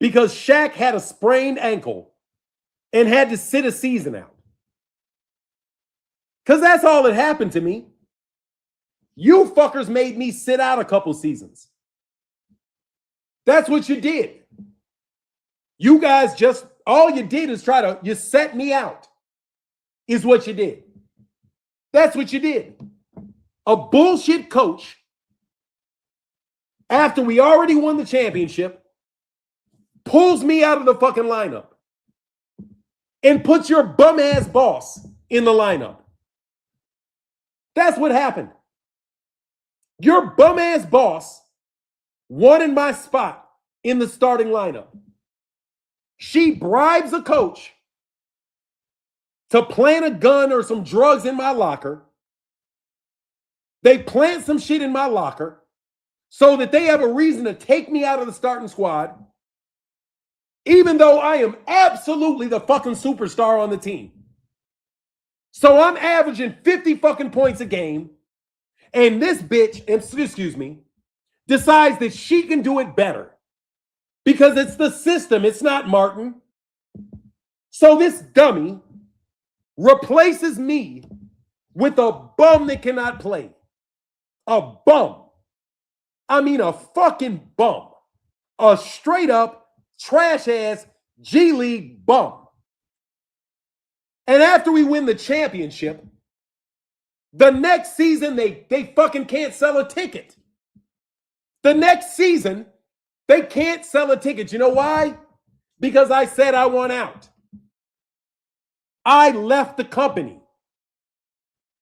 because Shaq had a sprained ankle and had to sit a season out. Because that's all that happened to me. You fuckers made me sit out a couple seasons. That's what you did. You guys just, all you did is you set me out, is what you did. That's what you did. A bullshit coach, after we already won the championship, pulls me out of the fucking lineup and puts your bum ass boss in the lineup. That's what happened. Your bum ass boss wanted my spot in the starting lineup. She bribes a coach to plant a gun or some drugs in my locker. They plant some shit in my locker so that they have a reason to take me out of the starting squad, even though I am absolutely the fucking superstar on the team. So I'm averaging 50 fucking points a game, and this bitch, excuse me, decides that she can do it better because it's the system. It's not Martin. So this dummy replaces me with a bum that cannot play. A bum. I mean a fucking bum. A straight up trash ass G League bum. And after we win the championship, the next season they fucking can't sell a ticket. The next season, they can't sell a ticket. You know why? Because I said I want out. I left the company.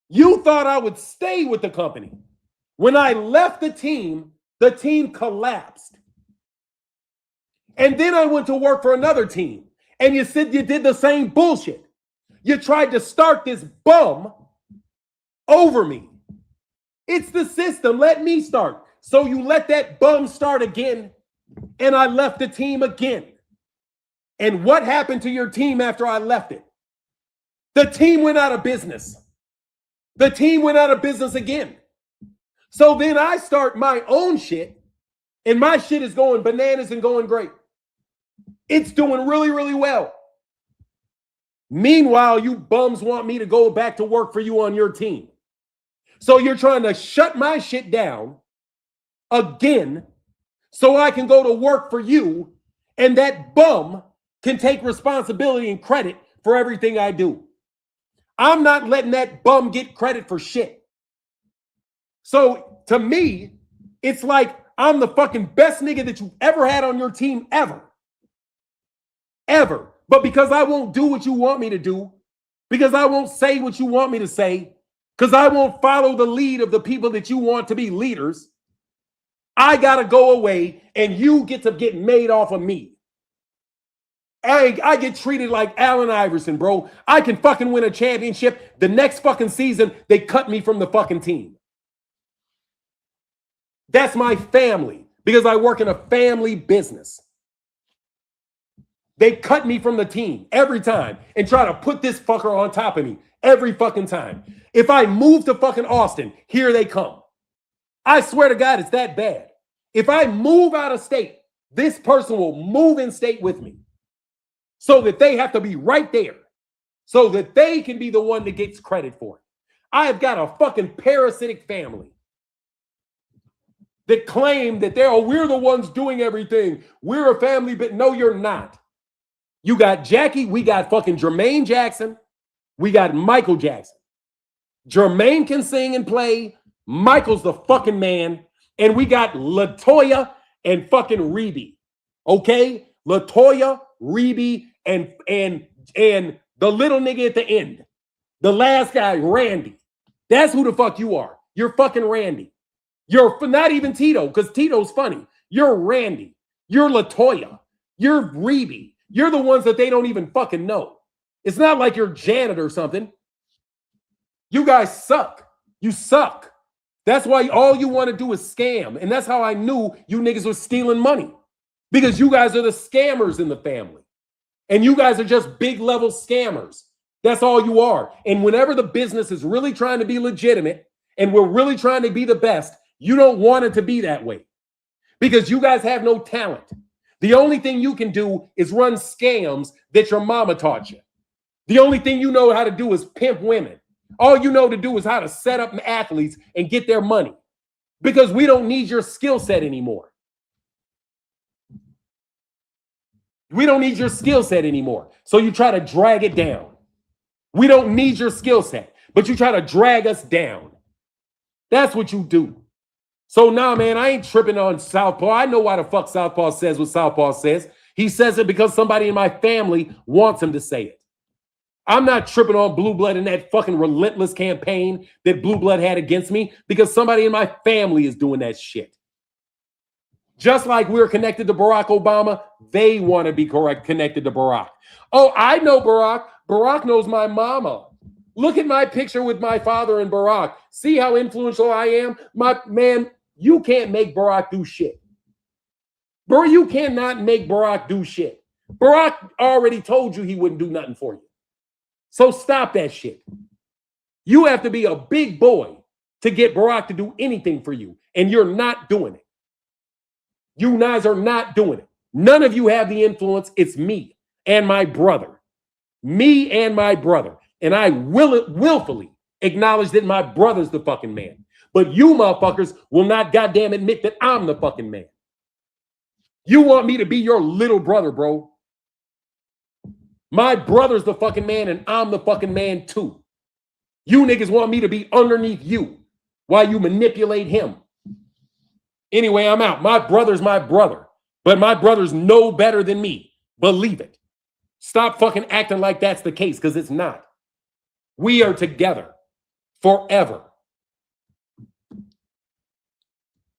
You thought I would stay with the company. When I left the team collapsed. And then I went to work for another team. And you said you did the same bullshit. You tried to start this bum over me. It's the system. Let me start. So you let that bum start again, and I left the team again. And what happened to your team after I left it? The team went out of business. The team went out of business again. So then I start my own shit, and my shit is going bananas and going great. It's doing really, really well. Meanwhile, you bums want me to go back to work for you on your team. So you're trying to shut my shit down again so I can go to work for you, and that bum can take responsibility and credit for everything I do. I'm not letting that bum get credit for shit. So to me, it's like I'm the fucking best nigga that you've ever had on your team ever. Ever. But because I won't do what you want me to do, because I won't say what you want me to say, because I won't follow the lead of the people that you want to be leaders, I got to go away and you get to get made off of me. I get treated like Allen Iverson, bro. I can fucking win a championship. The next fucking season, they cut me from the fucking team. That's my family because I work in a family business. They cut me from the team every time and try to put this fucker on top of me every fucking time. If I move to fucking Austin, here they come. I swear to God, it's that bad. If I move out of state, this person will move in state with me so that they have to be right there so that they can be the one that gets credit for it. I have got a fucking parasitic family that claim that we're the ones doing everything. We're a family, but no, you're not. You got Jackie, we got fucking Jermaine Jackson, we got Michael Jackson. Jermaine can sing and play, Michael's the fucking man, and we got LaToya and fucking Reby. Okay? LaToya, Reby, and the little nigga at the end. The last guy, Randy. That's who the fuck you are. You're fucking Randy. You're not even Tito, because Tito's funny. You're Randy. You're LaToya. You're Reby. You're the ones that they don't even fucking know. It's not like you're Janet or something. You guys suck. You suck. That's why all you want to do is scam. And that's how I knew you niggas were stealing money. Because you guys are the scammers in the family. And you guys are just big level scammers. That's all you are. And whenever the business is really trying to be legitimate and we're really trying to be the best, you don't want it to be that way. Because you guys have no talent. The only thing you can do is run scams that your mama taught you. The only thing you know how to do is pimp women. All you know to do is how to set up athletes and get their money. Because we don't need your skill set anymore. We don't need your skill set anymore. So you try to drag it down. We don't need your skill set, but you try to drag us down. That's what you do. So nah, man, I ain't tripping on Southpaw. I know why the fuck Southpaw says what Southpaw says. He says it because somebody in my family wants him to say it. I'm not tripping on Blue Blood in that fucking relentless campaign that Blue Blood had against me because somebody in my family is doing that shit. Just like we're connected to Barack Obama, they want to be connected to Barack. Oh, I know Barack. Barack knows my mama. Look at my picture with my father and Barack. See how influential I am? Man, you can't make Barack do shit. Bro, you cannot make Barack do shit. Barack already told you he wouldn't do nothing for you. So stop that shit. You have to be a big boy to get Barack to do anything for you, and you're not doing it. You guys are not doing it. None of you have the influence. It's me and my brother. Me and my brother. And I willfully acknowledge that my brother's the fucking man. But you motherfuckers will not goddamn admit that I'm the fucking man. You want me to be your little brother, bro. My brother's the fucking man and I'm the fucking man too. You niggas want me to be underneath you while you manipulate him. Anyway, I'm out. My brother's my brother, but my brother's no better than me. Believe it. Stop fucking acting like that's the case because it's not. We are together forever.